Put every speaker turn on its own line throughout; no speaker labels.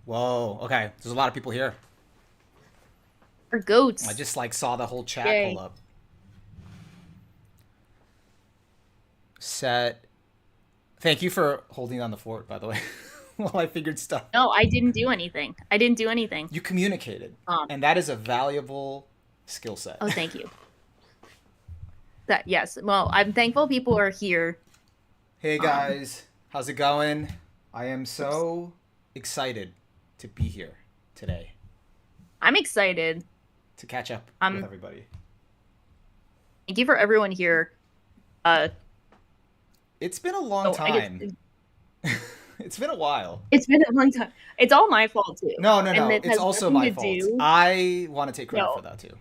Whoa. Okay. There's a lot of people here.
Or
I
goats.
just like saw the whole chat pull
Yay.
up. Set. Thank you for holding on the fort, by the way, while I figured stuff.
No, I didn't do anything. I didn't do anything.
You communicated,
Um,
and that is a valuable skill set.
oh, thank you. That yes. Well, I'm thankful people are here.
Hey
Um,
guys, how's it going? I am
oops.
so excited to be here today
I'm excited.
to catch up with
Um,
everybody.
thank you for everyone here. Uh,
It's been a long
oh, I guess
time. It's been a while.
it's been a long time. It's all my fault too,
No, no,
and
no.
it
It's
has
also
nothing
my
to
fault.
do.
I want to take credit for
No,
that too.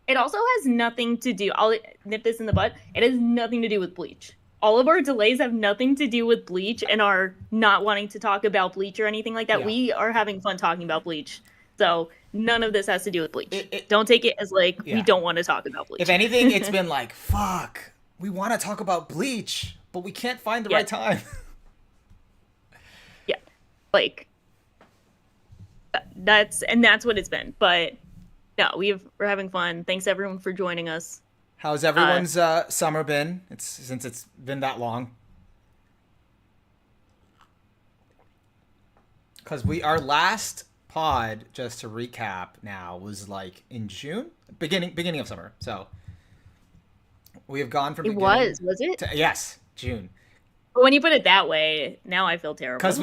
it also has nothing to do. I'll nip this in the butt. It has nothing to do with Bleach. All of our delays have nothing to do with Bleach and our not wanting to talk about Bleach or anything like that.
Yeah.
We are having fun talking about Bleach. So none of this has to do with Bleach.
It
Don't take it as like we
yeah.
don't want to talk about
If
Bleach.
anything, it's been like, fuck, we want to talk about Bleach, but we can't find the
Yeah,
right time.
yeah. Like that's what it's been. But no, we're having fun. Thanks everyone for joining us.
How's
Uh
everyone's summer been? It's since it's been that long. Because we our last pod, just to recap now, was like in June, beginning of summer. So we have gone from
it
beginning
was it?
to yes, June.
But when you put it that way, now I feel terrible.
Because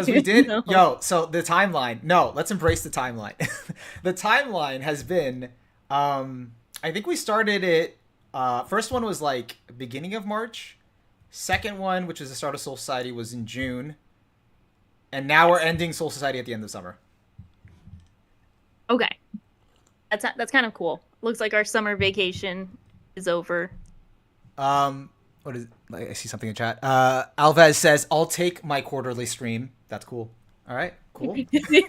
we did
No.
so the timeline. No, let's embrace the timeline. The timeline has been I think we started it first one was like beginning of March. Second one, which is the start of Soul Society, was in June. And now we're
Yes.
ending Soul Society at the end of summer.
Okay. That's kind of cool. Looks like our summer vacation is over.
What is I see something in chat. Alvez says, I'll take my quarterly stream. That's cool. All right, cool.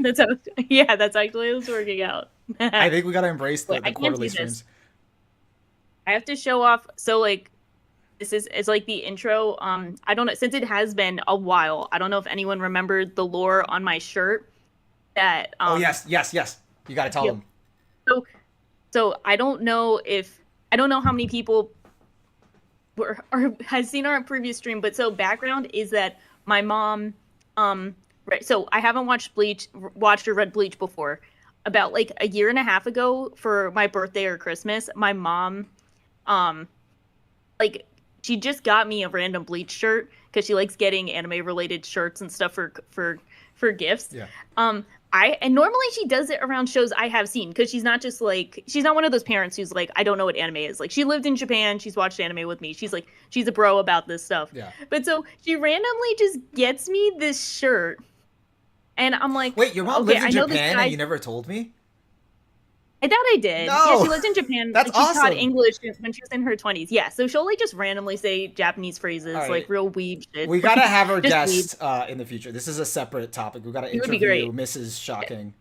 That's how, yeah, that's actually what's working out.
I think we gotta embrace
Wait,
the
I can't
quarterly
do this.
streams.
I have to show off. So like, this is it's like the intro. I don't know since it has been a while. I don't know if anyone remembered the lore on my shirt. That
Oh yes, yes, yes. You gotta tell
yep.
them.
So I don't know how many people were or has seen our previous stream, but so background is that my mom, right. So I haven't watched or read Bleach before. About like a year and a half ago for my birthday or Christmas, my mom, um, like she just got me a random Bleach shirt because she likes getting anime related shirts and stuff for gifts.
Yeah.
Um, I and normally she does it around shows I have seen because she's not one of those parents who's like I don't know what anime is. Like she lived in Japan, she's watched anime with me. She's a bro about this stuff.
Yeah.
But so she randomly just gets me this shirt, and I'm like,
Wait, your mom
okay,
lives in
I know this
Japan and
guy.
you never told me?
I thought I did. Yeah,
No!
she lived in Japan
That's
and she taught
awesome.
English when she was in her 20s. Yeah, so she'll like just randomly say Japanese
All
phrases,
right.
like real weeb shit.
We gotta have her
Just weeb.
guest in the future. This is a separate topic. We gotta
She would be
interview
great.
Mrs. Shocking.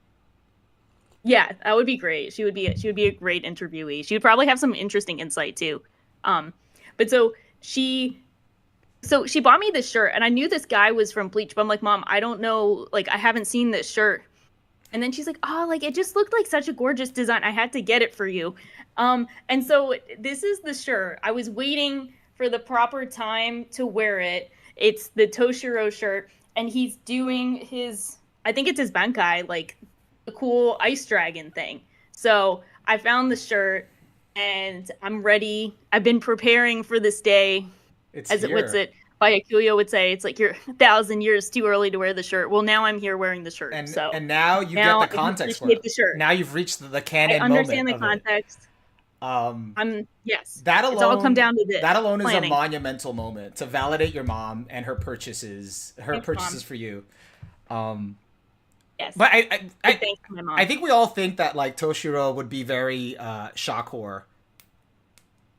Yeah, that would be great. She would be a great interviewee. She would probably have some interesting insight too. Um, but so she bought me this shirt and I knew this guy was from Bleach, but I'm like, Mom, I don't know, like I haven't seen this shirt. And then she's like, "Oh, like it just looked like such a gorgeous design. I had to get it for you." And so this is the shirt. I was waiting for the proper time to wear it. It's the Toshiro shirt, and he's doing his, I think it's his Bankai, like the cool ice dragon thing. So I found the shirt, and I'm ready. I've been preparing for this day,
It's
as it what's
here.
it Byakuya would say, it's like you're 1,000 years too early to wear the shirt. Well, now I'm here wearing the shirt. So
And now you get
now
the
I can
context for it.
appreciate the shirt.
Now you've reached the
I
canon
understand
moment
the
of it.
context.
Um,
Yes.
that
It's all come
alone,
down to this
that alone is a
planning.
monumental moment to validate your mom and her purchases,
Thanks, Mom.
for you. Um,
Yes.
but
Big thanks to my
I
mom.
think we all think that like Toshiro would be very shock horror.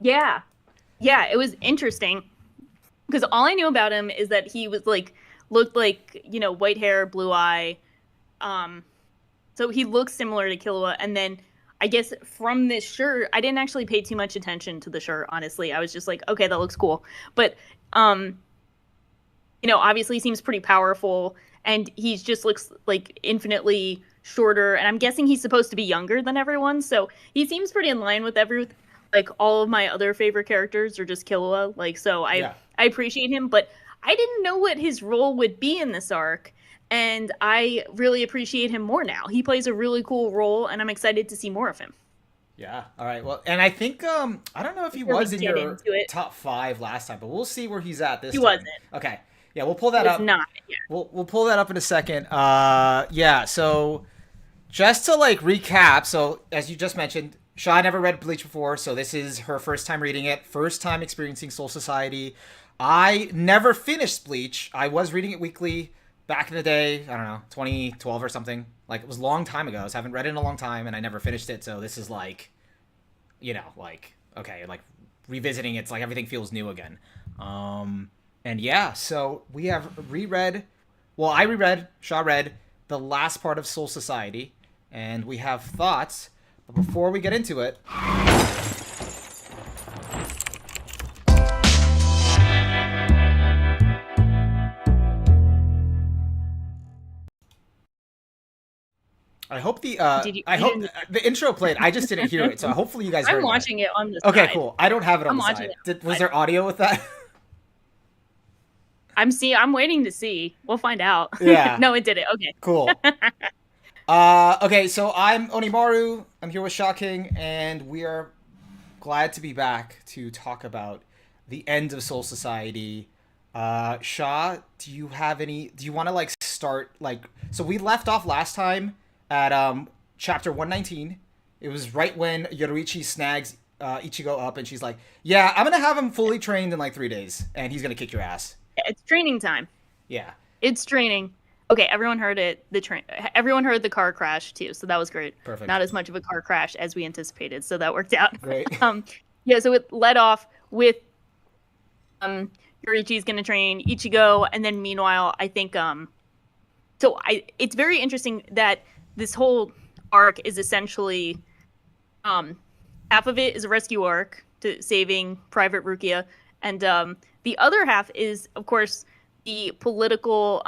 Yeah. Yeah, it was interesting because all I knew about him is that he was like looked like, white hair, blue eye. Um so he looks similar to Killua, and then I guess from this shirt, I didn't actually pay too much attention to the shirt, honestly. I was just like, okay, that looks cool. But um obviously seems pretty powerful, and he just looks like infinitely shorter, and I'm guessing he's supposed to be younger than everyone, so he seems pretty in line with like all of my other favorite characters are just Killua. Like, so
Yeah.
I appreciate him, but I didn't know what his role would be in this arc, and I really appreciate him more now. He plays a really cool role, and I'm excited to see more of him.
Yeah. All right. Well, and I think I don't know if he
Before we
was in
get
your
into it,
top 5 last time, but we'll see where he's at this
he
time.
wasn't.
Okay. Yeah, we'll pull
He
that
was
up.
not. Yeah.
We'll pull that up in a second. Yeah. So just to like recap, so as you just mentioned, Shaw never read Bleach before, so this is her first time reading it, first time experiencing Soul Society. I never finished Bleach. I was reading it weekly back in the day. I don't know, 2012 or something. Like, it was a long time ago. So I haven't read it in a long time, and I never finished it. So this is like, like, okay, like revisiting it's like everything feels new again. And yeah, so we have reread. Well, I reread. Shaw read the last part of Soul Society, and we have thoughts. But before we get into it, I hope I hope the intro played. I just didn't hear it, so hopefully you guys heard
I'm
that.
watching it on the
Okay,
side.
cool. I don't have it on
I'm
the
watching
side.
it.
Was there audio with that?
I'm waiting to see. We'll find out.
Yeah.
No, it did it. Okay.
Cool. Okay, so I'm Onimaru. I'm here with Shaw King, and we are glad to be back to talk about the end of Soul Society. Shaw, do you want to like start like, so we left off last time at chapter 119. It was right when Yoruichi snags Ichigo up, and she's like, yeah, I'm gonna have him fully trained in like 3 days, and he's gonna kick your ass.
It's training time.
Yeah.
It's training. Okay, everyone heard it. Everyone heard the car crash too, so that was great.
Perfect.
Not as much of a car crash as we anticipated, so that worked out.
Great.
Yeah, so it led off with Yorichi's gonna train Ichigo, and then meanwhile, I think it's very interesting that this whole arc is essentially half of it is a rescue arc to saving Private Rukia, and the other half is, of course, the political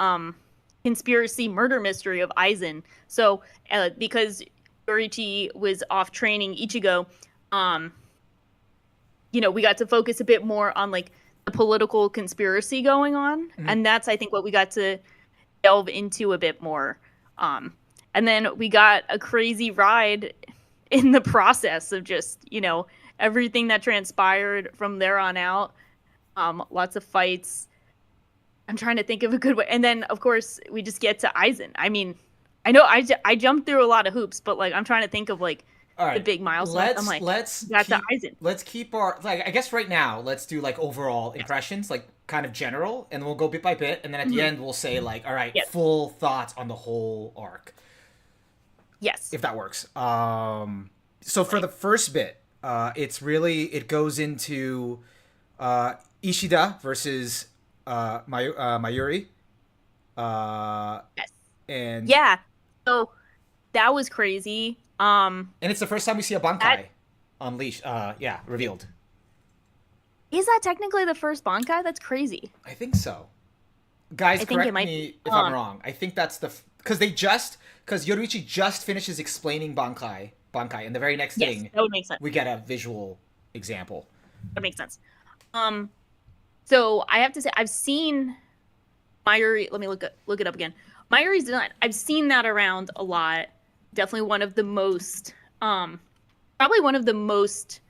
conspiracy murder mystery of Aizen. So because Yorichi was off training Ichigo, we got to focus a bit more on like the political conspiracy going on, and that's, I think, what we got to delve into a bit more. And then we got a crazy ride in the process of just, everything that transpired from there on out. Lots of fights. I'm trying to think of a good way. And then, of course, we just get to Aizen. I mean, I know I jumped through a lot of hoops, but like I'm trying to think of like the big milestones. I'm like, that's Aizen.
Let's keep our, like, I guess right now, let's do like overall impressions, like kind of general, and then we'll go bit by bit, and then at the end we'll say like, all right, full thoughts on the whole arc.
Yes.
If that works. So for the first bit, it goes into Ishida versus Mayuri.
Yes.
And
yeah. So that was crazy.
And it's the first time we see a Bankai unleashed. Revealed.
Is that technically the first Bankai? That's crazy.
I think so. Guys, correct me if I'm wrong. I think that's because Yoruichi just finishes explaining Bankai, and the very next thing,
that would make sense.
We get a visual example.
That makes sense. So I have to say, I've seen Mayuri. Let me look it up again. Mayuri's design. I've seen that around a lot. Definitely one of the most, probably one of the most,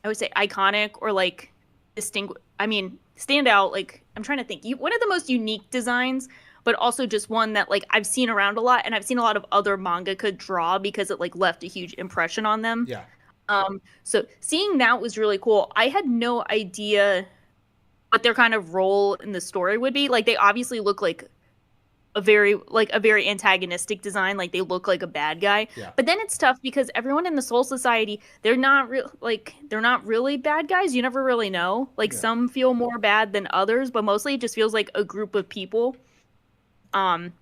I would say, iconic or like stand out. Like, I'm trying to think. One of the most unique designs, but also just one that like I've seen around a lot, and I've seen a lot of other mangaka draw because it like left a huge impression on them.
Yeah.
So seeing that was really cool. I had no idea what their kind of role in the story would be. Like, they obviously look like a very antagonistic design. Like, they look like a bad guy.
Yeah.
But then it's tough because everyone in the Soul Society, they're not really bad guys. You never really know. Like, some feel more bad than others, but mostly it just feels like a group of people that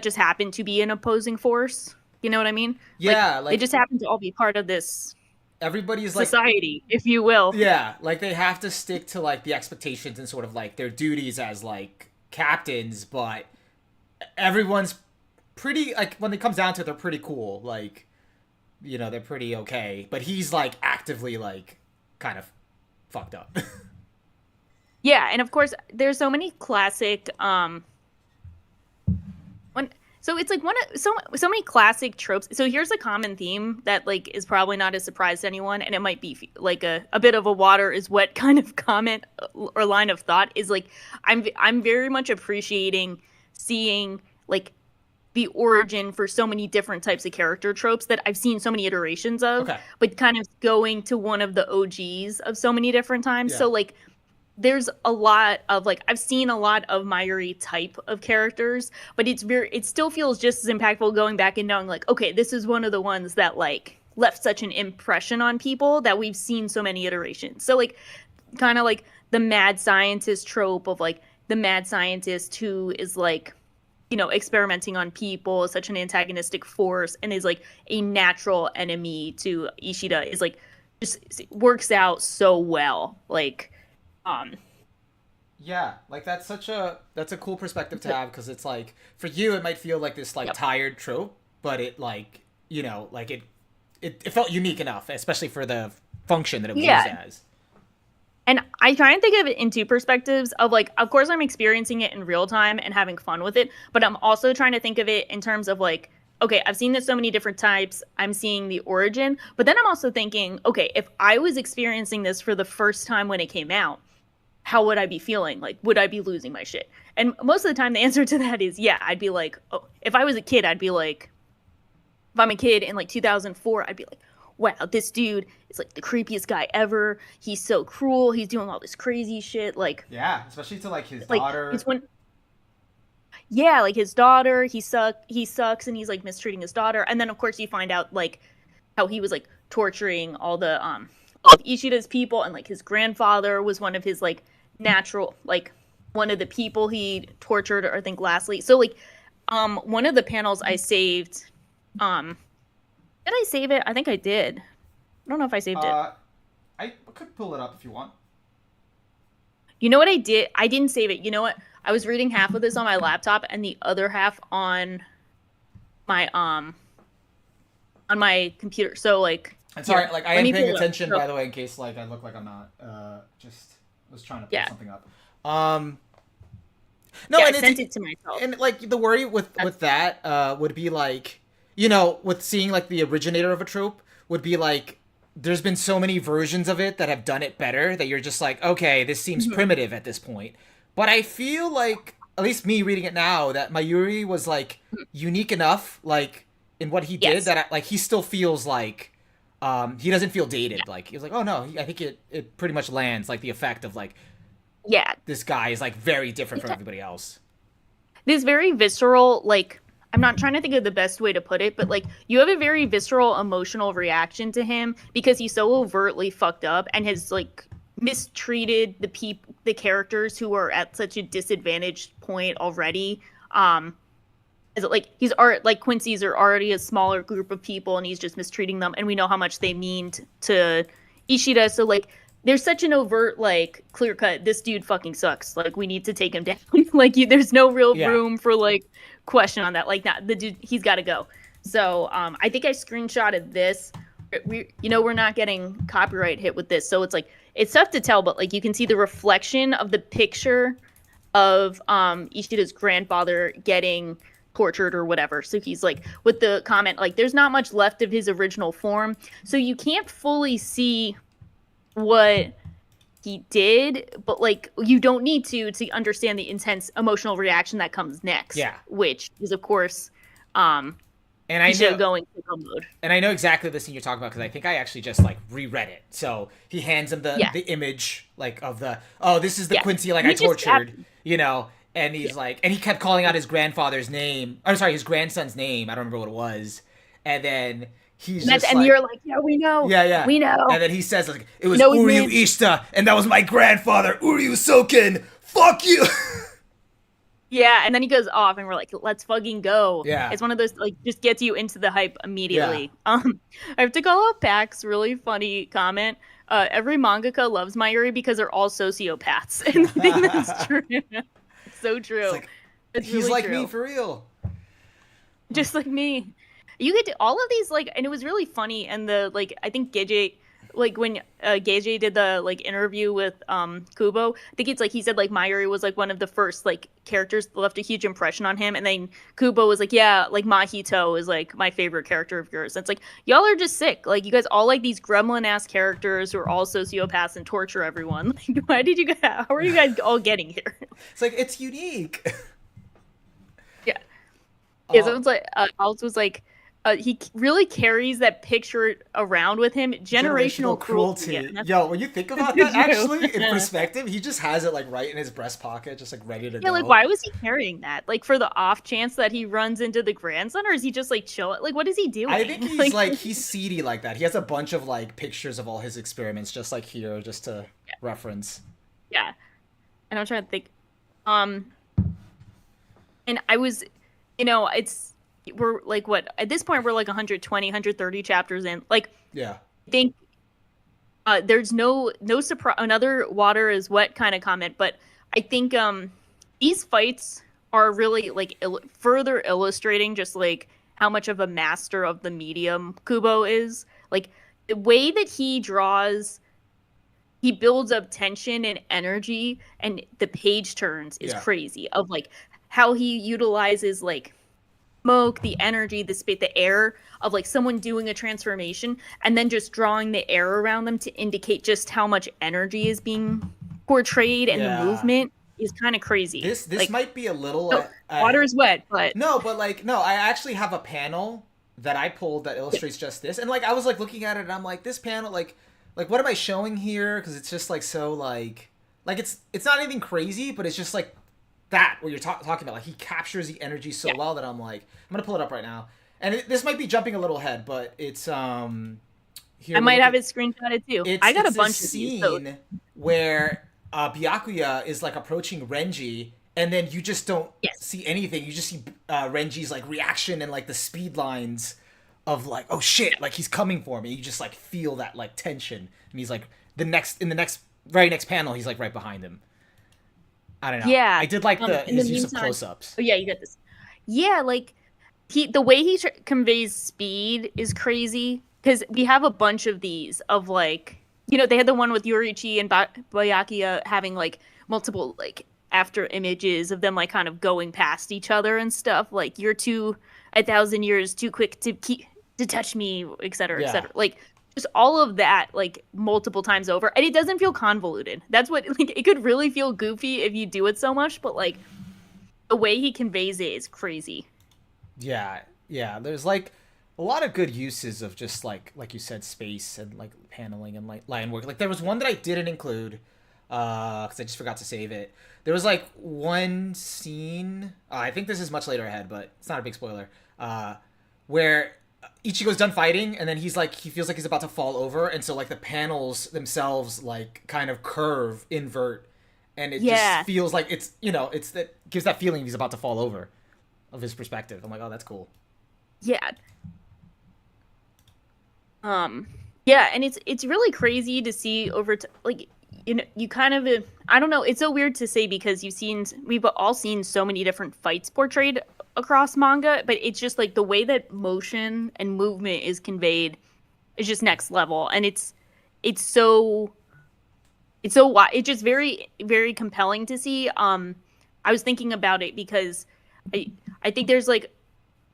just happen to be an opposing force. You know what I mean?
Yeah,
like they just happen to all be part of this
everybody's
society, if you will.
Yeah, like they have to stick to like the expectations and sort of like their duties as like captains, but everyone's pretty, like, when it comes down to it, they're pretty cool. Like, you know, they're pretty okay. But he's, like, actively, like, kind of fucked up.
Yeah, and of course, there's so many classic so it's like so many classic tropes. So here's a common theme that like is probably not a surprise to anyone, and it might be like a bit of a water is wet kind of comment or line of thought is like I'm very much appreciating seeing like the origin for so many different types of character tropes that I've seen so many iterations of, but kind of going to one of the OGs of so many different times. Yeah. So like there's a lot of like I've seen a lot of Mayuri type of characters, but it still feels just as impactful going back and knowing like, okay, this is one of the ones that like left such an impression on people that we've seen so many iterations. So like kind of like the mad scientist trope of like the mad scientist who is like, you know, experimenting on people, is such an antagonistic force and is like a natural enemy to Ishida is like just works out so well. Like
yeah, like that's a cool perspective to have, because it's like for you it might feel like this like tired trope, but it like, you know, like it felt unique enough, especially for the function that it was used as.
And I try and think of it in two perspectives of like, of course I'm experiencing it in real time and having fun with it, but I'm also trying to think of it in terms of like, okay, I've seen this so many different types, I'm seeing the origin, but then I'm also thinking, okay, if I was experiencing this for the first time when it came out, how would I be feeling? Like, would I be losing my shit? And most of the time, the answer to that is, yeah, I'd be like, oh, if I was a kid, I'd be like, if I'm a kid in like 2004, I'd be like, wow, this dude is like the creepiest guy ever. He's so cruel. He's doing all this crazy shit. Like,
yeah, especially to like his daughter.
Yeah, like his daughter, he sucks and he's like mistreating his daughter. And then of course you find out like how he was like torturing all of Ishida's people, and like his grandfather was one of his like natural, like one of the people he tortured, or I think lastly. So like one of the panels I saved, did I save it? I think I did. I don't know if I saved it.
I could pull it up if you want.
You know what I did? I didn't save it. You know what? I was reading half of this on my laptop and the other half on my computer. So like,
I'm sorry, like I am paying attention, by the way, in case like I look like I'm not. Just was trying to pull something up. No,
I sent it to myself.
And like the worry with that would be like, you know, with seeing like the originator of a trope would be like, there's been so many versions of it that have done it better that you're just like, okay, this seems primitive at this point. But I feel like, at least me reading it now, that Mayuri was like unique enough, like in what he did, that like he still feels like he doesn't feel dated. Like he was like, oh no, I think it pretty much lands like the effect of like, this guy is like very different from everybody else.
This very visceral, like, I'm not trying to think of the best way to put it, but like you have a very visceral emotional reaction to him because he's so overtly fucked up and has like mistreated the characters who are at such a disadvantaged point already. Is it like like Quincy's are already a smaller group of people and he's just mistreating them, and we know how much they mean to Ishida. So like there's such an overt, like, clear cut, this dude fucking sucks, like we need to take him down. Like there's no real room for like question on that. Like the dude, he's got to go. So I think I screenshotted this. We're not getting copyright hit with this, so it's like it's tough to tell, but like you can see the reflection of the picture of Ishida's grandfather getting tortured or whatever. So he's like with the comment like there's not much left of his original form, so you can't fully see what he did, but like you don't need to understand the intense emotional reaction that comes next. Yeah, which is of course
and I know
going sicko mode.
And I know exactly the scene you're talking about because I think I actually just like reread it. So he hands him the image like of the this is the Quincy like I tortured, you know, and he's like, and he kept calling out his grandfather's name. I'm sorry, his grandson's name. I don't remember what it was. And then he's just
and you're like, yeah, we know. We know.
And then he says like, it was Uryu Ishida, and that was my grandfather, Uryu Soken. Fuck you.
Yeah, and then he goes off, and we're like, let's fucking go.
Yeah.
It's one of those, like, just gets you into the hype immediately. Yeah. I have to call out Pack's really funny comment. Every mangaka loves Mayuri because they're all sociopaths. And I think that's true. so true.
like
It's
he's
really
like
true.
me for real.
Just like me. You get to, all of these like, and it was really funny. And the like, I think Gege, like when Gege did the like interview with Kubo, I think it's like he said like Mayuri was like one of the first like characters that left a huge impression on him, and then Kubo was like, yeah, like Mahito is like my favorite character of yours. And it's like y'all are just sick. Like you guys all like these gremlin ass characters who are all sociopaths and torture everyone. Like why did you guys? How are you guys all getting here?
It's like it's unique.
Yeah. Yeah, so
Oh,
it's like also was like he really carries that picture around with him. Generational
generational
cruelty. Yeah,
cruelty.
and that's
Yo, when you think about
what
that,
to
actually, in
do.
perspective, he just has it like right in his breast pocket, just like ready to
Yeah, like
go.
why was he carrying that? Like for the off chance that he runs into the grandson, or is he just like chill? Like what is he
I think
doing?
he's like he's seedy like that. He has a bunch of like pictures of all his experiments, just like here, just to reference.
Yeah, and I'm trying to think. Um, and I was, it's we're like what at this point we're like 120, 130 chapters in. Like
Yeah.
I think there's no surprise. Another water is wet kind of comment, but I think these fights are really like further illustrating just like how much of a master of the medium Kubo is. Like the way that he draws, he builds up tension and energy, and the page turns is
Yeah.
crazy. Of like how he utilizes like smoke, the energy, the space, the air of like someone doing a transformation, and then just drawing the air around them to indicate just how much energy is being portrayed, and the
Yeah.
movement is kind of crazy.
This
Like,
might be a little
no, water is wet, but
no, but like no, I actually have a panel that I pulled that illustrates just this. And like I was like looking at it and I'm like this panel like what am I showing here, cuz it's just like so like it's not anything crazy, but it's just like that what you're talking about. Like he captures the energy so
yeah,
well that I'm like I'm going to pull it up right now. And this might be jumping a little ahead, but it's
I
here we
might
look
have
at
it screenshotted too. I got a
it's this
bunch of these, so
scene where Byakuya is like approaching Renji, and then you just don't
yes,
see anything. You just see Renji's like reaction and like the speed lines of like, oh shit, like he's coming for me. You just like feel that like tension, and he's like in the next very next panel, he's like right behind him. I don't know.
yeah.
I did like
In the
his use of
meantime,
close ups.
oh yeah, you got this. Yeah, like the way he conveys speed is crazy because we have a bunch of these of like they had the one with Yurichi and Byakuya having like multiple like after images of them like kind of going past each other and stuff like you're 1,000 years too quick to touch me, etc.,
Yeah.
etc. Like just all of that like multiple times over, and it doesn't feel convoluted. That's what like it could really feel goofy if you do it so much, but like the way he conveys it is crazy.
Yeah, yeah. There's like a lot of good uses of just like you said, space and like paneling and like line work. Like there was one that I didn't include because I just forgot to save it. There was like one scene. I think this is much later ahead, but it's not a big spoiler. Where Ichigo's done fighting, and then he feels like he's about to fall over, and so like the panels themselves like kind of curve, invert, and it just
Yeah,
feels like it's that gives that feeling he's about to fall over of his perspective. I'm like, oh, that's cool.
yeah, um, yeah, and it's really crazy to see like you kind of I don't know. It's so weird to say because we've all seen so many different fights portrayed across manga, but it's just like the way that motion and movement is conveyed is just next level, and it's so it's just very very compelling to see. I was thinking about it because I I think there's like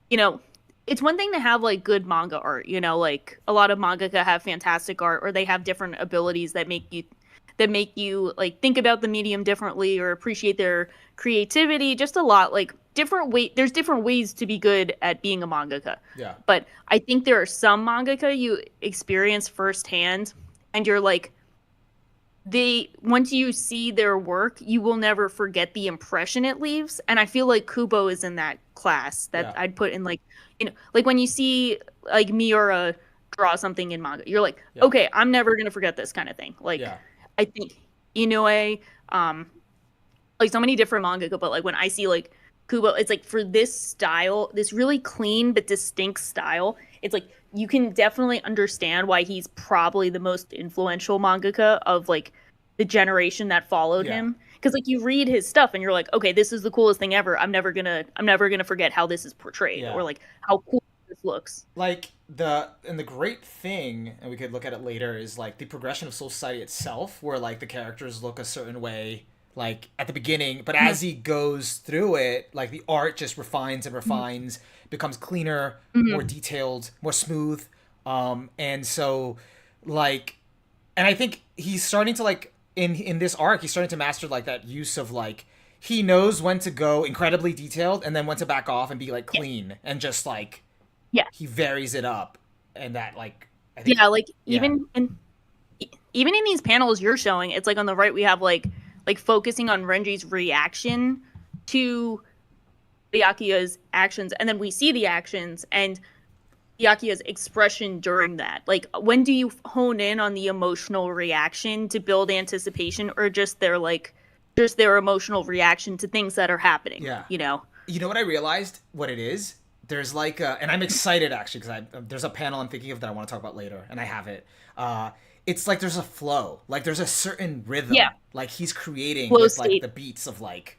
you know it's one thing to have like good manga art, like a lot of mangaka have fantastic art or they have different abilities that make you like think about the medium differently or appreciate their creativity just a lot like there's different ways to be good at being a mangaka.
Yeah.
But I think there are some mangaka you experience firsthand and you're like they once you see their work, you will never forget the impression it leaves. And I feel like Kubo is in that class that
Yeah.
I'd put in like like when you see like Miura draw something in manga, you're like,
Yeah.
okay, I'm never gonna forget this kind of thing. Like
Yeah.
I think Inoue, like so many different mangaka, but like when I see like Kubo, it's like for this style, this really clean but distinct style, it's like you can definitely understand why he's probably the most influential mangaka of like the generation that followed
Yeah.
him because like you read his stuff and you're like, okay, this is the coolest thing ever. I'm never gonna forget how this is portrayed, or like how cool this looks.
Like the great thing, and we could look at it later, is like the progression of Soul Society itself, where like the characters look a certain way like at the beginning, but as he goes through it, like the art just refines and refines, becomes cleaner, more detailed, more smooth. And so like, and I think he's starting to like in this arc, he's starting to master like that use of like, he knows when to go incredibly detailed and then when to back off and be like clean and just like, he varies it up. And that like, I think,
like even in these panels you're showing, it's like on the right we have like focusing on Renji's reaction to Byakuya's actions, and then we see the actions and Byakuya's expression during that. Like, when do you hone in on the emotional reaction to build anticipation, or just their emotional reaction to things that are happening?
Yeah.
You know
what I realized? What it is? There's like and I'm excited actually because there's a panel I'm thinking of that I want to talk about later, and I have it. It's like there's a flow, like there's a certain rhythm, like he's creating
flow
with
state.
like the beats of like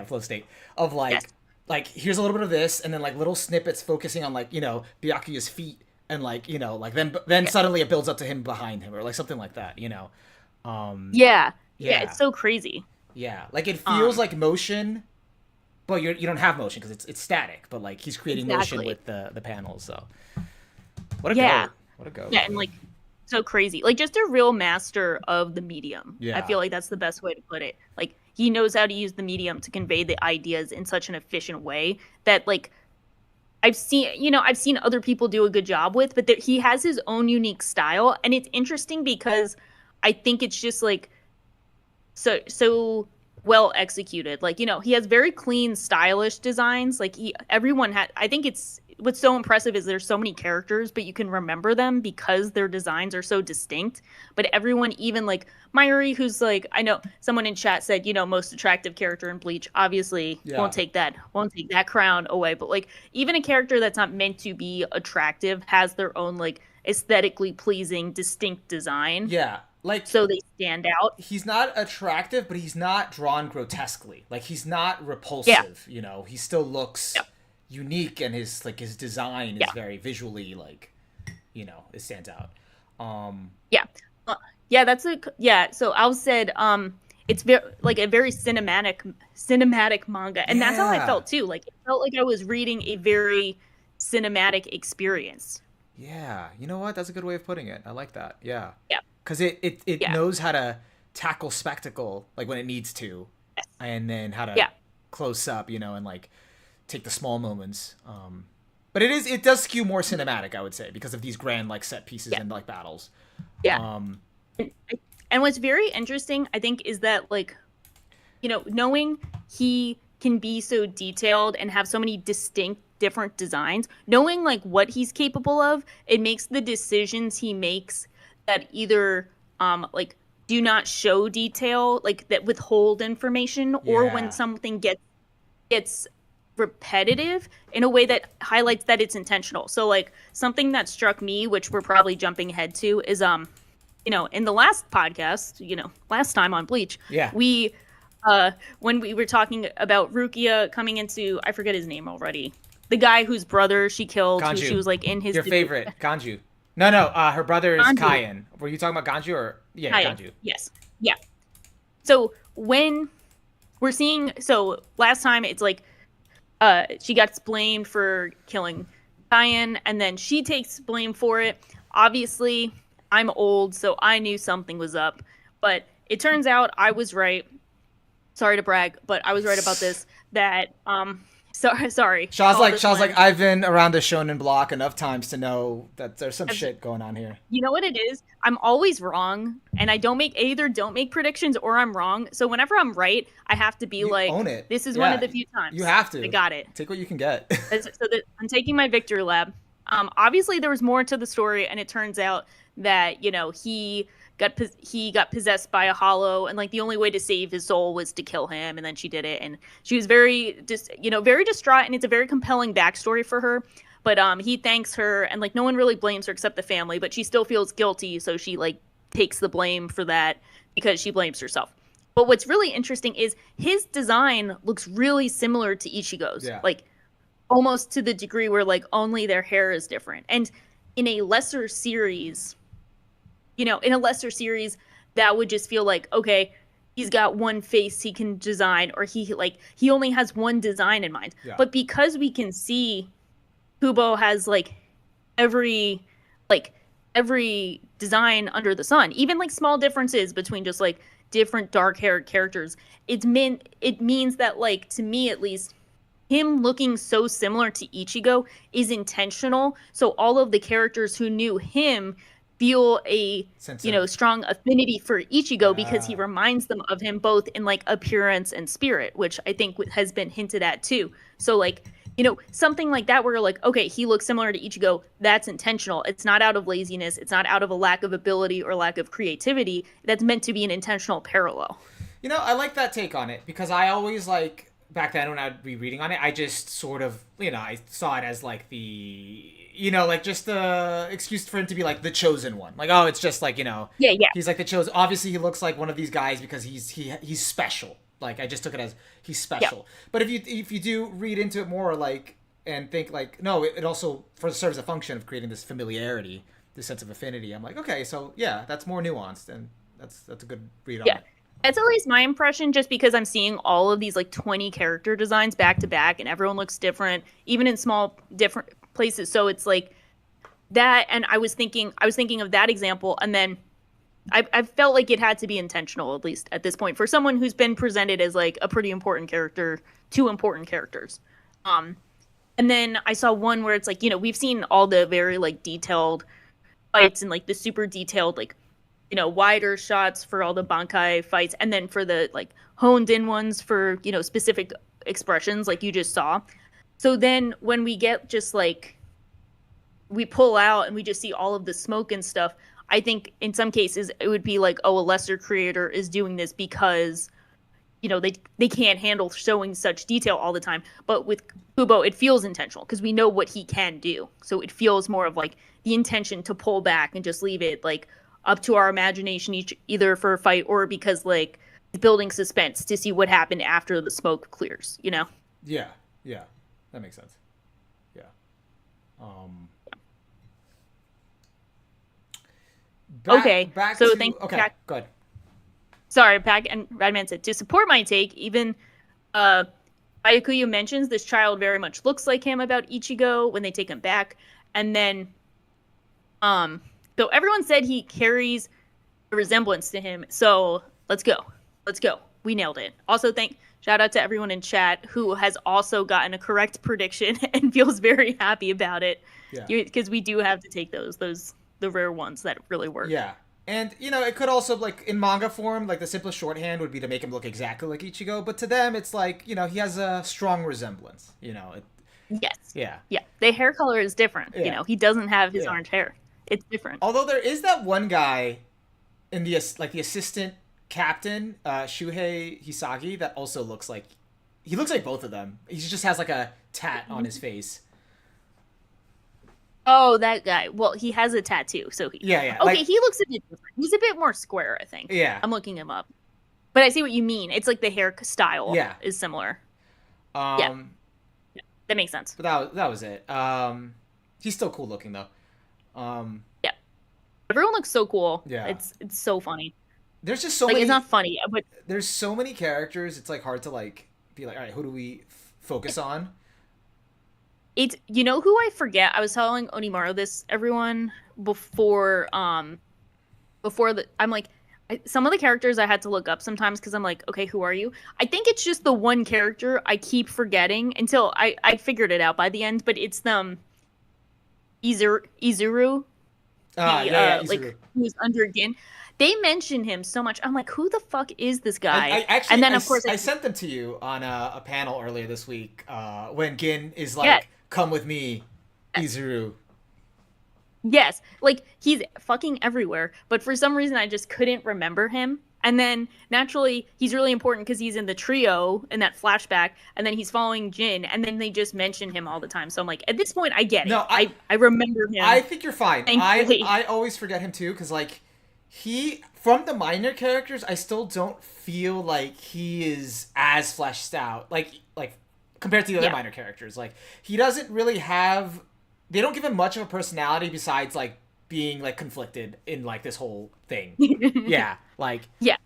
flow state of like like here's a little bit of this, and then like little snippets focusing on like, you know, Byakuya's feet, and like, you know, like then suddenly it builds up to him behind him, or like something like that, you know. It's so crazy. Like it feels like motion, but you don't have motion because it's static, but like he's creating motion with the panels. So what a go.
And like so crazy, like just a real master of the medium. I feel like that's the best way to put it. Like he knows how to use the medium to convey the ideas in such an efficient way that like I've seen other people do a good job with, but he has his own unique style. And it's interesting because I think it's just like so well executed. Like, you know, he has very clean, stylish designs. Like I think it's what's so impressive is there's so many characters, but you can remember them because their designs are so distinct. But everyone, even like Mayuri, who's like, I know someone in chat said, you know, most attractive character in Bleach, obviously won't take that crown away. But like even a character that's not meant to be attractive has their own like aesthetically pleasing, distinct design.
Like,
so they stand out.
He's not attractive, but he's not drawn grotesquely. Like he's not repulsive, you know. He still looks unique, and his design is very visually like, you know, it stands out.
So Al said it's very like a very cinematic manga, and that's how I felt too. Like it felt like I was reading a very cinematic experience.
You know what, that's a good way of putting it. I like that. Because it knows how to tackle spectacle like when it needs to, and then how to close up, you know, and like take the small moments. But it does skew more cinematic, I would say, because of these grand like set pieces and like battles.
And what's very interesting, I think, is that like, you know, knowing he can be so detailed and have so many distinct different designs, knowing like what he's capable of, it makes the decisions he makes that either like do not show detail, like that withhold information, or when something gets repetitive in a way that highlights that it's intentional. So like something that struck me, which we're probably jumping ahead to, is you know, in the last podcast, you know, last time on Bleach, we when we were talking about Rukia coming into, I forget his name already, the guy whose brother she killed, who she was like in his
favorite Ganju. No, her brother is Kaien. Were you talking about Ganju or Ganju?
Yes. So when we're seeing, so last time it's like she gets blamed for killing Kaien, and then she takes blame for it. Obviously, I'm old, so I knew something was up, but it turns out I was right. Sorry to brag, but I was right about this. That sorry.
Shaw's like, I've been around the shonen block enough times to know that there's some shit going on here.
You know what it is? I'm always wrong, and I don't make predictions, or I'm wrong. So whenever I'm right, I have to be like, own it. This is one of the few times.
You have to.
I got it.
Take what you can get.
I'm taking my victory lab. Obviously there was more to the story, and it turns out that, you know, he got possessed by a hollow, and like the only way to save his soul was to kill him, and then she did it, and she was very distraught, and it's a very compelling backstory for her. But he thanks her, and like no one really blames her except the family, but she still feels guilty, so she like takes the blame for that because she blames herself. But what's really interesting is his design looks really similar to Ichigo's.
Yeah.
Like almost to the degree where like only their hair is different. And in a lesser series, in a lesser series, that would just feel like, okay, he's got one face he can design, or he only has one design in mind.
Yeah.
But because we can see Kubo has like every design under the sun, even like small differences between just like different dark haired characters, it means that, like, to me at least, him looking so similar to Ichigo is intentional. So all of the characters who knew him feel a strong affinity for Ichigo because he reminds them of him both in like appearance and spirit, which I think has been hinted at too. So like, something like that where you're like, okay, he looks similar to Ichigo, that's intentional. It's not out of laziness. It's not out of a lack of ability or lack of creativity. That's meant to be an intentional parallel.
I like that take on it, because I always, like, back then when I'd be reading on it, I just sort of, I saw it as like the, like just the excuse for him to be like the chosen one. Like, oh, it's just like,
Yeah.
he's like the chosen. Obviously, he looks like one of these guys because he's special. Like, I just took it as he's special. Yeah. But if you do read into it more, like, and think like, no, it also serves a function of creating this familiarity, this sense of affinity. I'm like, okay, so yeah, that's more nuanced, and that's a good read on it.
That's at least my impression, just because I'm seeing all of these like 20 character designs back to back, and everyone looks different, even in small different places. So it's like that, and I was thinking of that example, and then I felt like it had to be intentional, at least at this point, for someone who's been presented as like a pretty important character, two important characters. And then I saw one where it's like, we've seen all the very like detailed fights and like the super detailed like, wider shots for all the Bankai fights, and then for the like honed in ones for, specific expressions like you just saw. So then when we get just like, we pull out and we just see all of the smoke and stuff, I think in some cases it would be like, oh, a lesser creator is doing this because, they can't handle showing such detail all the time. But with Kubo, it feels intentional because we know what he can do. So it feels more of like the intention to pull back and just leave it like up to our imagination, either for a fight or because like building suspense to see what happened after the smoke clears,
Yeah, that makes sense. Yeah. Back
so
to,
thank
okay,
Pack.
go ahead.
Sorry, Pack and Radman said, to support my take, even Byakuya mentions this child very much looks like him about Ichigo when they take him back. And then so everyone said he carries a resemblance to him. So let's go. We nailed it. Also, shout out to everyone in chat who has also gotten a correct prediction and feels very happy about it. Yeah. Because we do have to take the rare ones that really work.
Yeah. And, it could also, like, in manga form, like, the simplest shorthand would be to make him look exactly like Ichigo. But to them, it's like, he has a strong resemblance,
Yes.
Yeah.
Yeah. The hair color is different. Yeah. He doesn't have his orange hair. It's different.
Although there is that one guy in the assistant captain, Shuhei Hisagi, that also looks like both of them. He just has like a tat on his face.
Oh, that guy. Well, he has a tattoo, so
yeah.
Okay, he looks a bit different. He's a bit more square, I think.
Yeah.
I'm looking him up, but I see what you mean. It's like the hair style. Is similar. Yeah, that makes sense.
But that was it. He's still cool looking though.
Yeah, everyone looks so cool.
Yeah,
it's so funny.
There's just so many.
It's not funny, but
there's so many characters. It's like hard to like be like, all right, who do we focus on?
It's who I forget. I was telling Onimaru this, everyone, before I'm like, some of the characters I had to look up sometimes because I'm like, okay, who are you? I think it's just the one character I keep forgetting until I figured it out by the end. But it's Izuru.
Izuru.
Like who's under Gin. They mention him so much. I'm like, who the fuck is this guy? And then of course
I sent them to you on a panel earlier this week when Gin is like, come with me, Izuru.
Yes, like he's fucking everywhere, but for some reason I just couldn't remember him. And then naturally he's really important because he's in the trio in that flashback, and then he's following Jin, and then they just mention him all the time. So I'm like, at this point I get it. No, I remember him.
I think you're fine. I always forget him too because like He, from the minor characters, I still don't feel like he is as fleshed out. Like compared to the other
Yeah.
minor characters. Like, he doesn't really have. They don't give him much of a personality besides, like, being, like, conflicted in, like, this whole thing. Yeah. Like,
Yeah.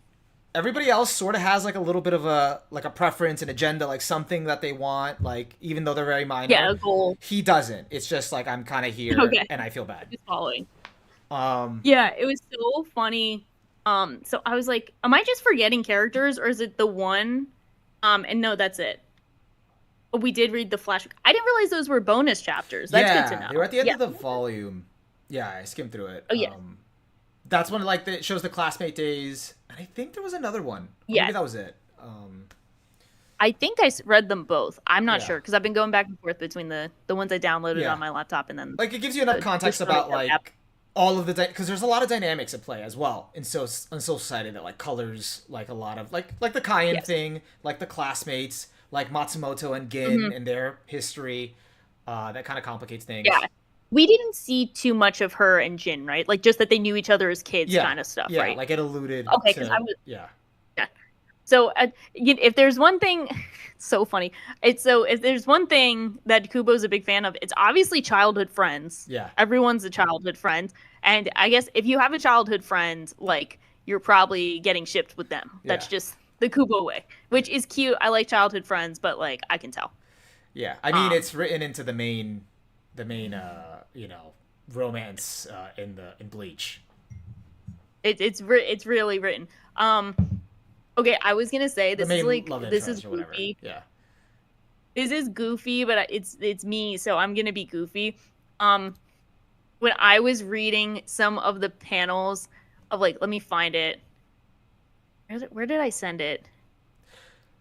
everybody else sort of has, like, a little bit of a, like, a preference, an agenda, like, something that they want, like, even though they're very minor.
Yeah, a goal.
He doesn't. It's just, like, I'm kind of here,
Okay.
and I feel bad.
Just following.
Um,
Yeah, it was so funny. So I was like, am I just forgetting characters or is it the one? And no, that's it. But we did read the flash. I didn't realize those were bonus chapters. That's good to know.
they were at the end
Yeah.
of the volume. Yeah, I skimmed through it.
Oh, yeah.
That's when, like, it shows the classmate days, and I think there was another one.
Yeah.
Maybe that was it.
I think I read them both. I'm not
Yeah.
sure because I've been going back and forth between the ones I downloaded
Yeah.
on my laptop and then
Like, it gives you enough context
just
about,
like
like, all of the because there's a lot of dynamics at play as well in Soul Society that, like, colors, like, a lot of like the Kaien
Yes.
thing, like the classmates, like Matsumoto and Gin and their history. That kind of complicates things.
Yeah. We didn't see too much of her and Jin, right? Like just that they knew each other as kids kind of stuff,
Yeah,
right?
like it alluded.
Okay,
to,
'cause I was-
yeah.
So if there's one thing, so funny. If there's one thing that Kubo's a big fan of, it's obviously childhood friends.
Yeah.
Everyone's a childhood friend, and I guess if you have a childhood friend, like you're probably getting shipped with them. That's
Yeah.
just the Kubo way, which is cute. I like childhood friends, but like I can tell.
Yeah, I mean, it's written into the main romance in Bleach.
It's really written. Okay, I was gonna say
The
this
main
is like
love
this
interest
is
or whatever.
goofy.
Yeah.
This is goofy, but it's me, so I'm gonna be goofy. When I was reading some of the panels of like, let me find it. Where did I send it?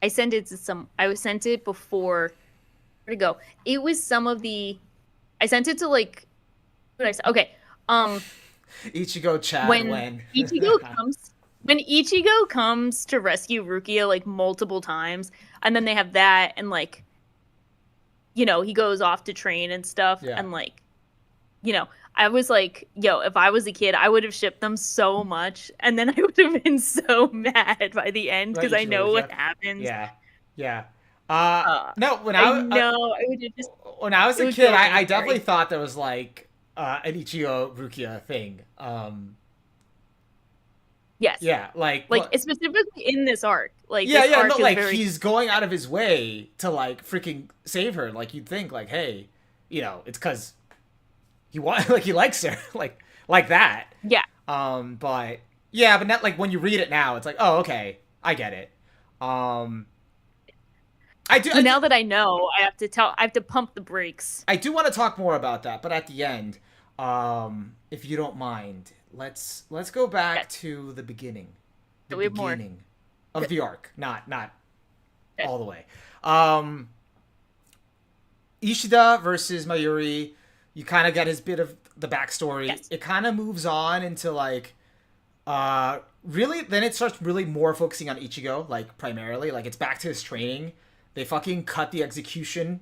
I sent it to some. I was sent it before. Where'd it go? It was some of the. I sent it to like. What did I say? Okay.
Ichigo Chad
When Ichigo comes to rescue Rukia like multiple times, and then they have that, and like, you know, he goes off to train and stuff,
Yeah.
and like, you know, I was like, yo, if I was a kid, I would have shipped them so much, and then I would have been so mad by the end because I know what happens.
Yeah. Yeah. No, when I
would have just.
when I was
it
a
would
kid,
feel
I
like
definitely
scary.
thought there was like an Ichigo Rukia thing.
Yes.
Yeah, like
specifically in this arc. Like
yeah,
this
yeah,
arc
no,
is
like
very...
he's going out of his way to like freaking save her. Like you'd think, like, hey, you know, it's because he like he likes her, like that.
Yeah.
But yeah, but not like when you read it now, it's like, oh, okay, I get it.
But now that I know, I have to pump the brakes.
I do want to talk more about that, but at the end, if you don't mind, let's go back to the beginning. The
we have more.
beginning of the arc, not
Okay.
all the way. Ishida versus Mayuri, you kind of get his bit of the backstory.
Yes.
It kind of moves on into like really then it starts really more focusing on Ichigo, like primarily. Like it's back to his training. They fucking cut the execution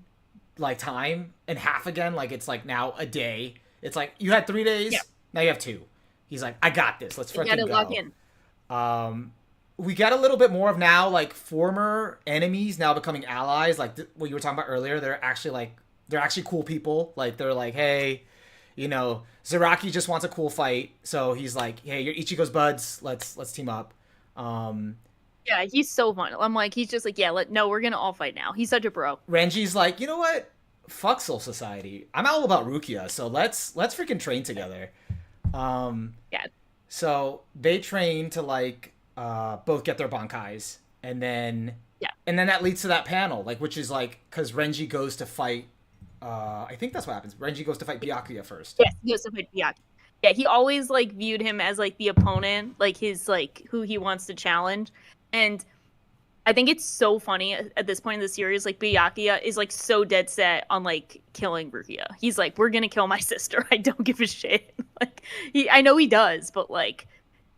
like time in half again. Like it's like now a day. It's like you had 3 days, now you have 2. He's like, I got this. Let's freaking go.
Lock in.
We get a little bit more of now like former enemies now becoming allies. Like what you were talking about earlier, they're actually cool people. Like they're like, hey, you know, Zaraki just wants a cool fight, so he's like, hey, you're Ichigo's buds. Let's team up.
Yeah, he's so fun. I'm like, he's just like, yeah, we're gonna all fight now. He's such a bro.
Renji's like, you know what? Fuck Soul Society. I'm all about Rukia, so let's freaking train together.
Yeah.
So they train to like both get their bankais, and then that leads to that panel, like which is like because Renji goes to fight. I think that's what happens. Renji goes to fight Byakuya first.
Yes, he goes to fight Byakuya. Yeah, he always like viewed him as like the opponent, like his like who he wants to challenge, and I think it's so funny at this point in the series. Like Byakuya is like so dead set on like killing Rukia. He's like, we're gonna kill my sister. I don't give a shit. Like I know he does, but like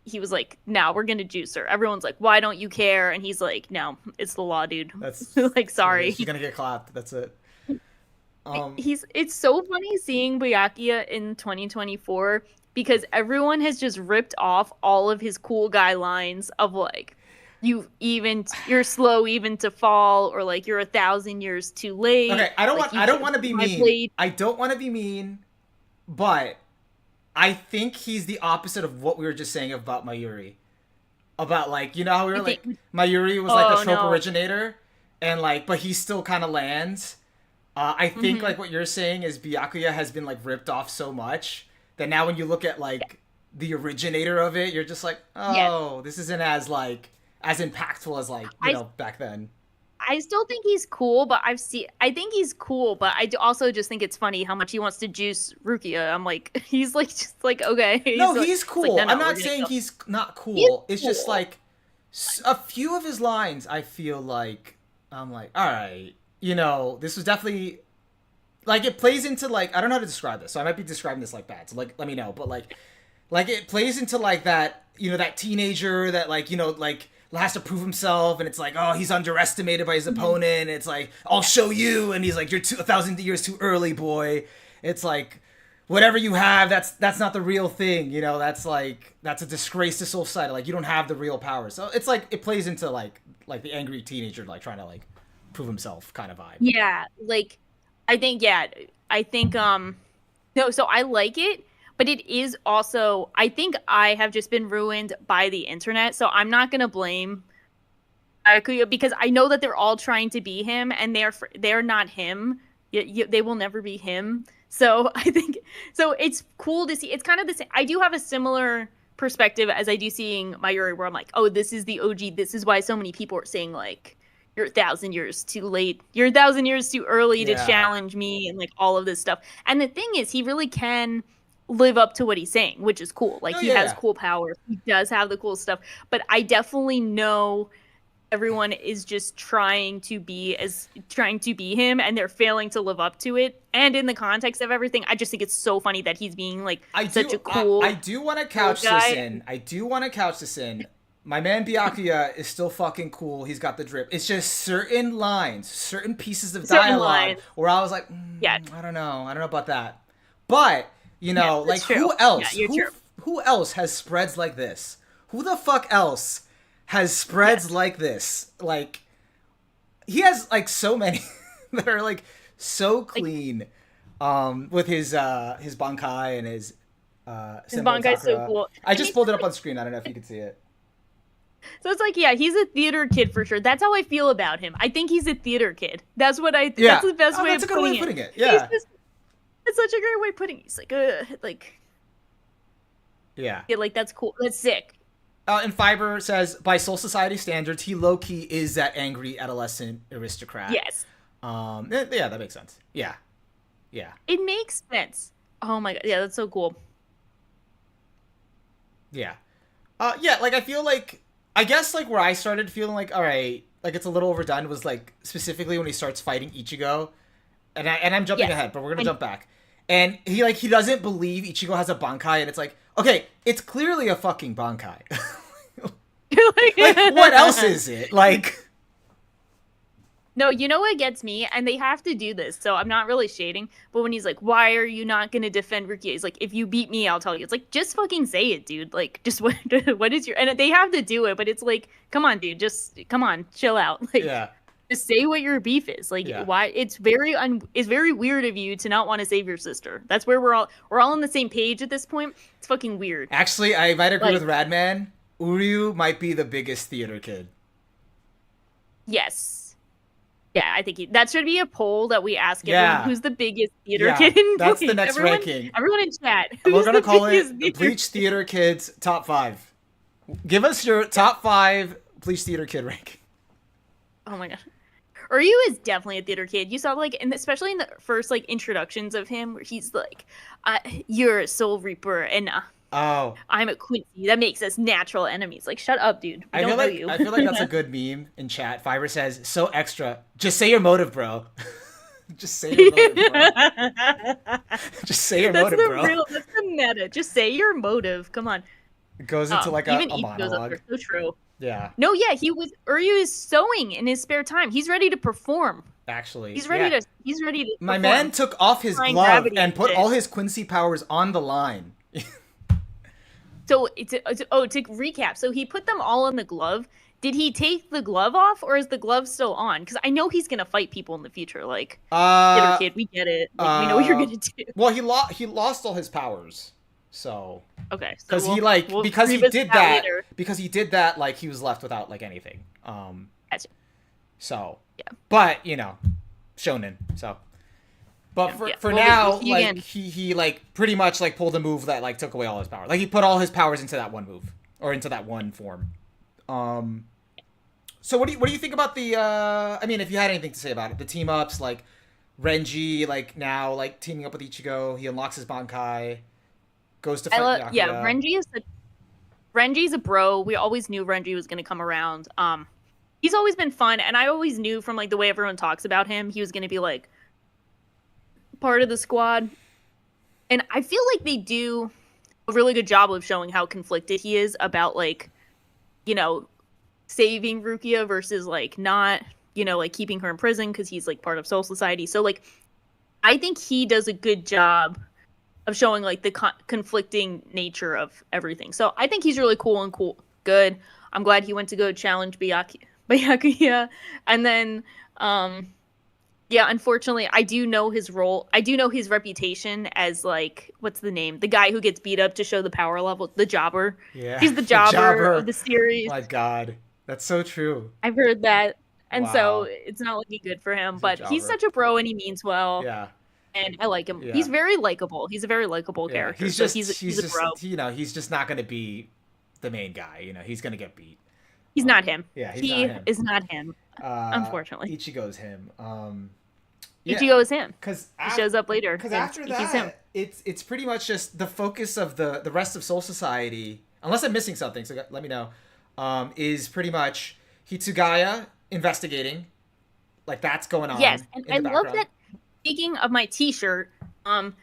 he was like, no, we're gonna juice her. Everyone's like, why don't you care? And he's like, no, it's the law, dude.
That's
like, sorry.
She's gonna get clapped. That's it.
It's so funny seeing Byakuya in 2024 because everyone has just ripped off all of his cool guy lines of like, you're slow even to fall, or like you're 1,000 years too late.
Okay,
like,
I don't want to be mean. I don't want to be mean, but I think he's the opposite of what we were just saying about Mayuri. About like, you know how we were like Mayuri was like a trope originator, and like, but he still kind of lands. I think like what you're saying is Byakuya has been like ripped off so much that now when you look at like the originator of it, you're just like, oh, this isn't as like as impactful as like you know back then.
I still think he's cool, but I think he's cool, but also just think it's funny how much he wants to juice Rukia. I'm like, he's like, just like, okay.
He's cool. Like, no, I'm not saying he's not cool. It's just like a few of his lines, I feel like, I'm like, all right, you know, this was definitely, like, it plays into, like, I don't know how to describe this, so I might be describing this, like, bad, so, like, let me know, but, like, it plays into, like, that, you know, that teenager that, like, you know, like, has to prove himself, and it's like, oh, he's underestimated by his opponent. It's like, I'll show you, and he's like, you're 1,000 years too early, boy. It's like, whatever you have, that's not the real thing, you know. That's like, that's a disgrace to society. Like, you don't have the real power. So it's like, it plays into like the angry teenager like trying to like prove himself kind of vibe.
Yeah, like, I think no, so I like it. But it is also, I think I have just been ruined by the internet, so I'm not going to blame Byakuya, because I know that they're all trying to be him, and they're not him. They will never be him. So I think, so it's cool to see. It's kind of the same. I do have a similar perspective as I do seeing Mayuri, where I'm like, oh, this is the OG. This is why so many people are saying, like, you're 1,000 years too late. You're 1,000 years too early to challenge me, and, like, all of this stuff. And the thing is, he really can live up to what he's saying, which is cool. Like, he has cool powers. He does have the cool stuff. But I definitely know everyone is just trying to be him, and they're failing to live up to it. And in the context of everything, I just think it's so funny that he's being like such a cool.
I do want to couch this in. My man Byakuya is still fucking cool. He's got the drip. It's just certain lines, certain pieces of dialogue where I was like, I don't know about that. But you know, like, who else? Who else has spreads like this? Who the fuck else has spreads like this? Like, he has like so many that are like so clean, with his bankai and his
bankai's so cool.
I just pulled it up on screen. I don't know if you can see it.
So it's like, yeah, he's a theater kid for sure. That's how I feel about him. I think he's a theater kid. That's what I. That's the best way of putting it.
Yeah.
It's such a great way of putting it. He's like,
yeah,
like, that's cool. That's sick.
And Fiber says, by Soul Society standards, he low-key is that angry adolescent aristocrat.
Yes.
Yeah, that makes sense. Yeah.
It makes sense. Oh my god, yeah, that's so cool.
Yeah. Yeah, like, I feel like, I guess, like, where I started feeling like, all right, like, it's a little overdone was, like, specifically when he starts fighting Ichigo. And I'm jumping ahead, but we're gonna jump back. And he doesn't believe Ichigo has a bankai, and it's like, okay, it's clearly a fucking bankai. Like, what else is it? Like,
no, you know what gets me? And they have to do this, so I'm not really shading. But when he's like, why are you not gonna defend Rukia? He's like, if you beat me, I'll tell you. It's like, just fucking say it, dude. Like, just what is your... And they have to do it, but it's like, come on, dude. Just, come on, chill out. Like, just say what your beef is. Like, why? It's very weird of you to not want to save your sister. That's where we're all on the same page at this point. It's fucking weird.
Actually, I might agree with Radman. Uryu might be the biggest theater kid.
Yes. Yeah, I think that should be a poll that we ask everyone, who's the biggest theater kid in
That's the next ranking.
Everyone in chat.
We're going to call it Bleach Theater Kids Top 5. Give us your top 5 Bleach Theater Kid ranking.
Oh my god. Ryu is definitely a theater kid. You saw, like, especially in the first, like, introductions of him, where he's like, you're a Soul Reaper, and I'm a Quincy. That makes us natural enemies. Like, shut up, dude. We don't know you.
I feel like that's a good meme in chat. Fiverr says, so extra. Just say your motive, bro. Just say your motive, bro. Just say your motive, bro.
That's the meta. Just say your motive. Come on.
It goes into, like, a monologue.
So true.
Yeah.
No, yeah, Uryu is sewing in his spare time. He's ready to perform.
Actually,
he's ready to. He's ready to.
My man took off his glove and put all his Quincy powers on the line.
So to recap, so he put them all in the glove. Did he take the glove off, or is the glove still on? Because I know he's gonna fight people in the future. Like, get her, kid, we get it. Like, we know what you're gonna do.
Well, he lost all his powers, so
okay.
Because
we'll
because he did that
later.
because he did that, like, he was left without like anything.
Gotcha.
So
yeah,
but shonen. So, but for now, like he like pretty much like pulled a move that like took away all his power. Like he put all his powers into that one move or into that one form. So what do you think about the I mean, if you had anything to say about it, the team ups, like Renji, like now like teaming up with Ichigo, he unlocks his Bankai, goes to fight Byakuya.
Yeah, Renji's a bro. We always knew Renji was going to come around. He's always been fun, and I always knew from like the way everyone talks about him, he was going to be like part of the squad. And I feel like they do a really good job of showing how conflicted he is about like, saving Rukia versus like not, like keeping her in prison because he's like part of Soul Society. So like, I think he does a good job of showing like the conflicting nature of everything. So I think he's really good. I'm glad he went to go challenge Byakuya. And then, unfortunately, I do know his role. I do know his reputation as like, what's the name? The guy who gets beat up to show the power level, the jobber.
Yeah.
He's the jobber of the series.
My God. That's so true.
I've heard that. And so it's not looking good for him, but he's such a bro and he means well.
Yeah.
And I like him. Yeah. He's very likable. He's a very likable character.
He's just,
he's a bro.
He's just not going to be the main guy. He's going to get beat.
He's not him.
Yeah,
he is not him. Unfortunately.
Ichigo's him.
Ichigo is him.
Because
he shows up later.
Because after that, it's pretty much just the focus of the rest of Soul Society, unless I'm missing something, so let me know, is pretty much Hitsugaya investigating. Like, that's going on.
Yes, and I love that. Speaking of my t-shirt, or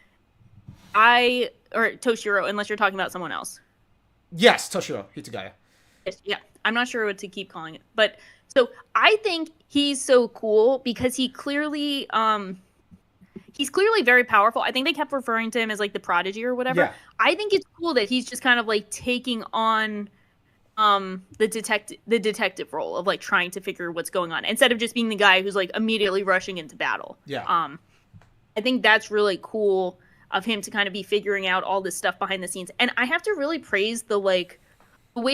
Toshiro, unless you're talking about someone else.
Yes, Toshiro, Hitsugaya.
Yeah, I'm not sure what to keep calling it. But, so, I think he's so cool because he's clearly very powerful. I think they kept referring to him as, like, the prodigy or whatever.
Yeah.
I think it's cool that he's just kind of, like, taking on the detective role of, like, trying to figure what's going on instead of just being the guy who's, like, immediately rushing into battle.
Yeah.
I think that's really cool of him to kind of be figuring out all this stuff behind the scenes. And I have to really praise the way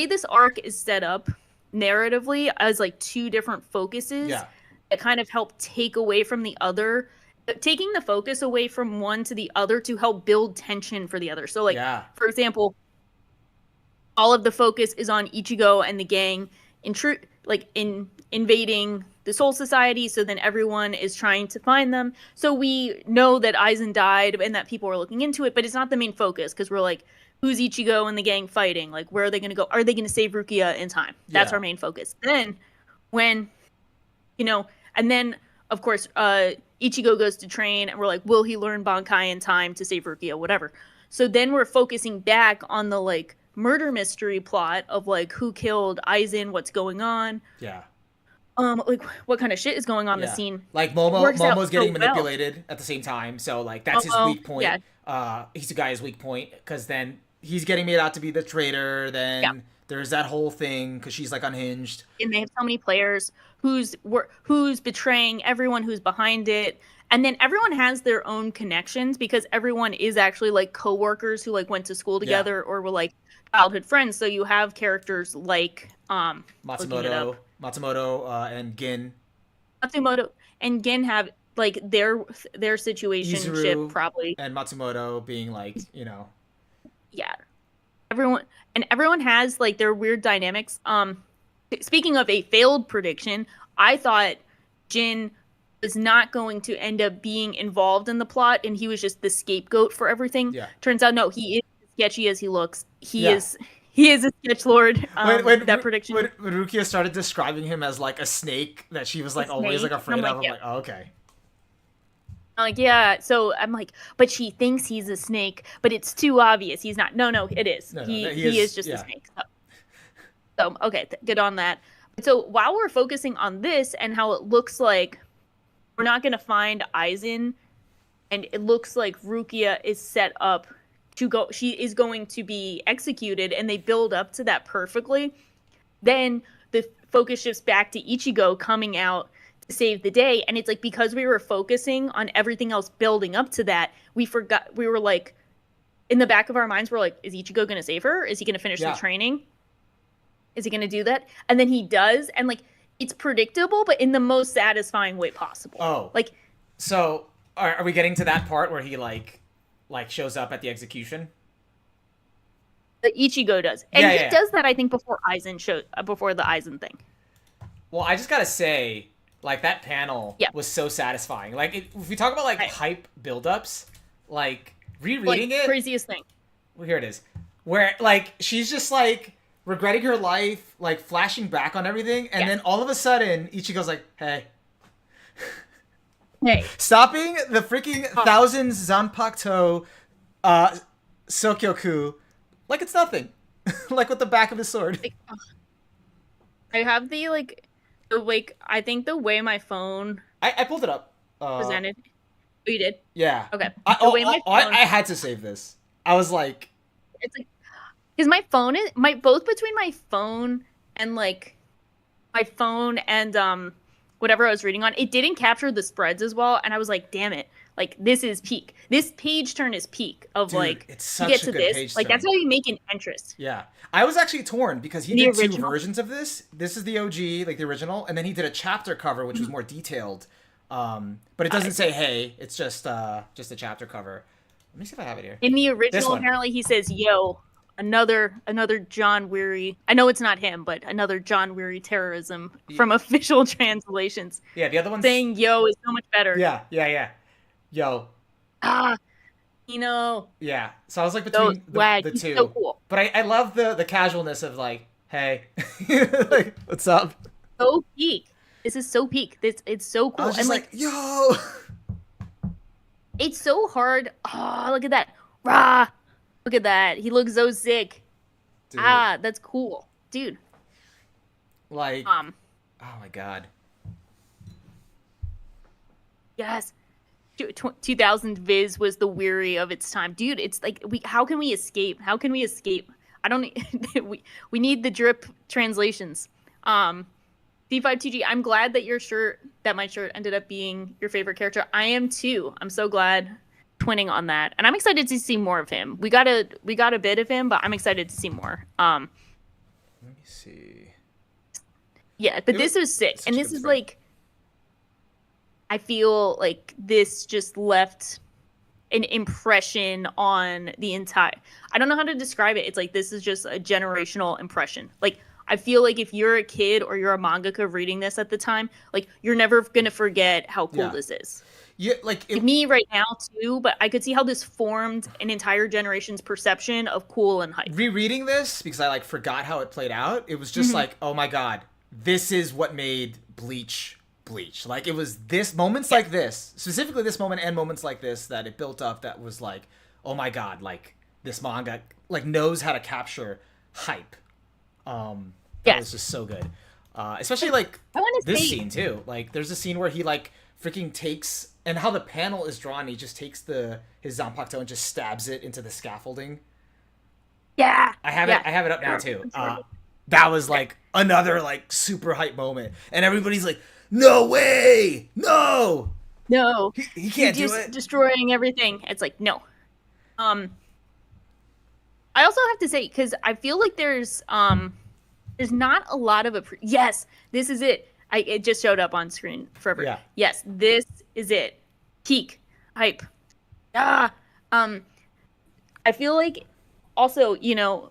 this arc is set up narratively as like two different focuses that kind of help take away from the other, taking the focus away from one to the other to help build tension for the other. So like, for example, all of the focus is on Ichigo and the gang invading the Soul Society, so then everyone is trying to find them. So we know that Aizen died and that people are looking into it, but it's not the main focus because we're like, who's Ichigo and the gang fighting? Like, where are they going to go? Are they going to save Rukia in time? That's our main focus. Then when, and then, of course, Ichigo goes to train and we're like, will he learn Bankai in time to save Rukia? Whatever. So then we're focusing back on the, like, murder mystery plot of, like, who killed Aizen, what's going on.
Yeah.
Like, what kind of shit is going on in the scene?
Like, Momo's getting manipulated at the same time, so, like, that's his weak point. Yeah. Hisugaya's weak point, because then he's getting made out to be the traitor, then there's that whole thing, because she's, like, unhinged.
And they have so many players who's betraying everyone who's behind it, and then everyone has their own connections, because everyone is actually, like, co-workers who, like, went to school together, or were, like, childhood friends, so you have characters like,
Matsumoto and Gin.
Matsumoto and Gin have like their situationship probably,
and Matsumoto being like,
everyone has like their weird dynamics. Speaking of a failed prediction, I thought Jin was not going to end up being involved in the plot, and he was just the scapegoat for everything. Turns out no, he is as sketchy as he looks. He is a sketch lord. That prediction.
When Rukia started describing him as like a snake that she was like always like afraid of, I'm like, oh, okay.
I'm like, yeah. So I'm like, but she thinks he's a snake, but it's too obvious. He's not. No, it is. He is just a snake. So okay, good on that. So while we're focusing on this and how it looks like we're not going to find Aizen, and it looks like Rukia is set up she is going to be executed, and they build up to that perfectly, then the focus shifts back to Ichigo coming out to save the day. And it's like, because we were focusing on everything else building up to that, we were like, in the back of our minds, we're like, is Ichigo going to save her? Is he going to finish the training? Is he going to do that? And then he does. And like, it's predictable, but in the most satisfying way possible.
Oh,
like,
so are we getting to that part where he like shows up at the execution?
The Ichigo does. And he does that, I think, before the Aizen thing.
Well, I just gotta say, like, that panel was so satisfying. Like, if we talk about, like, hype buildups, like, rereading it...
Craziest thing.
Well, here it is. Where, like, she's just, like, regretting her life, like, flashing back on everything, and then all of a sudden, Ichigo's like, hey.
Hey.
Stopping the freaking 1,000 Zanpakuto Sokyoku like it's nothing. Like with the back of his sword.
Like, I have I think the way my phone...
I pulled it up.
Presented. Oh, you did?
Yeah.
Okay.
I had to save this. I was like...
It's like... Because my phone is... both between my phone and, like... My phone and, whatever I was reading on, it didn't capture the spreads as well, and I was like, damn it. Like, this is peak. This page turn is peak of, dude, like,
it's such a good page
like,
turn.
that's how you make an interest.
Yeah. I was actually torn because he did 2 versions of this. This is the OG, like the original, and then he did a chapter cover, which was more detailed. But it doesn't say, hey, it's just a chapter cover. Let me see if I have it here.
In the original, apparently, he says, yo, another John Weary. I know it's not him, but another John Weary terrorism from official translations.
Yeah, the other one
saying yo is so much better.
Yeah. Yo.
You know.
Yeah. So I was like between the two.
He's so cool.
But I love the casualness of like, hey, like, what's up?
So peak. This is so peak. It's so cool.
I was just and like, yo.
It's so hard. Oh, look at that. Rah. Look at that. He looks so sick. Dude. That's cool. Dude.
Like, oh my god.
Yes. 2000 Viz was the weary of its time. Dude, it's like, how can we escape? How can we escape? I don't we need the drip translations. D5TG, I'm glad that my shirt ended up being your favorite character. I am too. I'm so glad twinning on that. And I'm excited to see more of him. We got a bit of him, but I'm excited to see more. Let
me see.
Yeah, but this was sick. And this is like, I feel like this just left an impression on the entire... I don't know how to describe it. It's like, this is just a generational impression. Like, I feel like if you're a kid or you're a mangaka reading this at the time, like, you're never going to forget how cool this is.
Yeah, like...
Me right now, too, but I could see how this formed an entire generation's perception of cool and hype.
Rereading this, because I, like, forgot how it played out, it was just like, oh my god, this is what made Bleach. Like, it was moments like this, specifically this moment and moments like this, that it built up, that was like, oh my god, like, this manga, like, knows how to capture hype. That was just so good. Especially, like, this scene, too. Like, there's a scene where he, like, freaking takes, and how the panel is drawn, he just takes his Zanpakuto and just stabs it into the scaffolding.
Yeah!
I have it up now, too. That was, like, another, like, super hype moment. And everybody's like, no way! No! He can't do it.
Destroying everything. It's like, no. I also have to say, because I feel like there's not a lot of yes, this is it. It just showed up on screen forever.
Yeah.
Yes, this is it. Peak hype. I feel like also, you know,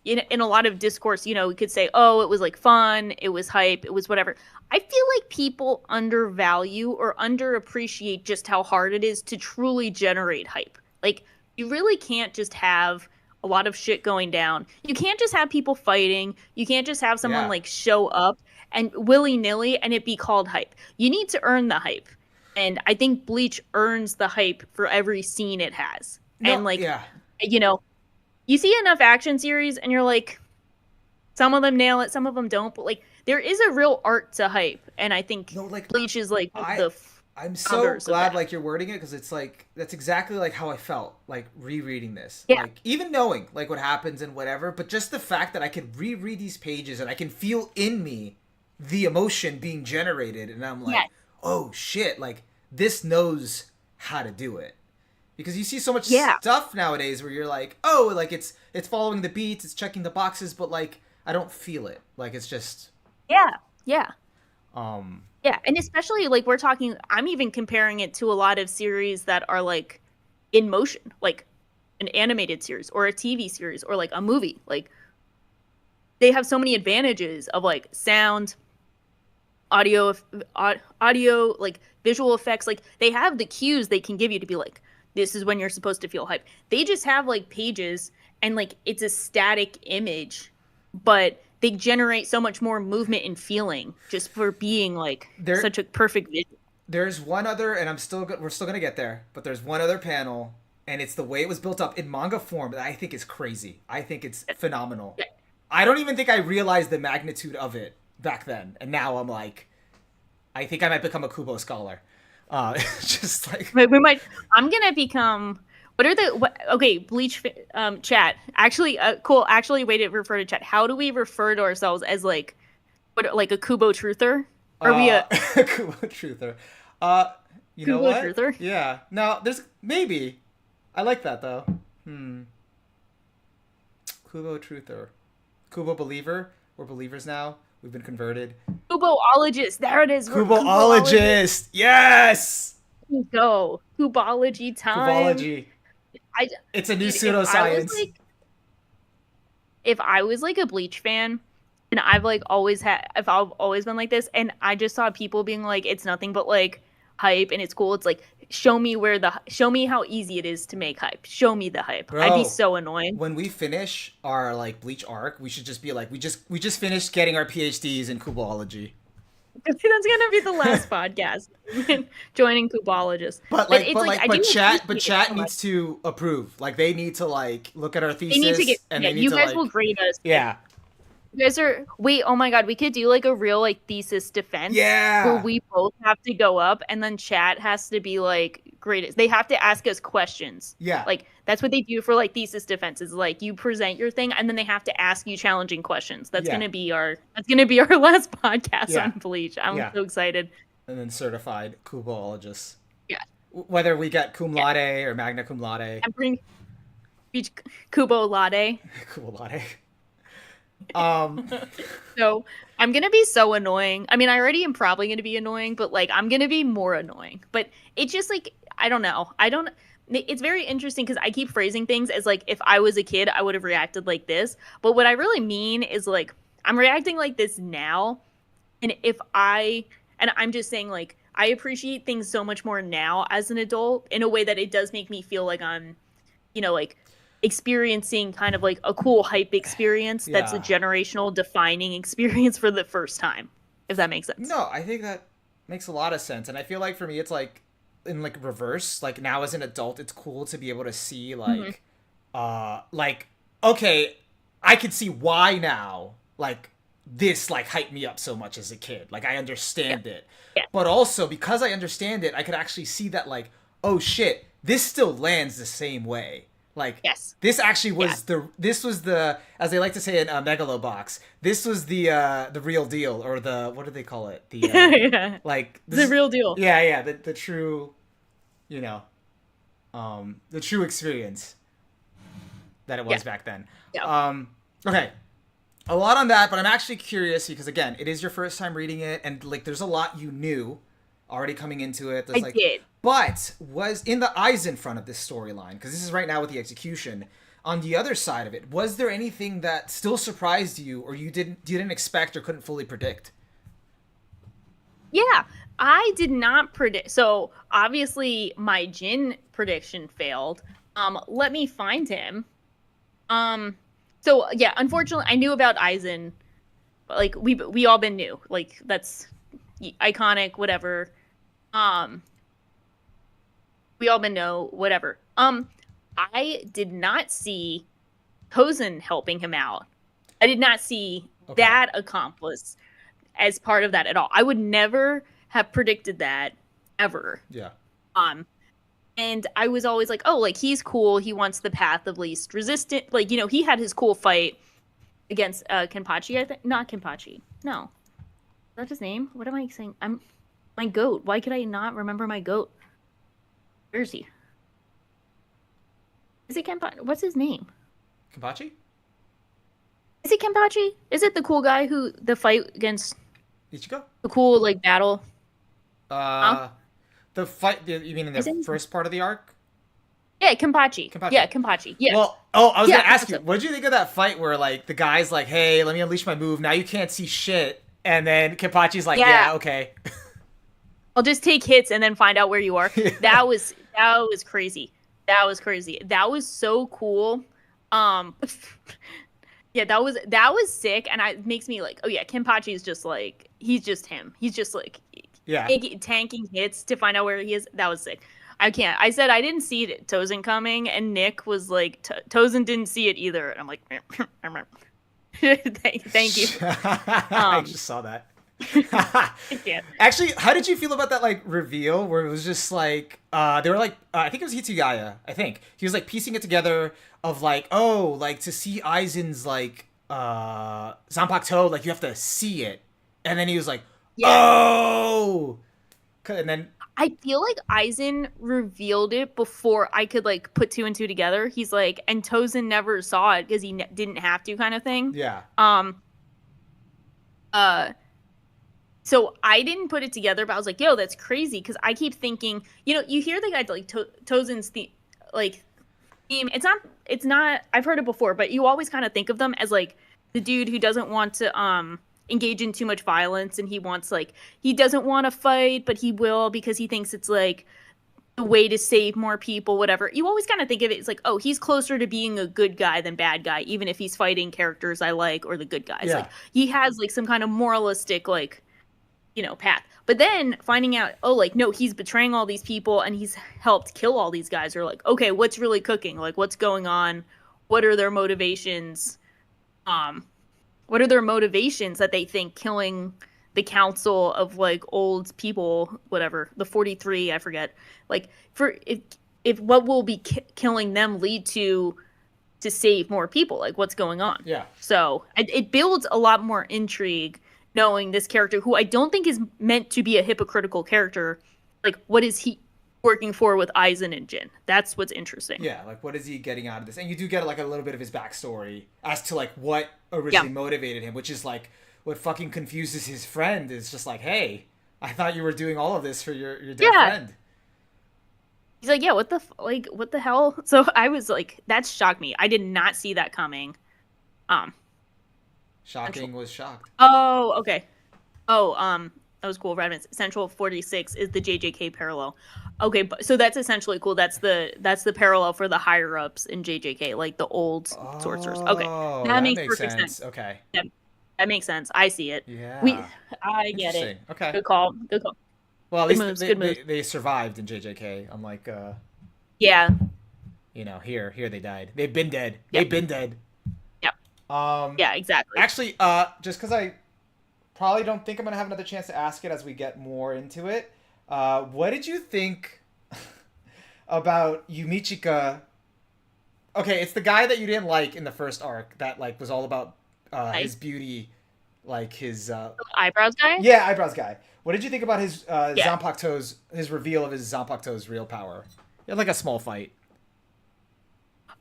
in a lot of discourse, you know, we could say, oh, it was like fun, it was hype, it was whatever. I feel like people undervalue or underappreciate just how hard it is to truly generate hype. Like, you really can't just have a lot of shit going down. You can't just have people fighting. You can't just have someone like show up and willy-nilly and it be called hype. You need to earn the hype. And I think Bleach earns the hype for every scene it has. You know, you see enough action series and you're like, some of them nail it, some of them don't, but like, there is a real art to hype, and I think Bleach is like
I'm so
founders of
glad
that.
like you're wording it because it's like that's exactly like how I felt like rereading this.
Yeah,
Like even knowing like what happens and whatever, but just the fact that I could reread these pages and I can feel in me the emotion being generated and I'm like,
yes,
"Oh shit, like this knows how to do it." Because you see so much
yeah,
stuff nowadays where you're like, "Oh, like it's following the beats, it's checking the boxes, but like I don't feel it. Like it's just
yeah, yeah.
um
Yeah, and especially like we're talking, I'm even comparing it to a lot of series that are like in motion, like an animated series or a TV series or like a movie. Like they have so many advantages of like sound, audio, audio, like visual effects. Like they have the cues they can give you to be like, this is when you're supposed to feel hype. They just have like pages and like it's a static image, but they generate so much more movement and feeling just for being like
there
such a perfect vision.
there's one other, and we're still gonna get there, but there's one other panel, and it's the way it was built up in manga form that I think is crazy. I think it's phenomenal.
Yeah.
I don't even think I realized the magnitude of it back then, and now I'm like, I think I might become a Kubo scholar. Just like
We might. I'm gonna become. What are the okay Bleach chat? Actually, cool. Actually, way to refer to chat. How do we refer to ourselves as like what like a Kubo truther? Are we a
Kubo truther. Uh, you know
Kubo
what?
truther?
Yeah. No, there's maybe. I like that though. Hmm. Kubo truther. Kubo believer. We're believers now. We've been converted.
Kuboologist. There it is.
Kuboologist. Yes.
Go. Kubology time.
Kubology.
I
It's a new
dude,
pseudoscience.
if I was like a Bleach fan, and I've like always had, if I've always been like this, and I just saw people being like, it's nothing but like hype and it's cool. It's like show me how easy it is to make hype. Show me the hype. I'd be
Bro,
so annoying.
when we finish our like Bleach arc, we should just be like, we just finished getting our PhDs in Kubology.
That's gonna be the last podcast. Joining Kubologists.
But
But
like,
it's
but
like
like,
I
but
do
chat, but
appreciate it
chat
so much.
needs to approve. Like, they need to like look at our
They need to get
thesis, and
yeah,
they need
you
to
guys will
like,
grade us.
yeah,
You guys are wait, oh my god, we could do like a real like thesis defense where
yeah,
we both have to go up and then chat has to be like great. They have to ask us questions.
yeah,
Like that's what they do for like thesis defenses. Like you present your thing and then they have to ask you challenging questions.
yeah,
That's gonna be our last podcast
yeah,
on Bleach. I'm
yeah,
so excited.
and then certified Kubologists.
Yeah.
Whether we get cum
Yeah.
laude or magna cum laude,
I'm bringing Beach Kubo Latte.
cum laude. Um,
So I'm gonna be so annoying. I mean, I already am probably gonna be annoying, but like I'm gonna be more annoying. But it's just like I don't know. I don't. It's very interesting because I keep phrasing things as like if I was a kid, I would have reacted like this. But what I really mean is like I'm reacting like this now, and if I and I'm just saying like I appreciate things so much more now as an adult in a way that it does make me feel like I'm, like experiencing kind of like a cool hype experience that's a
yeah.
generational defining experience for the first time, if that makes sense.
No, I think that makes a lot of sense, and I feel like for me, it's like in like reverse. Like now as an adult, it's cool to be able to see
Hmm.
like okay, I can see why now. Like this like hyped me up so much as a kid. Like I
Yeah.
understand it,
Yeah.
but also because I understand it, I could actually see that like oh shit, this still lands the same way. Like
Yes.
this actually
Yeah.
was the as they like to say in Megalobox. This was the real deal, or the what do they call it? The
Yeah.
like
It's the
this,
real deal.
yeah, the true, you know, the true experience that it
Yeah.
was back then.
Yeah.
Okay, a lot on that, but I'm actually curious because again, it is your first time reading it, and like there's a lot you knew already coming into it. There's
I
like,
did.
but was in the eyes in front of this storyline because this is right now with the execution. On the other side of it, was there anything that still surprised you, or you didn't expect or couldn't fully predict?
Yeah. I did not predict. So obviously my Jin prediction failed. Let me find him. Um, so yeah, unfortunately, I knew about Aizen. Like we all been new. Like that's iconic. Whatever. Um, we all been know. Whatever. I did not see Kozen helping him out. I did not see
Okay.
that accomplice as part of that at all. I would never have predicted that. ever.
Yeah.
And I was always like, oh, like he's cool. He wants the path of least resistance. Like, you know, he had his cool fight against Kenpachi, I think. Not Kenpachi. No. Is that his name? What am I saying? I'm my goat. Why could I not remember my goat? Where is he? Is it Kenpachi? What's his name?
Kenpachi?
Is it Kenpachi? Is it the cool guy who the fight against
Ichigo?
the cool like battle?
The fight. You mean in the first part of the arc?
Yeah, Kenpachi. Yeah, Kenpachi. Yeah.
Well, I was gonna ask you, what did you think of that fight where like the guy's like, "Hey, let me unleash my move. Now you can't see shit," and then Kenpachi's like, "Yeah, okay."
I'll just take hits and then find out where you are.
Yeah.
That was crazy. That was crazy. That was so cool. Yeah, that was sick, and it makes me like, oh yeah, Kenpachi is just like he's just him. He's just like tanking hits to find out where he is. That was sick. I can't. I said I didn't see Tozen coming, and Nick was like, Tozen didn't see it either. And I'm like, thank you.
I just saw that.
Yeah.
Actually, how did you feel about that like reveal where it was just like they were like I think it was Hitsugaya. I think he was like piecing it together of like, oh, like to see Aizen's like Zanpakuto, like you have to see it, and then he was like, oh, and then
I feel like Aizen revealed it before I could like put two and two together. He's like, and Tozen never saw it because he didn't have to, kind of thing.
Yeah.
So I didn't put it together, but I was like, yo, that's crazy. Because I keep thinking, you know, you hear the guy like Tozen's theme. It's not, I've heard it before, but you always kind of think of them as like the dude who doesn't want to engage in too much violence. And he doesn't want to fight, but he will because he thinks it's like the way to save more people, whatever. You always kind of think of it as like, oh, he's closer to being a good guy than bad guy, even if he's fighting characters I like or the good guys.
Yeah.
Like he has like some kind of moralistic, like, you know, path. But then finding out, oh, like, no, he's betraying all these people and he's helped kill all these guys. Or like, okay, what's really cooking? Like, what's going on? What are their motivations? What are their motivations that they think killing the council of like old people, whatever, the 43, I forget. Like, for if what will be killing them lead to save more people? Like, what's going on?
Yeah.
So it builds a lot more intrigue. Knowing this character, who I don't think is meant to be a hypocritical character, like, what is he working for with Aizen and Jin? That's what's interesting.
Yeah, like, what is he getting out of this? And you do get, like, a little bit of his backstory as to, like, what originally motivated him, which is, like, what fucking confuses his friend is just like, hey, I thought you were doing all of this for your dead friend.
He's like, yeah, what the hell? So I was like, that shocked me. I did not see that coming.
Shocking was shocked.
Oh, okay. Oh, that was cool. Redmond Central 46 is the JJK parallel. Okay, but so that's essentially cool. That's the parallel for the higher ups in JJK, like the old sorcerers. Okay, that makes perfect sense.
Okay,
yeah, that makes sense. I see it.
Yeah,
I get it.
Okay,
good call. Good call.
Well, at least they survived in JJK, unlike
yeah.
You know, here they died. They've been dead. Yep. They've been dead.
Yeah, exactly.
Actually, just because I probably don't think I'm gonna have another chance to ask it as we get more into it. What did you think about Yumichika? Okay, it's the guy that you didn't like in the first arc that like was all about his beauty, like his
eyebrows guy.
Yeah, eyebrows guy. What did you think about his Zanpakuto's his reveal of his Zanpakuto's real power? He had like a small fight.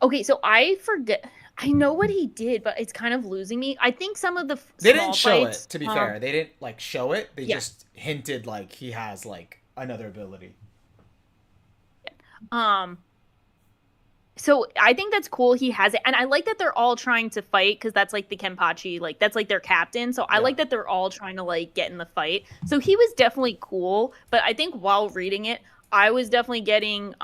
Okay, so I forget. I know what he did, but it's kind of losing me. I think some of the
they didn't show it. To be fair, they didn't like show it. They just hinted like he has like another ability.
So I think that's cool. He has it, and I like that they're all trying to fight because that's like the Kenpachi, like that's like their captain. So I like that they're all trying to like get in the fight. So he was definitely cool, but I think while reading it, I was definitely getting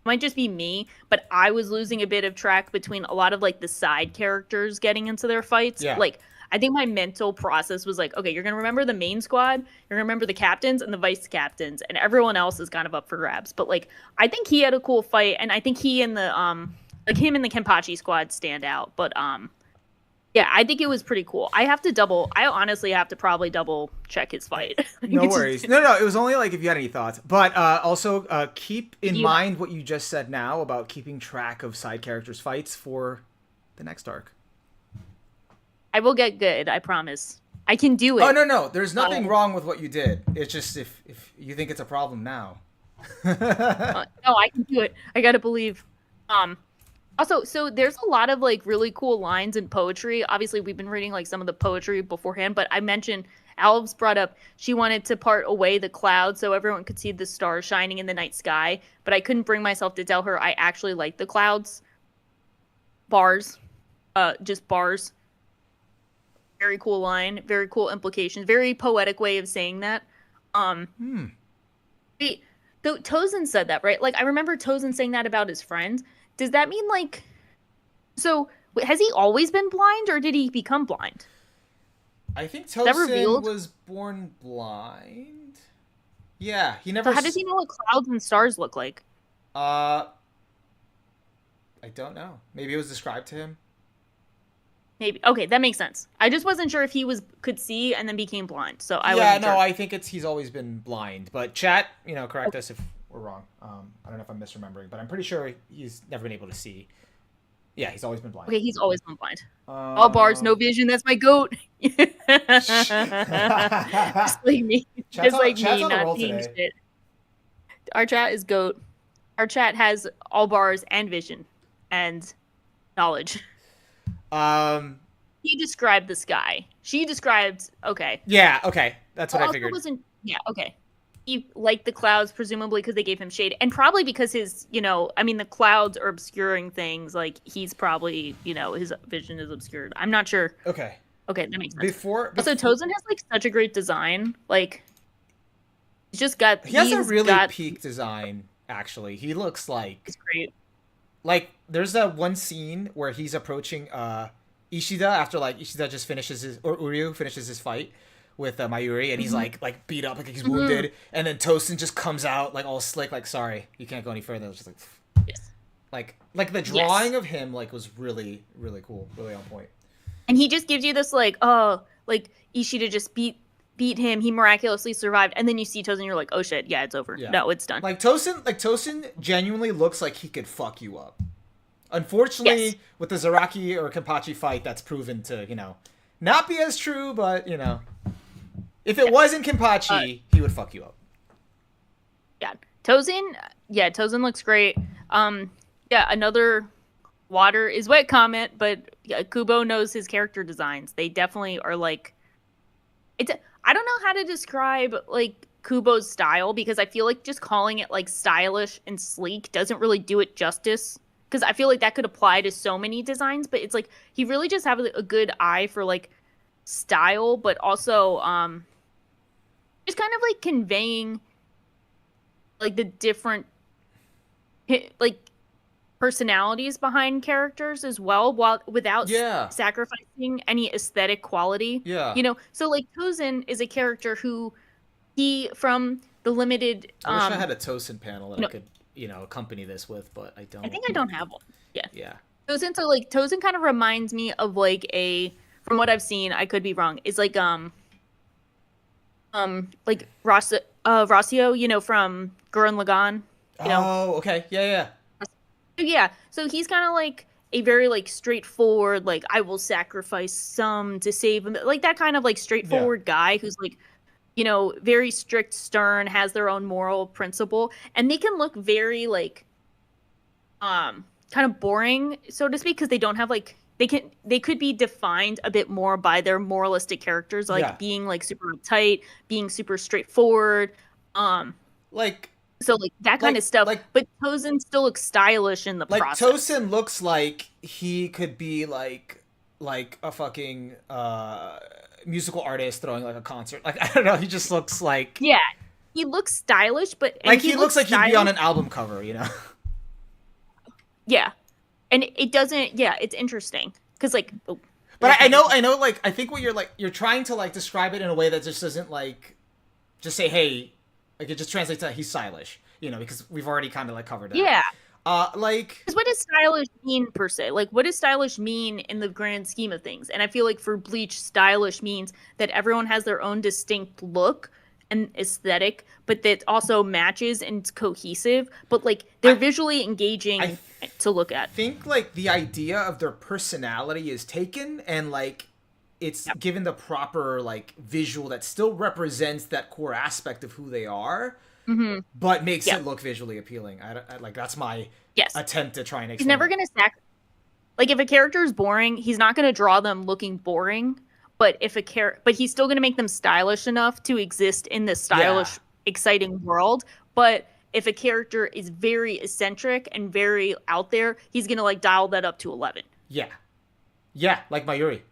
might just be me, but I was losing a bit of track between a lot of like the side characters getting into their fights.
Yeah.
Like I think my mental process was like, okay, you're gonna remember the main squad, you're gonna remember the captains and the vice captains, and everyone else is kind of up for grabs. But like I think he had a cool fight, and I think he and the like him and the Kenpachi squad stand out. But Yeah, I think it was pretty cool. I honestly have to probably double check his fight.
No worries. No, it was only like if you had any thoughts. But also keep in mind what you just said now about keeping track of side characters' fights for the next arc.
I will get good, I promise. I can do it.
Oh, no. There's nothing wrong with what you did. It's just if you think it's a problem now.
No, I can do it. I gotta believe. Also, so there's a lot of like really cool lines in poetry. Obviously, we've been reading like some of the poetry beforehand, but I mentioned Alves brought up she wanted to part away the clouds so everyone could see the stars shining in the night sky, but I couldn't bring myself to tell her I actually like the clouds. Bars. Just bars. Very cool line, very cool implications, very poetic way of saying that. Wait, though Tozen said that, right? Like I remember Tozen saying that about his friend. Does that mean like so has he always been blind or did he become blind?
I think Tozen was born blind. Yeah, he never.
So how does he know what clouds and stars look like?
I don't know. Maybe it was described to him.
Maybe. Okay, that makes sense. I just wasn't sure if he could see and then became blind. So I
wasn't
sure.
I think he's always been blind. But chat, correct us if we're wrong. I don't know if I'm misremembering, but I'm pretty sure he's never been able to see. Yeah, he's always been blind.
Okay, he's always been blind. All bars, no vision. That's my goat. Just like me. Not being shit. Our chat is goat. Our chat has all bars and vision and knowledge. He described the sky. She described. Okay.
Yeah. Okay. That's what I figured.
Okay. He liked the clouds, presumably because they gave him shade, and probably because his, the clouds are obscuring things. Like he's probably, his vision is obscured. I'm not sure.
Okay,
that makes sense.
Also,
Tozen has like such a great design. Like, he's just got.
He has a really peak design. Actually, he looks like.
It's great.
Like, there's that one scene where he's approaching Ishida after like Ishida just Uryu finishes his fight with Mayuri, and he's like beat up, like he's wounded, and then Tosen just comes out like all slick, like sorry, you can't go any further. It's just like,
yes,
like the drawing of him like was really really cool, really on point.
And he just gives you this like Ishida just beat him, he miraculously survived, and then you see Tosen, you're like, oh shit, yeah, it's over. Yeah. No, it's done.
Like Tosen genuinely looks like he could fuck you up. Unfortunately, with the Zaraki or Kenpachi fight, that's proven to not be as true, but if it wasn't Kenpachi, he would fuck you up.
Yeah. Tozen looks great. Another water is wet comment, but Kubo knows his character designs. They definitely are like I don't know how to describe like Kubo's style, because I feel like just calling it like stylish and sleek doesn't really do it justice, because I feel like that could apply to so many designs, but it's like he really just has a good eye for like style, but also just kind of like conveying like the different like personalities behind characters as well, without sacrificing any aesthetic quality.
Yeah.
So like Tozen is a character who from the limited
I wish I had a Tozen panel that I could accompany this with, but I don't.
I think I don't have one.
Yeah.
Tozen kind of reminds me of like from what I've seen, I could be wrong, it's like Rossio, from Gurren Lagann.
Oh, okay. Yeah.
Yeah. So he's kind of like a very like straightforward, like I will sacrifice some to save him, like that kind of like straightforward guy who's like, very strict, stern, has their own moral principle, and they can look very like kind of boring, so to speak, because they don't have like they could be defined a bit more by their moralistic characters, like being like super uptight, being super straightforward, so like that kind of stuff. But Tozen still looks stylish in the process.
Tozen looks like he could be like a fucking musical artist throwing like a concert. Like I don't know, he just looks like
he looks stylish, but
like he looks like he'd be on an album cover,
Yeah. And it doesn't. Yeah, it's interesting because like.
But I know. Like I think what you're trying to like describe it in a way that just doesn't like, just say hey, like it just translates to he's stylish, because we've already kind of like covered that.
Yeah.
Like,
Because what does stylish mean per se? Like, what does stylish mean in the grand scheme of things? And I feel like for Bleach, stylish means that everyone has their own distinct look and aesthetic, but that also matches and it's cohesive. But like, they're visually engaging to look at.
I think like the idea of their personality is taken and like it's given the proper like visual that still represents that core aspect of who they are, but makes it look visually appealing. I like that's my attempt to try and explain.
He's never gonna like if a character is boring, he's not gonna draw them looking boring. But if but he's still gonna make them stylish enough to exist in this stylish, exciting world. But if a character is very eccentric and very out there, he's gonna like dial that up to 11.
Yeah, like Mayuri.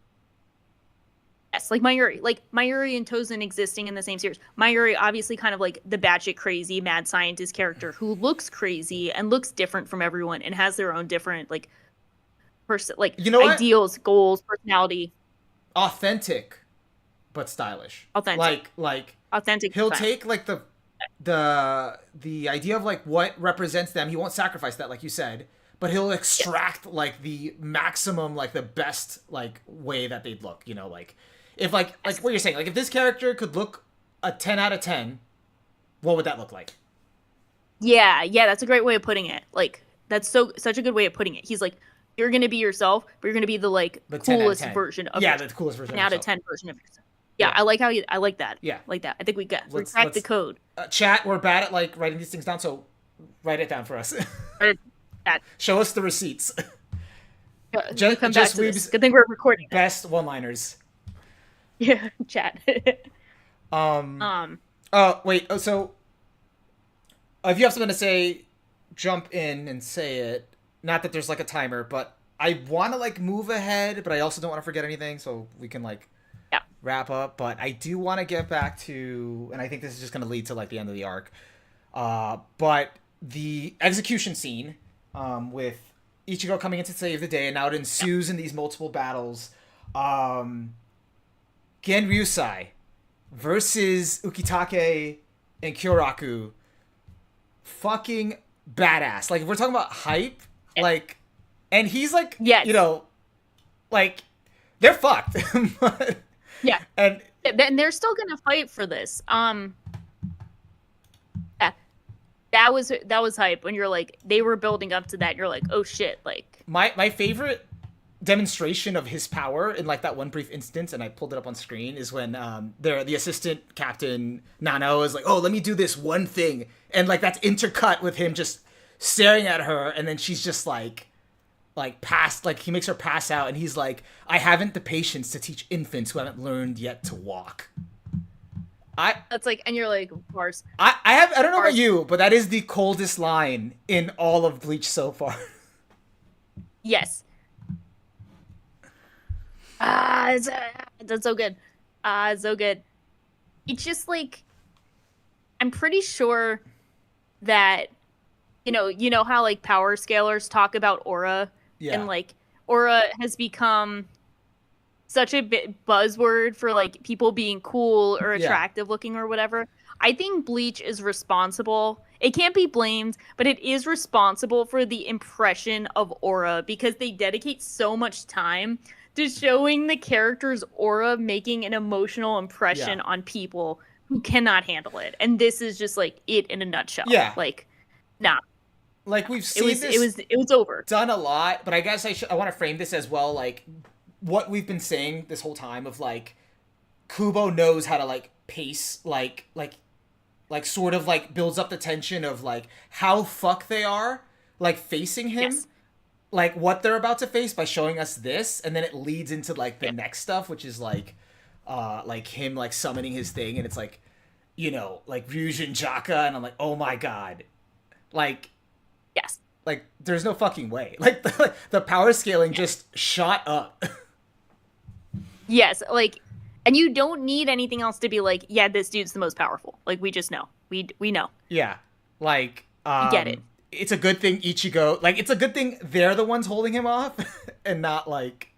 Yes, like Mayuri. Like Mayuri and Tozen existing in the same series. Mayuri obviously kind of like the batshit crazy mad scientist character who looks crazy and looks different from everyone and has their own different like ideals, goals, personality.
Authentic, but stylish.
Authentic.
Like
authentic.
He'll take like the idea of like what represents them. He won't sacrifice that, like you said, but he'll extract like the maximum, like the best like way that they'd look. You know, like if like what you're saying, like if this character could look a 10 out of 10, what would that look like?
Yeah, that's a great way of putting it. Like that's such a good way of putting it. He's like, you're gonna be yourself, but you're gonna be the coolest version of
the coolest version.
10 out of 10 version of yourself. Yeah, I like I like that.
Yeah,
like that. I think we cracked the code.
Chat, we're bad at like writing these things down, so write it down for us. Show us the receipts.
Just Weebs. Good thing we're recording.
Best one-liners.
Yeah, chat.
Oh wait. Oh, so if you have something to say, jump in and say it. Not that there's like a timer, but I want to like move ahead, but I also don't want to forget anything, so we can like wrap up. But I do want to get back to, and I think this is just going to lead to like the end of the arc. But the execution scene with Ichigo coming in to save the day, and now it ensues in these multiple battles. Gen Ryusai versus Ukitake and Kyoraku. Fucking badass. Like, if we're talking about hype, like, and he's like, you know, like, they're fucked.
Yeah. And they're still gonna fight for this. That was hype when you're like, they were building up to that, and you're like, oh shit, like.
My favorite demonstration of his power in like that one brief instance, and I pulled it up on screen, is when the assistant captain Nano is like, oh, let me do this one thing, and like that's intercut with him just staring at her, and then she's just like he makes her pass out, and he's like, I haven't the patience to teach infants who haven't learned yet to walk.
That's like, and you're like, of course.
I don't know about you, but that is the coldest line in all of Bleach so far.
Yes. That's so good. It's so good. It's just like, I'm pretty sure that, you know how like power scalers talk about aura, and like aura has become such a buzzword for like people being cool or attractive looking or whatever. I think Bleach is responsible. It can't be blamed, but it is responsible for the impression of aura because they dedicate so much time to showing the character's aura making an emotional impression on people who cannot handle it. And this is just like it in a nutshell. Yeah. Like, nah.
Like we've seen
it was over.
Done a lot, but I guess I want to frame this as well, like what we've been saying this whole time of like Kubo knows how to like pace, like sort of like builds up the tension of like how fuck they are, like facing him, like what they're about to face by showing us this, and then it leads into like the next stuff, which is like him like summoning his thing, and it's like, you know, like Ryujin Jaka, and I'm like, oh my god, like.
Yes.
Like, there's no fucking way. Like, the power scaling just shot up.
Yes, like, and you don't need anything else to be like, yeah, this dude's the most powerful. Like, we just know. We know.
Yeah. Like,
we get it.
It's a good thing Ichigo, like, it's a good thing they're the ones holding him off, and not, like,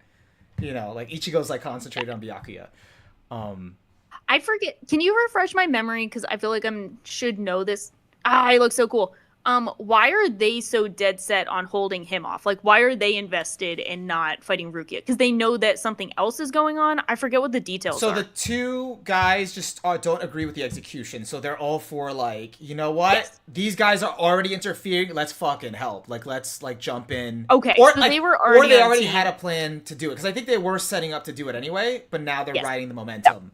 you know, like, Ichigo's, like, concentrated on Byakuya.
I forget, can you refresh my memory? Because I feel like I should know this. He looks so cool. Why are they so dead set on holding him off? Like, why are they invested in not fighting Rukia? Because they know that something else is going on. I forget what the details are.
So the two guys just don't agree with the execution. So they're all for like, you know what? Yes. These guys are already interfering. Let's fucking help. Like, let's like jump in.
Okay.
Or
so
like,
they were already.
Or they already had a plan to do it because I think they were setting up to do it anyway. But now they're riding the momentum.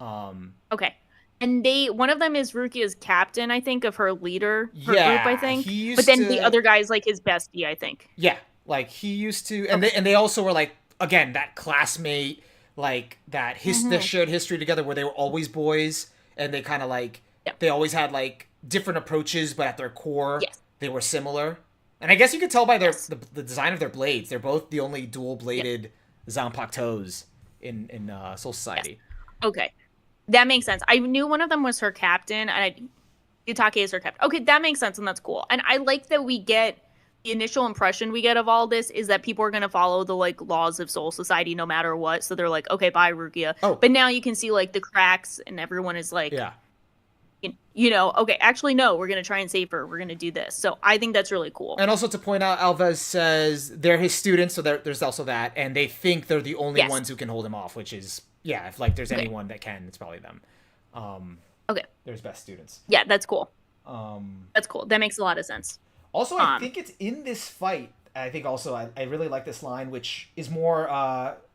Okay. And one of them is Rukia's captain, I think, of her leader, her group, I think. But then the other guy is like his bestie, I think.
Yeah, like he used to, and they also were like, again, that classmate, like that the shared history together where they were always boys, and they kind of like they always had like different approaches, but at their core, they were similar. And I guess you could tell by their the design of their blades. They're both the only dual bladed Zanpakutos in Soul Society.
Yes. Okay. That makes sense. I knew one of them was her captain, and Yutake is her captain. Okay, that makes sense, and that's cool. And I like that we get the initial impression we get of all this is that people are going to follow the like laws of Soul Society no matter what. So they're like, okay, bye, Rukia. Oh. But now you can see like the cracks, and everyone is like, you know, okay, actually, no, we're going to try and save her. We're going to do this. So I think that's really cool.
And also to point out, Alves says they're his students, so there's also that, and they think they're the only ones who can hold him off, which is. Yeah, if like there's anyone that can, it's probably them.
Okay.
There's best students.
Yeah, that's cool. That's cool. That makes a lot of sense.
Also, I think it's in this fight. I think also I really like this line, which is more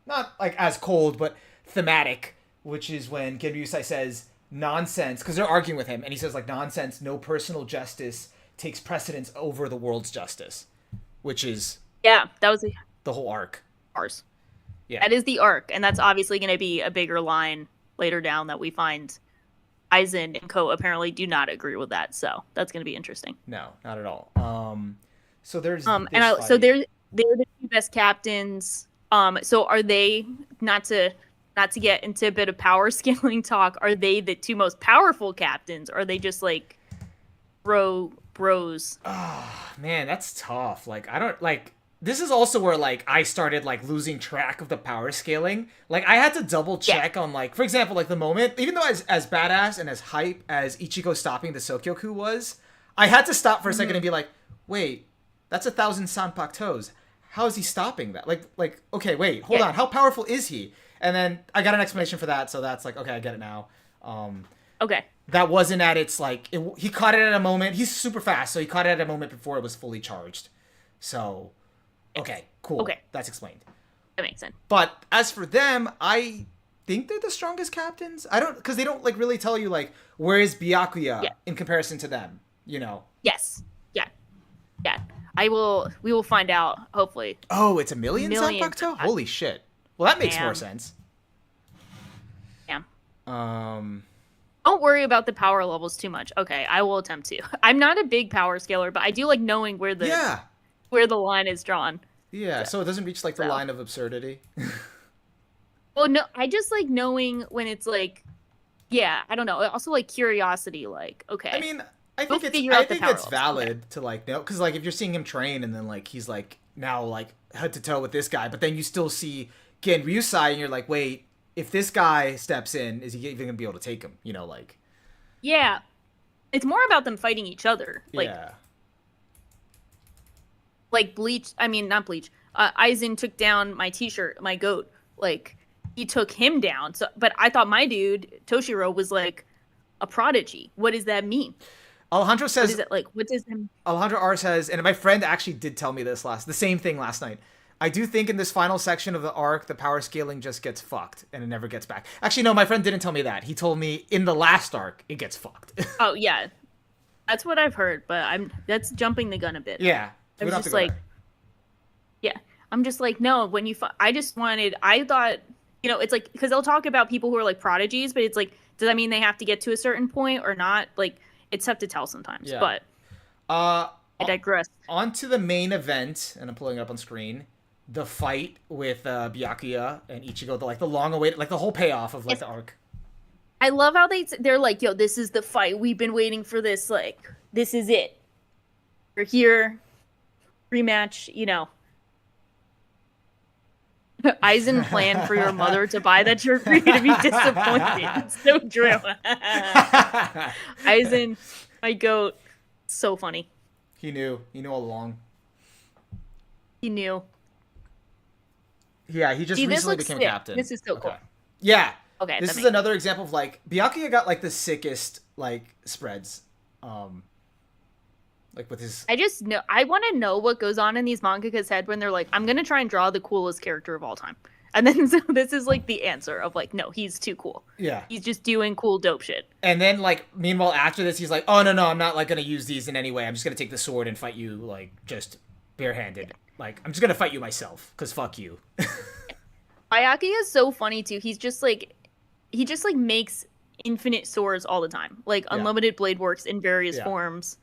not like as cold, but thematic. Which is when Genryusai says nonsense because they're arguing with him, and he says like nonsense. No personal justice takes precedence over the world's justice, which is
that was
the whole arc.
Ours. Yeah. That is the arc, and that's obviously going to be a bigger line later down that we find Aizen and Co. apparently do not agree with that, so that's going to be interesting.
No, not at all. So there's
so they're the two best captains. So are they not to get into a bit of power scaling talk? Are they the two most powerful captains? Or are they just like bros?
Oh man, that's tough. Like I don't like. This is also where, like, I started, like, losing track of the power scaling. Like, I had to double check on, like, for example, like, the moment, even though as badass and as hype as Ichigo stopping the Sokyoku was, I had to stop for a second and be like, wait, that's 1,000 Zanpakutos. How is he stopping that? Like, okay, wait, hold on. How powerful is he? And then I got an explanation for that, so that's like, okay, I get it now.
Okay.
That wasn't at its, like, he caught it at a moment. He's super fast, so he caught it at a moment before it was fully charged. So... Okay, cool. Okay. That's explained.
That makes sense.
But as for them, I think they're the strongest captains. Because they don't, like, really tell you, like, where is Byakuya in comparison to them, you know?
Yes. Yeah. Yeah. We will find out, hopefully.
Oh, it's a million Zanpakuto? Holy shit. Well, that makes more sense.
Yeah. Don't worry about the power levels too much. Okay, I will attempt to. I'm not a big power scaler, but I do like knowing where the line is drawn.
Yeah, so it doesn't reach like the line of absurdity.
Well, no, I just like knowing when it's like, I don't know. Also like curiosity, like, okay.
I mean, I think it's valid to like know, because like if you're seeing him train and then like he's like now like head to toe with this guy, but then you still see Genryusai and you're like, wait, if this guy steps in, is he even gonna be able to take him? You know, like.
Yeah, it's more about them fighting each other. Like, like Bleach, I mean, not Bleach. Aizen took down my t-shirt, my goat. Like, he took him down. So, but I thought my dude, Toshiro, was like a prodigy. What does that mean?
Alejandro says...
What is it like? What does him...
Alejandro R says, and my friend actually did tell me this the same thing last night. I do think in this final section of the arc, the power scaling just gets fucked and it never gets back. Actually, no, my friend didn't tell me that. He told me in the last arc, it gets fucked.
Oh, yeah. That's what I've heard, but that's jumping the gun a bit.
Yeah.
I was just like, I'm just like, no, when you, I thought, you know, it's like, because they'll talk about people who are like prodigies, but it's like, does that mean they have to get to a certain point or not? Like, it's tough to tell sometimes, but I digress.
On to the main event, and I'm pulling it up on screen, the fight with Byakuya and Ichigo, the long-awaited, like the whole payoff of like the arc.
I love how they're like, yo, this is the fight. We've been waiting for this. Like, this is it. We're here. Rematch, you know. Aizen planned for your mother to buy that shirt for you to be disappointed. It's so true. Aizen, my goat, so funny.
He knew. He knew all along.
He knew.
Yeah, he just
See,
recently became a captain.
This is so
Okay.
cool.
Yeah.
Okay,
This is another example of like Byakuya got like the sickest like spreads. Like with his
I just know I want to know what goes on in these mangaka's head when they're like, I'm gonna try and draw the coolest character of all time. And then so this is like the answer of like, no, he's too cool.
Yeah.
He's just doing cool dope shit.
And then like meanwhile after this he's like, oh no, I'm not like gonna use these in any way. I'm just gonna take the sword and fight you like just barehanded. Like I'm just gonna fight you myself, cause fuck you.
Byakuya is so funny too. He just like makes infinite swords all the time. Like unlimited blade works in various forms.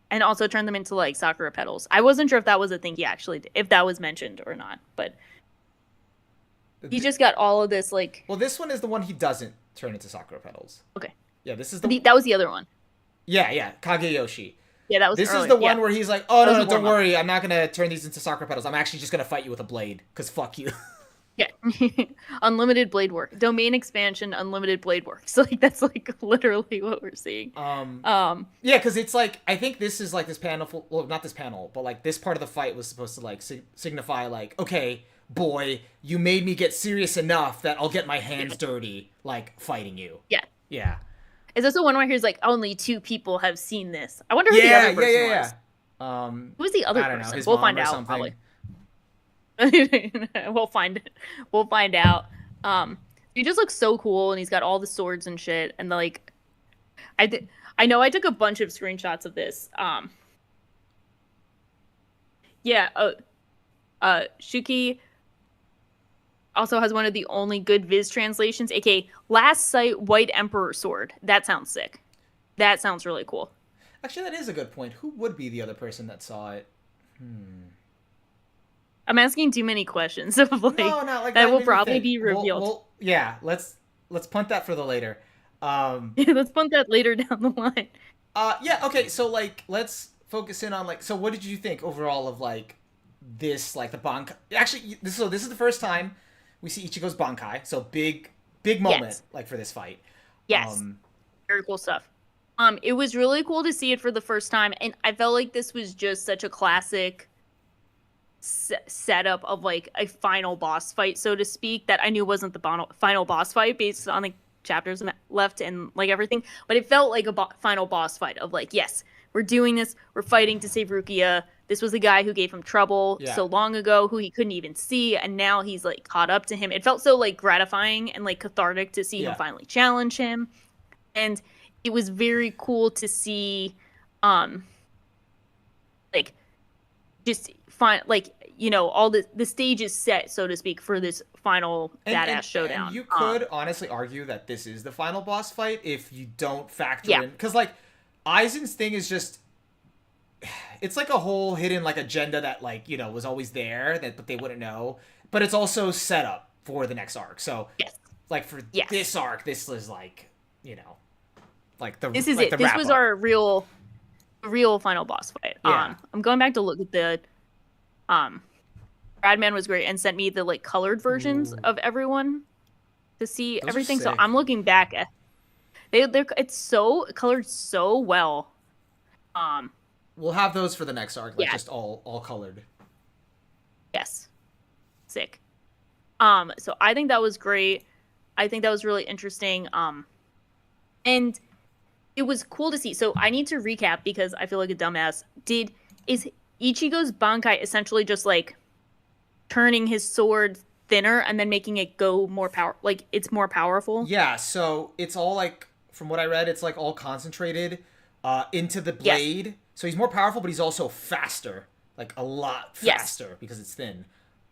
And also turn them into like sakura petals. I wasn't sure if that was a thing he actually did, if that was mentioned or not, but he just got all of this like.
Well, this one is the one he doesn't turn into sakura petals.
Okay.
Yeah, this is
that was the other one.
Yeah, Kageyoshi.
Yeah, that was.
This
early.
Is the one where he's like, oh no, don't worry, I'm not gonna turn these into sakura petals. I'm actually just gonna fight you with a blade, cause fuck you.
Yeah, unlimited blade work, domain expansion, unlimited blade work. So like that's like literally what we're seeing.
Yeah, because it's like I think this is like this panel. Well, not this panel, but like this part of the fight was supposed to like signify like, okay, boy, you made me get serious enough that I'll get my hands dirty, like fighting you.
Yeah.
Yeah.
Is this the one where he's like, only 2 people have seen this? I wonder who the other person was. Who was the other person? We'll find out probably. We'll find out. He just looks so cool, and he's got all the swords and shit. And like, I know I took a bunch of screenshots of this. Shuki also has one of the only good Viz translations, aka Last Sight White Emperor Sword. That sounds sick. That sounds really cool.
Actually, that is a good point. Who would be the other person that saw it?
I'm asking too many questions of like,
no, not like
that will probably be revealed.
Yeah, let's punt that for the later.
Let's punt that later down the line.
Yeah, okay, so like let's focus in on like, so what did you think overall of like this, like the Bankai? Actually, this is the first time we see Ichigo's Bankai, so big moment like for this fight.
Yes, very cool stuff. It was really cool to see it for the first time, and I felt like this was just such a classic setup of like a final boss fight, so to speak, that I knew wasn't the final boss fight based on the chapters left and like everything, but it felt like a final boss fight of like, yes, we're doing this, we're fighting to save Rukia. This was the guy who gave him trouble so long ago, who he couldn't even see, and now he's like caught up to him. It felt so like gratifying and like cathartic to see him finally challenge him, and it was very cool to see like just like, you know, all the stage is set, so to speak, for this final badass showdown.
And you could honestly argue that this is the final boss fight if you don't factor in, because like Aizen's thing is just, it's like a whole hidden like agenda that like, you know, was always there but they wouldn't know, but it's also set up for the next arc. So like for this arc, this was like, you know, like the
this is
like
it. This was our real final boss fight. I'm going back to look at the Bradman was great and sent me the like colored versions of everyone to see everything. So I'm looking back at it's so colored so well.
We'll have those for the next arc, like just all colored.
Yes. Sick. So I think that was great. I think that was really interesting. And it was cool to see. So I need to recap because I feel like a dumbass. Is Ichigo's Bankai essentially just like turning his sword thinner and then making it go more like it's more powerful?
Yeah, so it's all like, from what I read, it's like all concentrated into the blade. Yes. So he's more powerful, but he's also faster, like a lot faster because it's thin.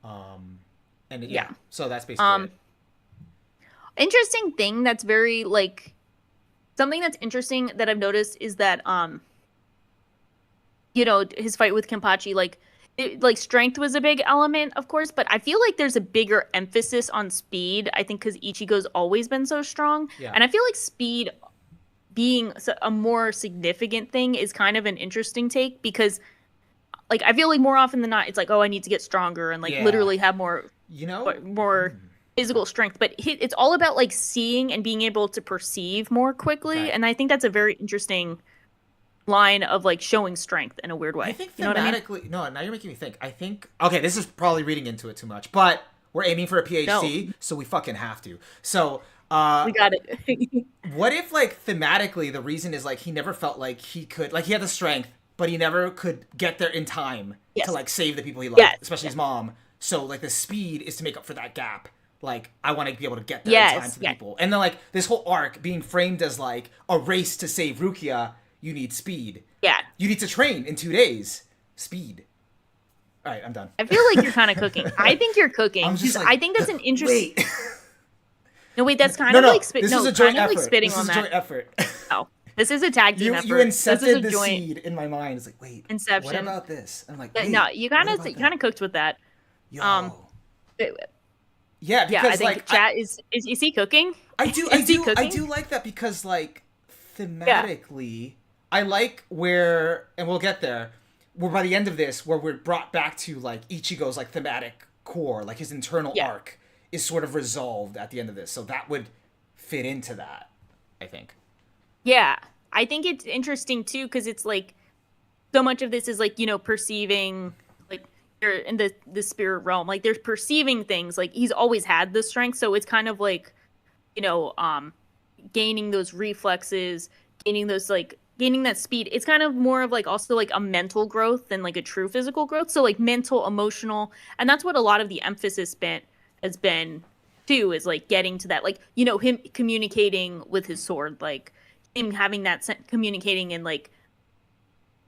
So that's basically it.
Interesting thing that's very like, something that's interesting that I've noticed is that you know, his fight with Kenpachi, like strength was a big element, of course, but I feel like there's a bigger emphasis on speed. I think because Ichigo's always been so strong, and I feel like speed being a more significant thing is kind of an interesting take, because like I feel like more often than not it's like, oh, I need to get stronger and like literally have more, you know, more physical strength, but it's all about like seeing and being able to perceive more quickly. And I think that's a very interesting line of like showing strength in a weird way.
I think
you know what I mean?
thematically, no, now you're making me think. I think, okay, this is probably reading into it too much, but we're aiming for a PhD, so we fucking have to. So,
We got it.
what if, like, thematically, the reason is, like, he never felt like he could, like, he had the strength, but he never could get there in time
Yes.
to, like, save the people he loved,
Yes.
especially his mom. So, like, the speed is to make up for that gap. Like, I want to be able to get there in time to the people. And then, like, this whole arc being framed as, like, a race to save Rukia, you need speed.
Yeah.
You need to train in 2 days. Speed. All right, I'm done.
I feel like you're kind of cooking. I think you're cooking.
I'm just like,
I think that's an interesting.
Wait.
No, wait, that's kind
No,
of
no,
like
this is a joint effort.
like spitting
This
on
is a
that.
joint effort.
No, this is a tag team effort.
You
This is
incepted
a
the
joint
seed in my mind. It's like, wait,
inception.
what about this? I'm like, wait,
No, you kind
what about
of cooked with that.
Yo.
But-
Yeah, because
yeah, I think
like
chat is he cooking?
I do like that because like thematically I like where, and we'll get there, where by the end of this where we're brought back to like Ichigo's like thematic core, like his internal arc is sort of resolved at the end of this. So that would fit into that, I think.
Yeah, I think it's interesting too because it's like so much of this is like, you know, perceiving, like you're in the spirit realm, like there's perceiving things. Like he's always had the strength, so it's kind of like, you know, gaining those reflexes, gaining those like gaining that speed. It's kind of more of like also like a mental growth than like a true physical growth. So like mental, emotional, and that's what a lot of the emphasis has been too, is like getting to that, like, you know, him communicating with his sword, like him having that communicating and like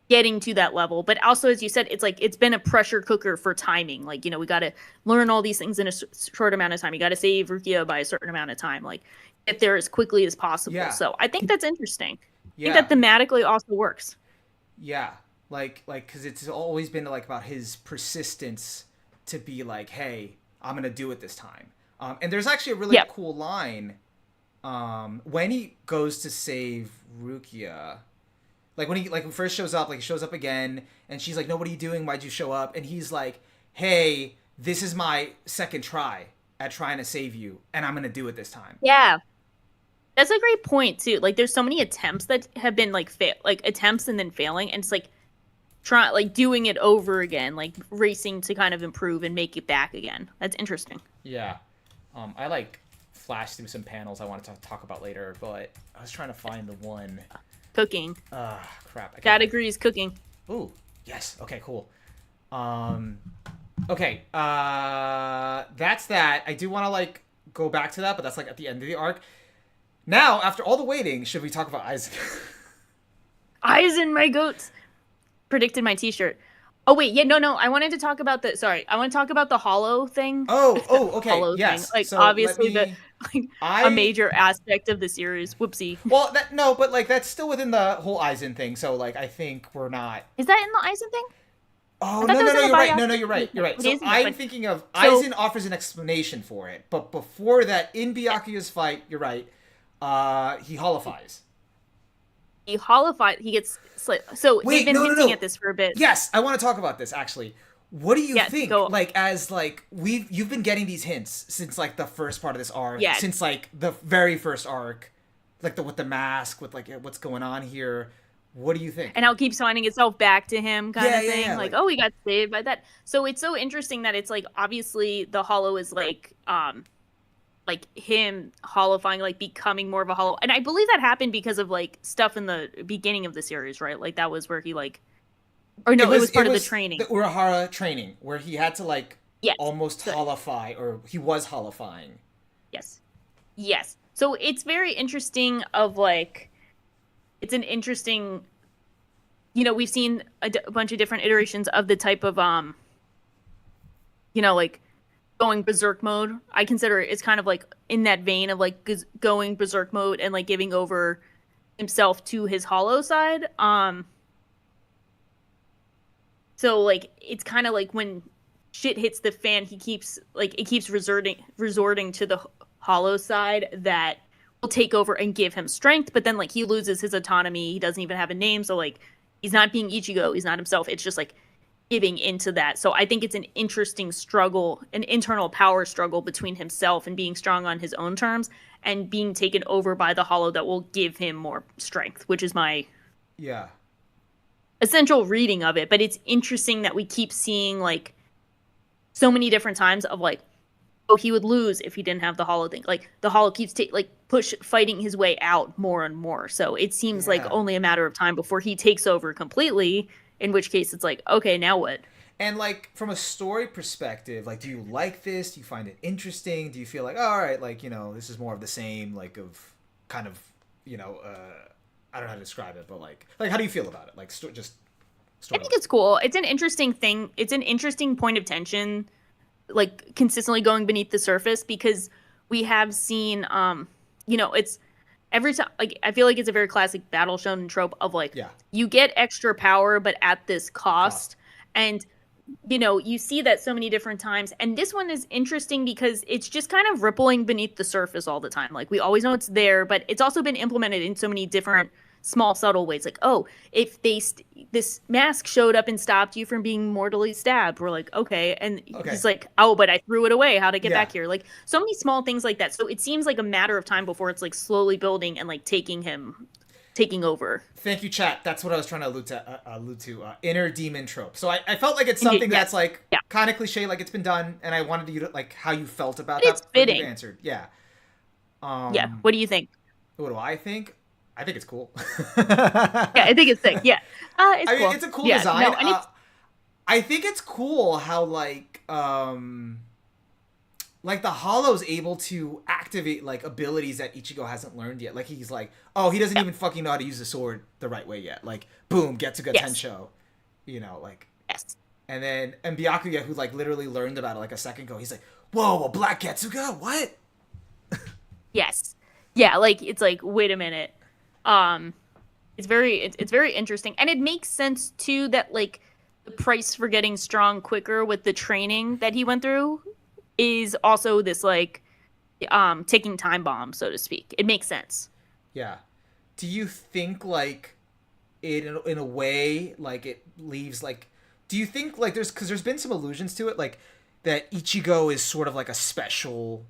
getting to that level. But also, as you said, it's like it's been a pressure cooker for timing. Like, you know, we got to learn all these things in a short amount of time. You got to save Rukia by a certain amount of time, like get there as quickly as possible.
Yeah.
So I think that's interesting.
Yeah.
I think that thematically also works.
Yeah, like because it's always been like about his persistence to be like, hey, I'm gonna do it this time. And there's actually a really cool line when he goes to save Rukia. Like when he first shows up, like he shows up again, and she's like, "No, what are you doing? Why'd you show up?" And he's like, "Hey, this is my second try at trying to save you, and I'm gonna do it this time."
Yeah, that's a great point too. Like, there's so many attempts that have been like attempts and then failing, and it's like doing it over again, like racing to kind of improve and make it back again. That's interesting.
Yeah, I like flashed through some panels I wanted to talk about later, but I was trying to find the one.
Cooking.
Crap.
Categories cooking.
Ooh, yes. Okay, cool. Okay, that's that. I do want to like go back to that, but that's like at the end of the arc. Now, after all the waiting, should we talk about Aizen?
Aizen, my goats. Predicted my t-shirt. Oh wait, yeah, no. I wanted to talk about I want to talk about the hollow thing.
Oh, okay.
Hollow
yes.
thing. Like
so
obviously a major aspect of the series. Whoopsie.
Well, but like that's still within the whole Aizen thing. So like I think we're not.
Is that in the Aizen thing?
Oh no, you're right. No, you're right. You're right. So I'm thinking of Aizen offers an explanation for it, but before that, in Byakuya's fight, you're right. He holifies.
He gets slit. So they've been hinting at this for a bit.
Yes, I want to talk about this actually. What do you think?
Go.
Like as like you've been getting these hints since like the first part of this arc, since like the very first arc, like with the mask, with like what's going on here. What do you think?
And how it keeps finding itself back to him, kind of thing.
Yeah.
Like, oh, he got saved by that. So it's so interesting that it's like obviously the hollow is like him holofying, like becoming more of a hollow. And I believe that happened because of like stuff in the beginning of the series, right? Like that was where he like, or no, it was part of the training.
The Urahara training where he had to like almost holofy, or he was holofying.
Yes. So it's very interesting of like, it's an interesting, you know, we've seen a bunch of different iterations of the type of, you know, like, going berserk mode. I consider it's kind of like in that vein of like going berserk mode and like giving over himself to his hollow side. So like it's kind of like when shit hits the fan, it keeps resorting to the hollow side that will take over and give him strength, but then like he loses his autonomy. He doesn't even have a name, so like he's not being Ichigo, he's not himself. It's just like giving into that. So I think it's an interesting struggle, an internal power struggle between himself and being strong on his own terms and being taken over by the hollow that will give him more strength, which is my essential reading of it, but it's interesting that we keep seeing like so many different times of like, oh, he would lose if he didn't have the hollow thing. Like the hollow keeps fighting his way out more and more. So it seems like only a matter of time before he takes over completely. In which case, it's like, okay, now what?
And like from a story perspective, like, do you like this? Do you find it interesting? Do you feel like, oh, all right, like, you know, this is more of the same, like, of kind of, you know, I don't know how to describe it, but like how do you feel about it? Like, just.
I think it's cool. It's an interesting thing. It's an interesting point of tension, like consistently going beneath the surface, because we have seen, you know, it's every time, like, I feel like it's a very classic battle shonen trope of like, you get extra power, but at this cost. And, you know, you see that so many different times. And this one is interesting because it's just kind of rippling beneath the surface all the time. Like, we always know it's there, but it's also been implemented in so many different small, subtle ways. Like, oh, if this mask showed up and stopped you from being mortally stabbed, we're like, okay. And he's like, oh, but I threw it away. How'd I get back here? Like, so many small things like that. So it seems like a matter of time before it's like slowly building and like taking over.
Thank you, chat. That's what I was trying to allude to. Inner demon trope. So I felt like it's something that's like kind of cliche, like it's been done, and I wanted you to like how you felt about that.
It's fitting.
You answered, yeah.
What do you think?
What do I think? I think it's cool.
I think it's sick. Yeah, it's cool.
It's a cool design. No, I think it's cool how like the Hollow's able to activate like abilities that Ichigo hasn't learned yet. Like he's like, oh, he doesn't even fucking know how to use the sword the right way yet. Like, boom, gets a good Tensho. You know, like.
Yes.
And then Byakuya, who like literally learned about it like a second ago, he's like, whoa, a black Getsuga? What?
Yes. Yeah, like it's like, wait a minute. It's very interesting. And it makes sense too that like the price for getting strong quicker with the training that he went through is also this like ticking time bomb, so to speak. It makes sense.
Yeah. Do you think like it in a way like it leaves like, do you think like there's been some allusions to it like that Ichigo is sort of like a special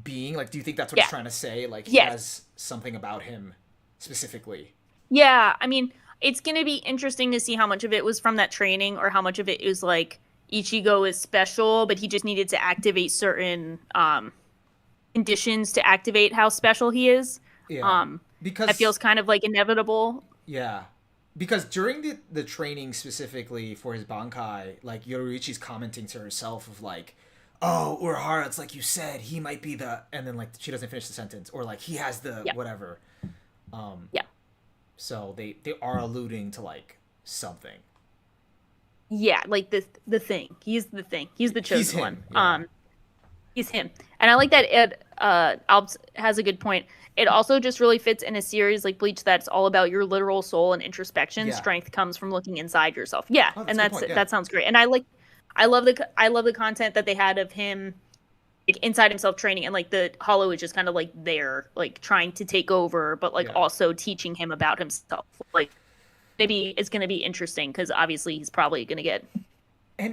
being? Like, do you think that's what he's trying to say? Like he has something about him specifically?
Yeah, I mean, it's going to be interesting to see how much of it was from that training or how much of it is like Ichigo is special, but he just needed to activate certain conditions to activate how special he is.
Yeah. Because
that feels kind of like inevitable.
Yeah. Because during the training specifically for his Bankai, like Yoruichi's commenting to herself of like, oh, Urahara, it's like you said, he might be the, and then like she doesn't finish the sentence, or like he has the whatever. So they are alluding to like something.
Yeah, like the thing. He's the thing. He's the chosen one.
Yeah.
He's him. And I like that Ed Alps has a good point. It also just really fits in a series like Bleach that's all about your literal soul and introspection.
Yeah.
Strength comes from looking inside yourself. Yeah, and that sounds great. And I love the content that they had of him like inside himself training, and like the Hollow is just kind of like there, like trying to take over, but like also teaching him about himself. Like maybe it's going to be interesting because obviously he's probably going to get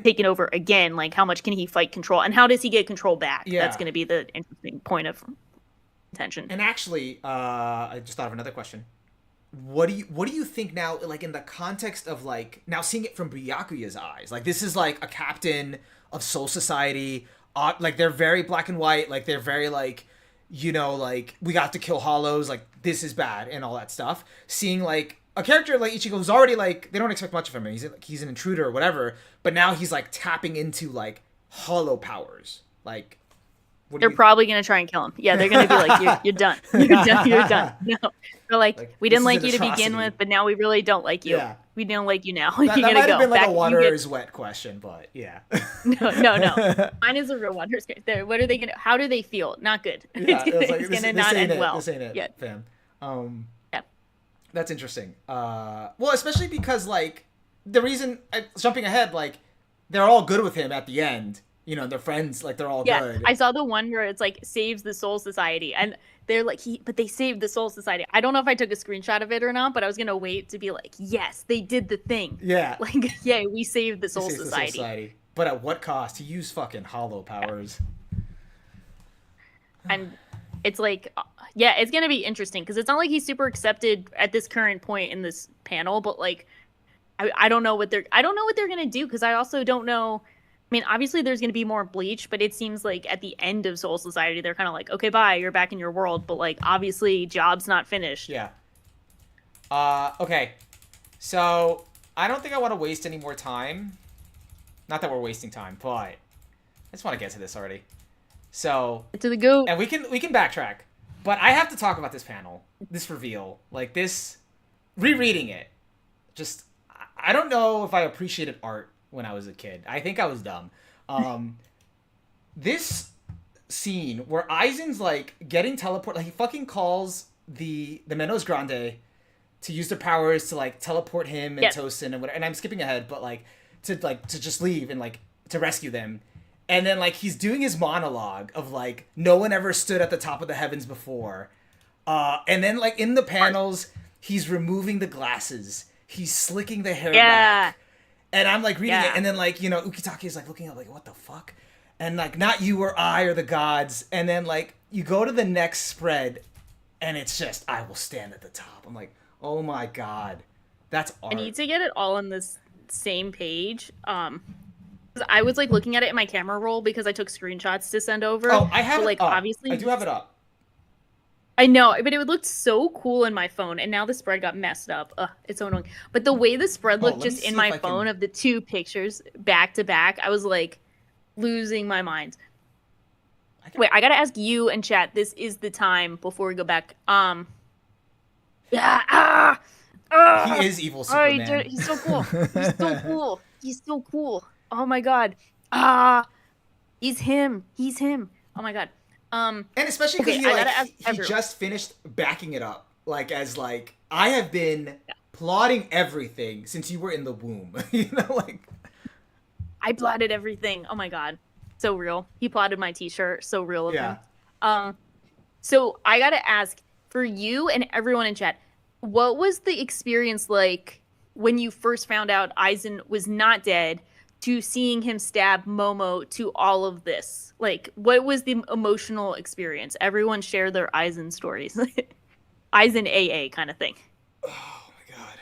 taken over again. Like how much can he fight control, and how does he get control back?
Yeah.
That's going to be the interesting point of tension.
And actually, I just thought of another question. What do you think now, like in the context of like now seeing it from Byakuya's eyes? Like this is like a captain of Soul Society. Like they're very black and white. Like they're very like, you know, like we got to kill Hollows. Like this is bad and all that stuff. Seeing like a character like Ichigo who's already like they don't expect much of him. He's an intruder or whatever. But now he's like tapping into like Hollow powers. Like
they're probably gonna try and kill him. Yeah, they're gonna be like, you're done. You're done. You're done. No, they're like we didn't like you to begin with, but now we really don't like you. Yeah. We don't like you now.
That might have been like a water is wet question, but yeah.
No. Mine is a real one. What are they gonna? How do they feel? Not good.
Yeah,
it's gonna not end well.
This ain't it,
yet.
fam.
Yeah.
That's interesting. Well, especially because like the reason jumping ahead, like they're all good with him at the end. You know, they're friends, like they're all good.
I saw the one where it's like saves the Soul Society, and they're like but they saved the Soul Society. I don't know if I took a screenshot of it or not, but I was gonna wait to be like, yes, they did the thing.
Yeah.
Like, yay, we saved the Soul Society.
But at what cost? He used fucking Hollow powers.
And it's like, it's gonna be interesting because it's not like he's super accepted at this current point in this panel, but like I don't know what they're gonna do, because I also don't know. I mean, obviously there's gonna be more Bleach, but it seems like at the end of Soul Society, they're kind of like, okay, bye, you're back in your world, but like obviously job's not finished.
Yeah. Okay. So I don't think I want to waste any more time. Not that we're wasting time, but I just want to get to this already. So
To the goat.
and we can backtrack, but I have to talk about this panel, this reveal, like this. Rereading it, just I don't know if I appreciated art when I was a kid. I think I was dumb. This scene where Aizen's like getting teleported, like he fucking calls the Menos Grande to use their powers to like teleport him and Tosin and whatever. And I'm skipping ahead, but like to just leave and like to rescue them. And then like he's doing his monologue of like no one ever stood at the top of the heavens before. And then like in the panels, he's removing the glasses. He's slicking the hair back. And I'm like reading it, and then like, you know, Ukitake is like looking up like, what the fuck? And like, not you or I or the gods. And then like you go to the next spread and it's just, I will stand at the top. I'm like, oh my god. That's art.
I need to get it all on this same page. I was like looking at it in my camera roll because I took screenshots to send over.
Oh, I have
it like
up.
Obviously
I do have it up.
I know, but it would look so cool in my phone, and now the spread got messed up. It's so annoying. But the way the spread looked just in my phone of the two pictures back to back, I was like losing my mind. Wait, I gotta ask you and chat. This is the time before we go back.
He is evil Superman.
He's so cool. He's so cool. He's so cool. Oh my god. He's him. He's him. Oh my god.
And especially because he just finished backing it up, like as like I have been plotting everything since you were in the womb. You know, like
I plotted everything. Oh my god, so real. He plotted my T-shirt. So real of him. So I gotta ask for you and everyone in chat, what was the experience like when you first found out Aizen was not dead? To seeing him stab Momo, to all of this, like, what was the emotional experience? Everyone share their Aizen stories. Aizen AA kind of thing.
Oh my god.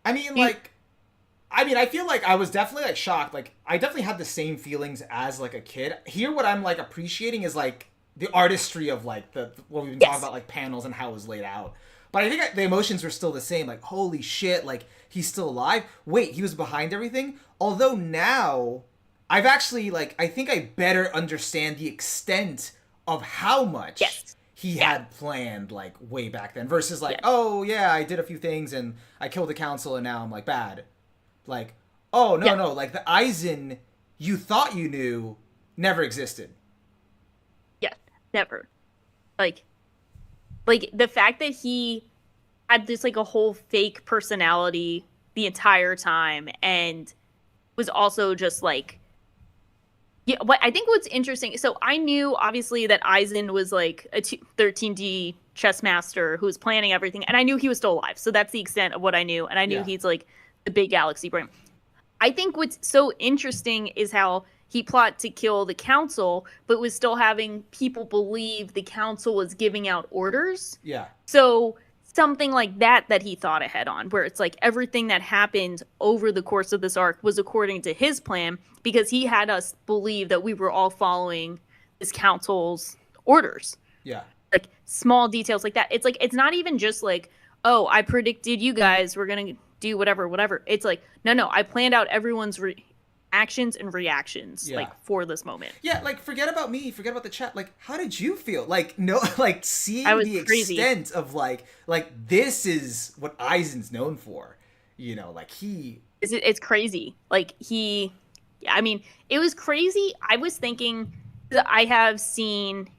I mean, I feel like I was definitely like shocked. Like, I definitely had the same feelings as like a kid. Here, what I'm like appreciating is like the artistry of like what we've been talking about, like panels and how it was laid out. But I think the emotions were still the same. Like, holy shit, like, he's still alive? Wait, he was behind everything? Although now, I've actually, like, I think I better understand the extent of how much he had planned, like, way back then. Versus, like, oh, yeah, I did a few things and I killed the council and now I'm, like, bad. Like, oh, no. Like, the Aizen you thought you knew never existed.
Yeah, never. Like the fact that he had this like a whole fake personality the entire time and was also just like, what I think what's interesting. So I knew obviously that Aizen was like a 13D chess master who was planning everything, and I knew he was still alive. So that's the extent of what I knew, and I knew he's like the big galaxy brain. I think what's so interesting is how he plotted to kill the council, but was still having people believe the council was giving out orders.
Yeah.
So something like that he thought ahead on, where it's like everything that happened over the course of this arc was according to his plan, because he had us believe that we were all following this council's orders.
Yeah.
Like small details like that. It's like, it's not even just like, oh, I predicted you guys were going to do whatever. It's like, no, I planned out everyone's actions and reactions like for this moment.
Yeah, like forget about me, forget about the chat. Like, how did you feel? Like, no, like seeing the extent of like this is what Aizen's known for. You know, like
it's crazy. Like I mean, it was crazy. I was thinking that I'd seen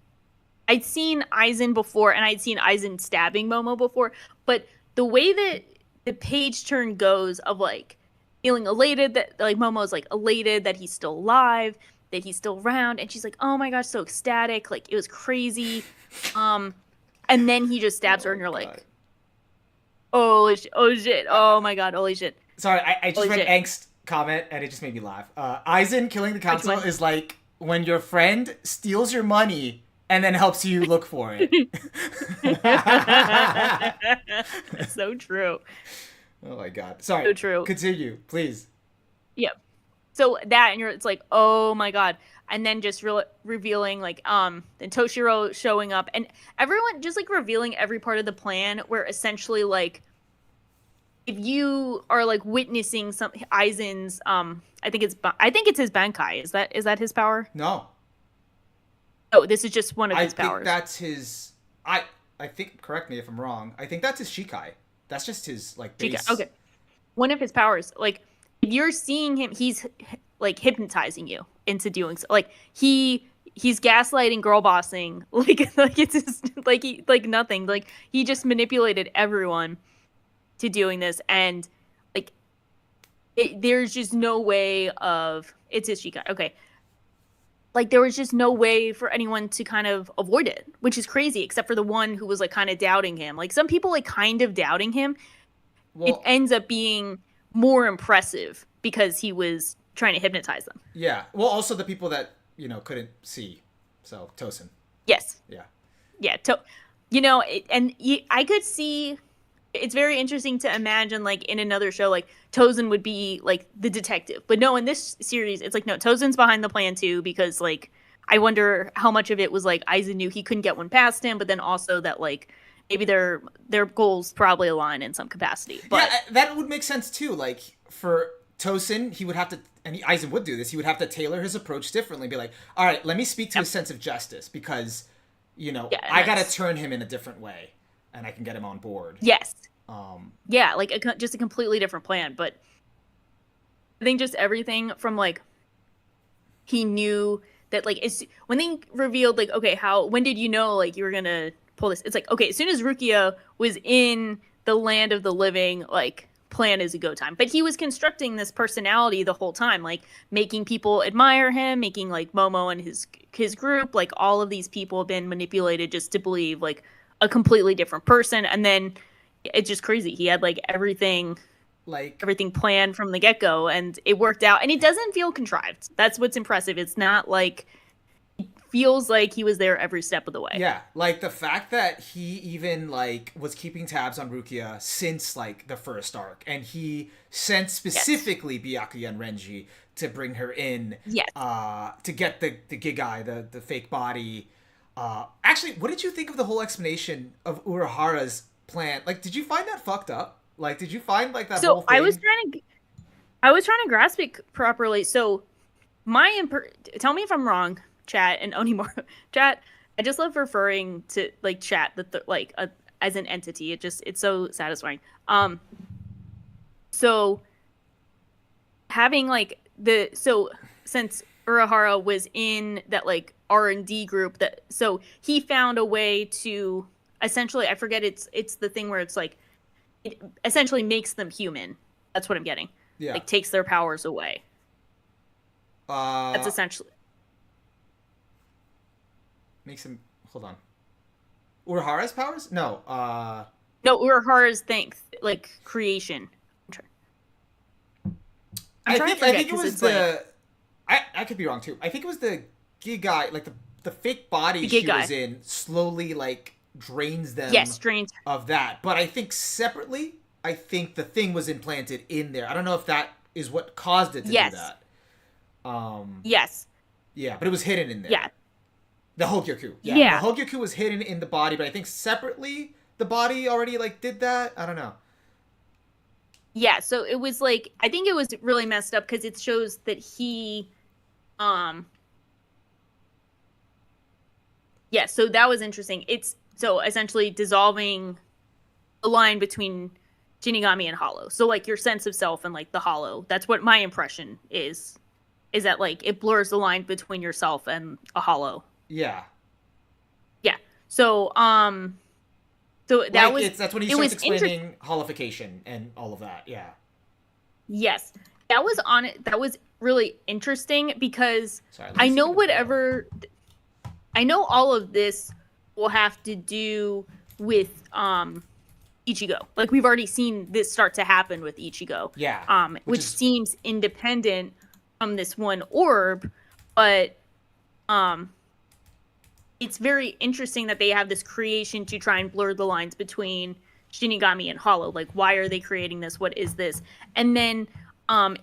Aizen before, and I'd seen Aizen stabbing Momo before, but the way that the page turn goes of like feeling elated that like Momo's like elated that he's still alive, that he's still around, and she's like, oh my gosh, so ecstatic, like it was crazy. And then he just stabs her and you're like, oh shit, oh my god, holy shit.
Sorry, I just read Angst comment and it just made me laugh. Aizen killing the council is like when your friend steals your money and then helps you look for it.
So true.
Oh my god. Sorry.
So true.
Continue, please.
Yeah. So that and it's like, oh my god, and then just revealing like then Toshiro showing up and everyone just like revealing every part of the plan where essentially like if you are like witnessing some Aizen's I think it's his Bankai. Is that his power?
No.
Oh, this is just one of
I
his
think
powers.
that's his. I think. Correct me if I'm wrong. I think that's his Shikai. That's just his like base.
Okay. One of his powers, like if you're seeing him, he's like hypnotizing you into doing so. Like he's gaslighting, girl bossing, like it's just, like nothing. Like he just manipulated everyone to doing this, and like there's just no way of it's his Shikai. Okay. Like there was just no way for anyone to kind of avoid it, which is crazy, except for the one who was like kind of doubting him. Like some people like kind of doubting him. Well, it ends up being more impressive because he was trying to hypnotize them.
Yeah. Well, also the people that, couldn't see. So, Tosin.
Yes.
Yeah.
Yeah. I could see it's very interesting to imagine like in another show, like Tosin would be like the detective. But no, in this series, it's like, no, Tosin's behind the plan too, because like, I wonder how much of it was like Aizen knew he couldn't get one past him, but then also that like, maybe their goals probably align in some capacity. But
yeah, that would make sense too. Like for Tosin, he would have to, and Aizen would do this. He would have to tailor his approach differently. Be like, all right, let me speak to his sense of justice because, I gotta turn him in a different way, and I can get him on board.
Yes. Yeah, like just a completely different plan. But I think just everything from like he knew that like when they revealed like, okay, when did you know like you were gonna pull this? It's like, okay, as soon as Rukia was in the land of the living, like plan is a go time. But he was constructing this personality the whole time, like making people admire him, making like Momo and his group, like all of these people have been manipulated just to believe like a completely different person. And then it's just crazy. He had like everything planned from the get-go, and it worked out, and it doesn't feel contrived. That's what's impressive. It's not like feels like he was there every step of the way.
Yeah, like the fact that he even like was keeping tabs on Rukia since like the first arc, and he sent specifically Byakuya and Renji to bring her in.
Yes.
To get the Gigai, the fake body. Actually, what did you think of the whole explanation of Urahara's plan? Like, did you find that fucked up? Like, did you find like that whole thing?
I was trying to grasp it properly. So tell me if I'm wrong, chat and Onimura chat. I just love referring to like chat as an entity. It's so satisfying. So having like since Urahara was in that like R&D group, so he found a way to essentially, I forget, it's the thing where it's like it essentially makes them human. That's what I'm getting. Yeah. Like takes their powers away. That's essentially
makes him. Hold on. Urahara's powers? No.
No, Urahara's like creation.
I think it was the. Like, I could be wrong too. I think it was the Gigai, like the fake body she was in, slowly like drains them.
Yes, drains
of that. But I think separately, I think the thing was implanted in there. I don't know if that is what caused it to do that.
Yes.
Yeah, but it was hidden in there.
Yeah.
The Hogyoku. Yeah. The Hogyoku was hidden in the body, but I think separately the body already like did that. I don't know.
Yeah, so it was like, I think it was really messed up because it shows that he yeah, so that was interesting. It's so essentially dissolving the line between Shinigami and Hollow. So like your sense of self and like the Hollow. That's what my impression is that like it blurs the line between yourself and a Hollow.
Yeah.
Yeah. So so that like
that's when he starts explaining holification and all of that. Yeah.
Yes. That was really interesting because I know all of this will have to do with Ichigo. Like we've already seen this start to happen with Ichigo.
Yeah.
Which seems independent from this one orb, but it's very interesting that they have this creation to try and blur the lines between Shinigami and Hollow. Like, why are they creating this? What is this? And then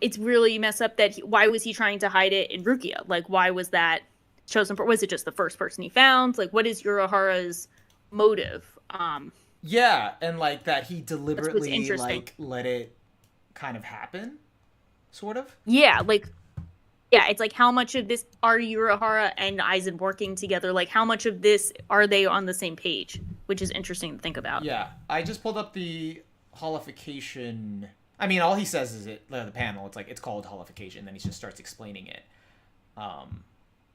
it's really messed up that why was he trying to hide it in Rukia? Like, why was that chosen? Was it just the first person he found? Like, what is Urahara's motive?
Yeah, and like that he
That's what's
deliberately
interesting.
like let it kind of happen, sort of.
Yeah, like, yeah, it's like how much of this are Urahara and Aizen working together? Like, how much of this are they on the same page? Which is interesting to think about.
Yeah, I just pulled up the holification. I mean, all he says is the panel. It's like it's called holification. Then he just starts explaining it.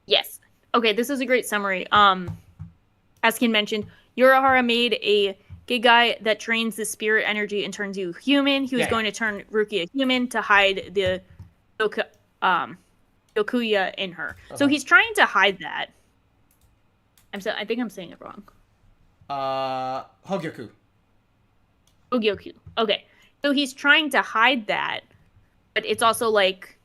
Yes. Okay, this is a great summary. As Ken mentioned, Urahara made a Gigai that drains the spirit energy and turns you human. He was going to turn Rukia human to hide the Byakuya in her. So he's trying to hide that. I think I'm saying it wrong.
Hogyoku.
Hogyoku. Okay. So he's trying to hide that, but it's also like,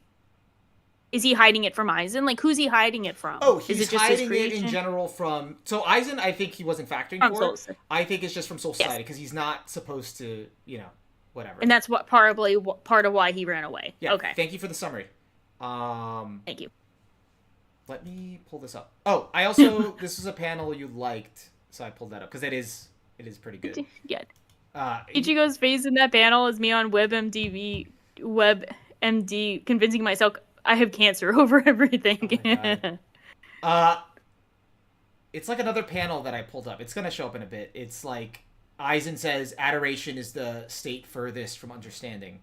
is he hiding it from Aizen? Like, who's he hiding it from?
Oh,
is
he's
it just
hiding it in general from... So Aizen, I think he wasn't factoring for it. I think it's just from Soul Society, because he's not supposed to, whatever.
And that's what probably part of why he ran away.
Yeah,
okay.
Thank you for the summary.
Thank you.
Let me pull this up. Oh, I also... this was a panel you liked, so I pulled that up, because it is pretty good.
Yeah. Ichigo's face in that panel is me on WebMD convincing myself I have cancer over everything.
It's like another panel that I pulled up. It's gonna show up in a bit. It's like Aizen says adoration is the state furthest from understanding.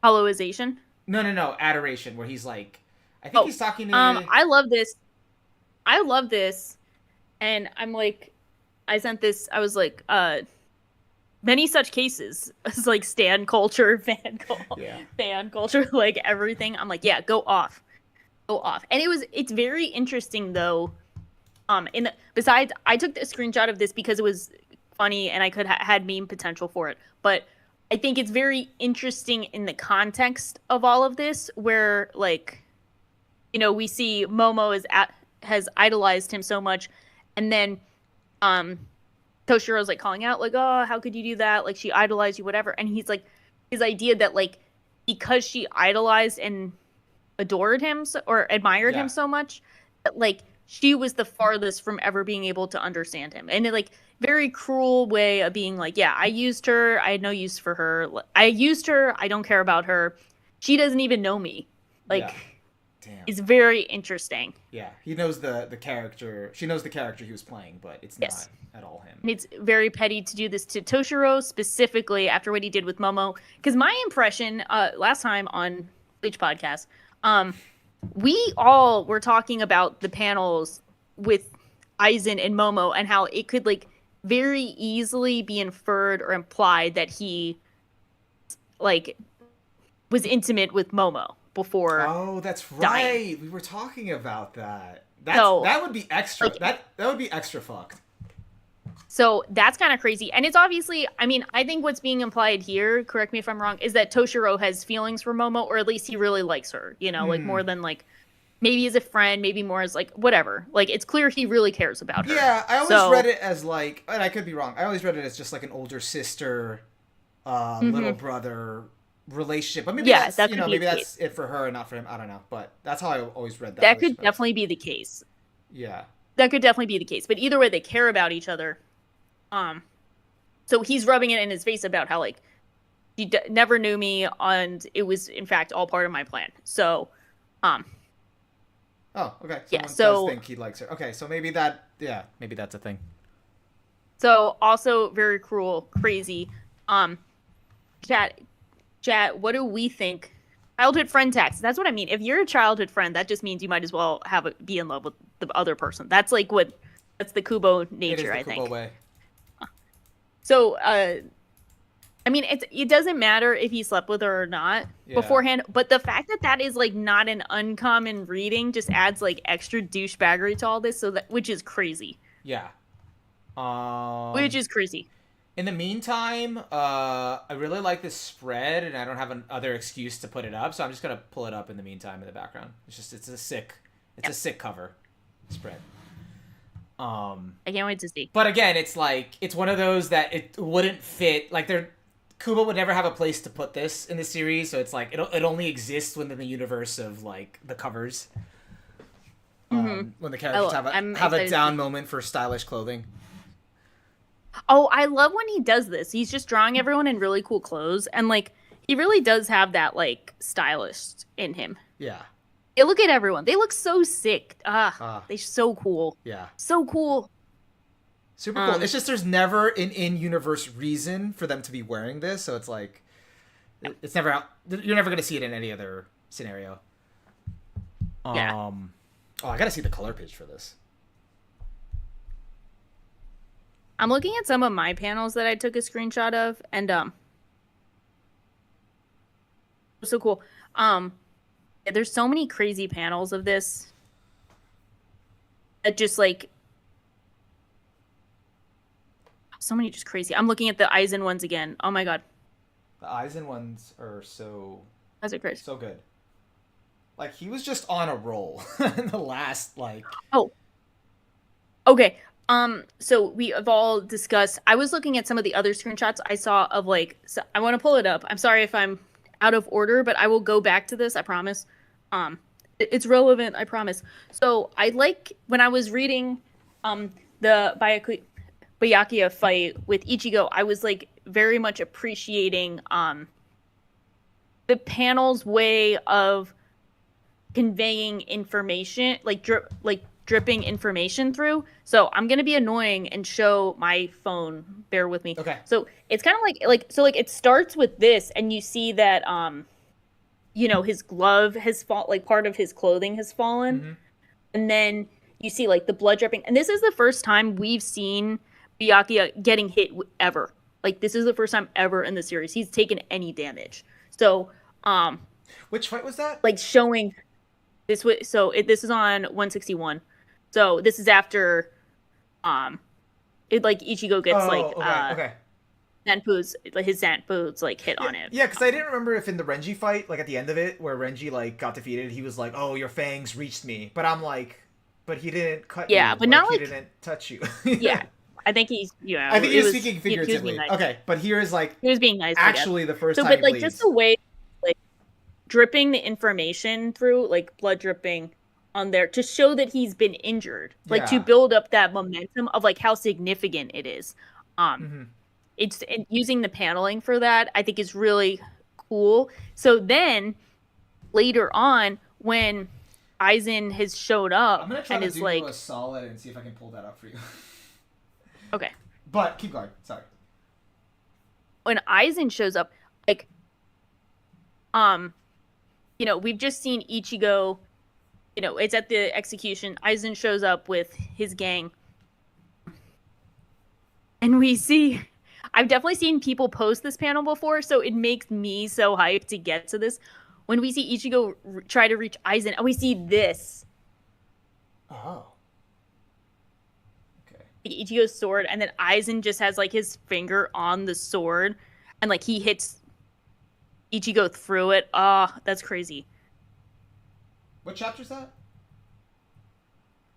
Hollowization?
No. Adoration, where he's like, I think he's talking to...
I love this. And I'm like, I sent this, I was like, many such cases. It's like stan culture, fan culture, like everything. I'm like, yeah, go off. And it's very interesting though. Besides, I took a screenshot of this because it was funny and I could had meme potential for it. But I think it's very interesting in the context of all of this, where like, we see Momo has idolized him so much, and then Toshiro's like calling out like, oh, how could you do that? Like, she idolized you, whatever. And he's like, his idea that like, because she idolized and adored him or admired him so much, that like she was the farthest from ever being able to understand him. And it like very cruel way of being like, yeah, I used her. I had no use for her. I used her. I don't care about her. She doesn't even know me. Like, damn. It's very interesting.
Yeah, he knows the character. She knows the character he was playing, but it's not at all him.
And it's very petty to do this to Toshiro specifically after what he did with Momo. Because my impression last time on Bleach podcast, we all were talking about the panels with Aizen and Momo and how it could like very easily be inferred or implied that he like was intimate with Momo before.
Oh, that's right. Dying. We were talking about that. That would be extra. Like, that would be extra fucked.
So that's kind of crazy. And it's obviously, I mean, I think what's being implied here, correct me if I'm wrong, is that Toshiro has feelings for Momo, or at least he really likes her, like more than like maybe as a friend, maybe more as like whatever. Like it's clear he really cares about her.
Yeah, I always read it as like, and I could be wrong, I always read it as just like an older sister, little brother relationship. But maybe that's, maybe that's it for her and not for him. I don't know. But that's how I always read that.
That could definitely be the case.
Yeah.
That could definitely be the case. But either way, they care about each other. So he's rubbing it in his face about how like he never knew me, and it was in fact all part of my plan. So,
oh, okay.
Someone
does think he likes her. Okay, so maybe maybe that's a thing.
So also very cruel, crazy. Chat, what do we think? Childhood friend tax. That's what I mean. If you're a childhood friend, that just means you might as well be in love with the other person. That's like that's the Kubo nature, I think.
Kubo way.
So, I mean, it doesn't matter if he slept with her or not beforehand, but the fact that is like not an uncommon reading just adds like extra douchebaggery to all this, which is crazy.
Yeah.
Which is crazy.
In the meantime, I really like this spread, and I don't have another excuse to put it up, so I'm just gonna pull it up in the meantime in the background. It's a sick cover spread.
I can't wait to see.
But again, it's like it's one of those that it wouldn't fit. Like they're Kubo would never have a place to put this in the series, so it's like it only exists within the universe of like the covers. When the characters have a down moment for stylish clothing.
Oh, I love when he does this. He's just drawing everyone in really cool clothes, and like he really does have that like stylish in him.
Yeah.
Yeah, look at everyone. They look so sick. They're so cool.
Yeah.
So cool.
Super cool. It's just there's never an in-universe reason for them to be wearing this, so it's like it's never out. You're never gonna see it in any other scenario.
Yeah.
Oh, I gotta see the color page for this.
I'm looking at some of my panels that I took a screenshot of, and so cool. There's so many crazy panels of this that just like so many just crazy. I'm looking at the Aizen ones again. Oh my god.
The Aizen ones are so
That's crazy.
So good. Like he was just on a roll in the last like
Oh. Okay. So we have all discussed. I was looking at some of the other screenshots I saw of like. So I want to pull it up. I'm sorry if I'm out of order, but I will go back to this. I promise. It's relevant. I promise. So I like when I was reading, the Byakuya fight with Ichigo. I was like very much appreciating the panel's way of conveying information, like dripping information through. So I'm gonna be annoying and show my phone. Bear with me.
Okay.
So it's kind of like it starts with this, and you see that his glove has fallen, like part of his clothing has fallen, and then you see like the blood dripping. And this is the first time we've seen Byakuya getting hit ever. Like this is the first time ever in the series he's taken any damage. So
which fight was that?
Like showing this was this is on 161. So this is after Ichigo gets Zanpaku's his Zanpaku's like hit on it.
Yeah, because I didn't remember if in the Renji fight, like at the end of it, where Renji like got defeated, he was like, "Oh, your fangs reached me," but I'm like, but he didn't cut you.
Yeah, but not
he didn't touch you.
Yeah, I think he's
I think he was speaking figuratively.
Nice.
Okay, but here is like
he was being nice.
Actually, the first
so,
time.
But like just the way like dripping the information through, like blood dripping on there to show that he's been injured, like to build up that momentum of like how significant it is. It's and using the paneling for that, I think is really cool. So then later on, when Aizen has showed up,
I'm gonna try
and
to
is
do
like
a solid and see if I can pull that up for you.
Okay,
but keep going. Sorry.
When Aizen shows up, like, we've just seen Ichigo. It's at the execution. Aizen shows up with his gang, and we see. I've definitely seen people post this panel before, so it makes me so hyped to get to this. When we see Ichigo try to reach Aizen, and we see this.
Oh. Okay.
Ichigo's sword, and then Aizen just has like his finger on the sword, and like he hits Ichigo through it. That's crazy.
What chapter is that?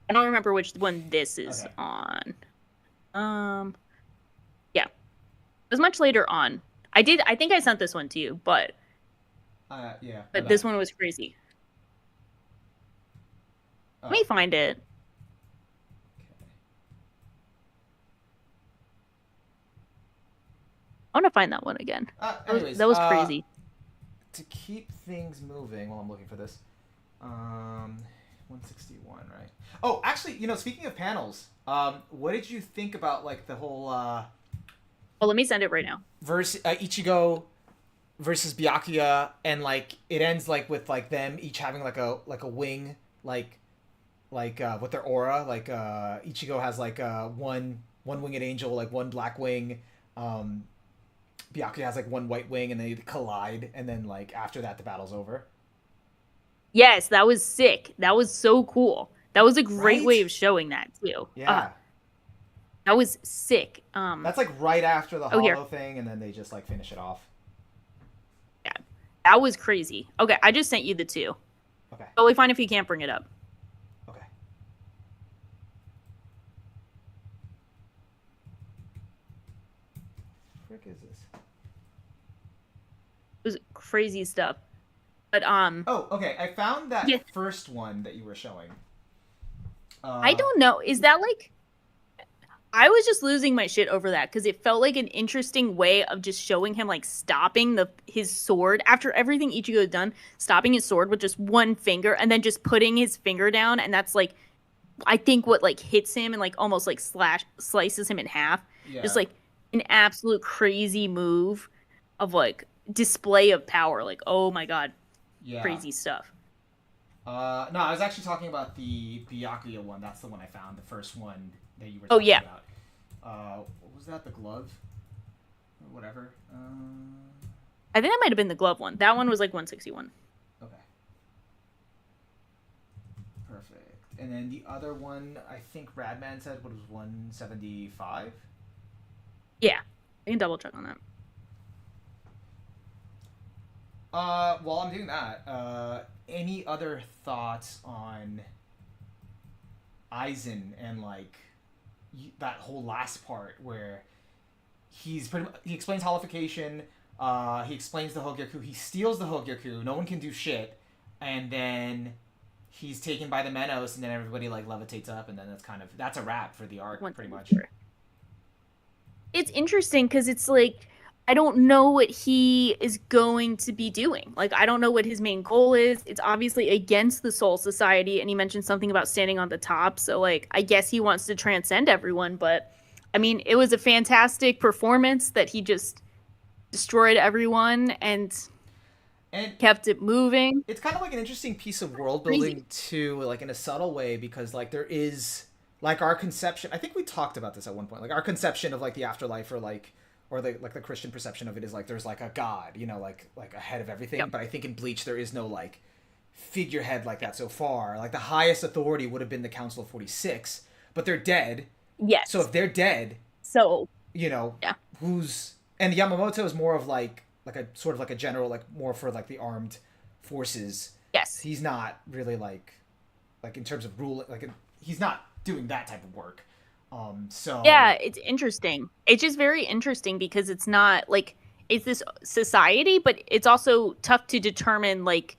I don't remember which one this is on. Yeah. It was much later on. I think I sent this one to you, but
yeah.
But this one was crazy. Let me find it.
Okay.
I want to find that one again.
Anyways,
that was crazy.
To keep things moving while I'm looking for this. 161, right? Oh, actually, speaking of panels, what did you think about like the whole
let me send it right now.
Ichigo versus Byakuya, and like it ends like with like them each having like a wing, like with their aura. Like Ichigo has like one winged angel, like one black wing. Byakuya has like one white wing, and they collide, and then like after that the battle's over.
Yes, that was sick. That was so cool. That was a great way of showing that too.
Yeah.
That was sick.
That's like right after the hollow thing, and then they just like finish it off.
Yeah, that was crazy. Okay, I just sent you the two.
Okay.
Totally fine if you can't bring it up.
Okay.
crazy stuff. But
Oh, okay. I found that
yeah,
first one that you were showing.
I
Uh,
don't know. Is that like I was just losing my shit over that because it felt like an interesting way of just showing him like stopping his sword after everything Ichigo had done, stopping his sword with just one finger and then just putting his finger down, and that's like I think what like hits him and like almost like slices him in half. Just
yeah,
like an absolute crazy move of like display of power. Like, oh my god,
yeah.
crazy stuff.
No, I was actually talking about the Byakuya one. That's the one I found. The first one that you were
Oh
talking
yeah.
about. What was that? The glove? Or whatever.
I think that might have been the glove one. That one was like 161.
Okay. Perfect. And then the other one, I think Radman said what was 175.
Yeah. I can double check on that.
While I'm doing that, any other thoughts on Aizen and like that whole last part where he explains holification, he explains the Hogyoku, he steals the Hogyoku, no one can do shit, and then he's taken by the Menos, and then everybody like levitates up, and then that's a wrap for the arc, pretty much.
174. It's interesting because it's like I don't know what he is going to be doing. Like I don't know what his main goal is. It's obviously against the Soul Society, and he mentioned something about standing on the top. So like I guess he wants to transcend everyone. But I mean, it was a fantastic performance that he just destroyed everyone
And
kept it moving.
it's kind of like an interesting piece of world
Crazy.
building too, like in a subtle way, because like there is like our conception. I think we talked about this at one point. Like our conception of like the afterlife, or like or the like the Christian perception of it is like there's like a god, like a head of everything.
Yep.
But I think in Bleach there is no like figurehead like that so far. Like the highest authority would have been the Council of 46, but they're dead. So
Yes.
if they're dead,
So
you know,
yeah.
who's and Yamamoto is more of like a sort of like a general, like more for like the armed forces.
Yes.
He's not really like in terms of rule, like he's not doing that type of work. So
Yeah, it's interesting. It's just very interesting because it's not like it's this society, but it's also tough to determine like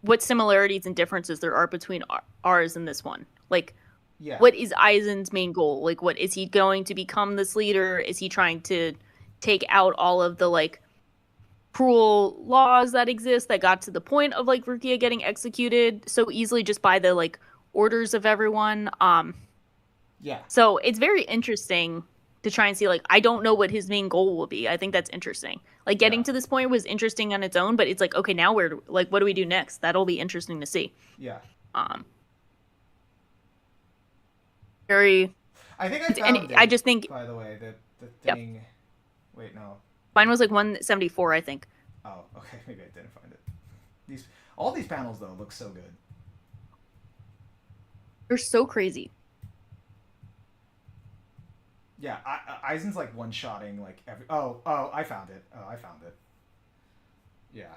what similarities and differences there are between ours and this one. Like,
yeah,
what is Aizen's main goal? Like, what is he going to become this leader? Is he trying to take out all of the like cruel laws that exist that got to the point of like Rukia getting executed so easily just by the like orders of everyone?
yeah,
So it's very interesting to try and see like I don't know what his main goal will be. I think that's interesting. Like
yeah,
getting to this point was interesting on its own, but it's like okay, now like what do we do next? That'll be interesting to see.
yeah.
Um very
I think I
and
found
I
it.
just think
By the way, the
yep.
thing. Wait, no.
Mine was like 174, I think.
Oh, okay. Maybe I didn't find it. These all these panels though look so good.
They're so crazy.
Yeah, Aizen's like one-shotting like every. Oh, I found it. Oh, I found it. Yeah.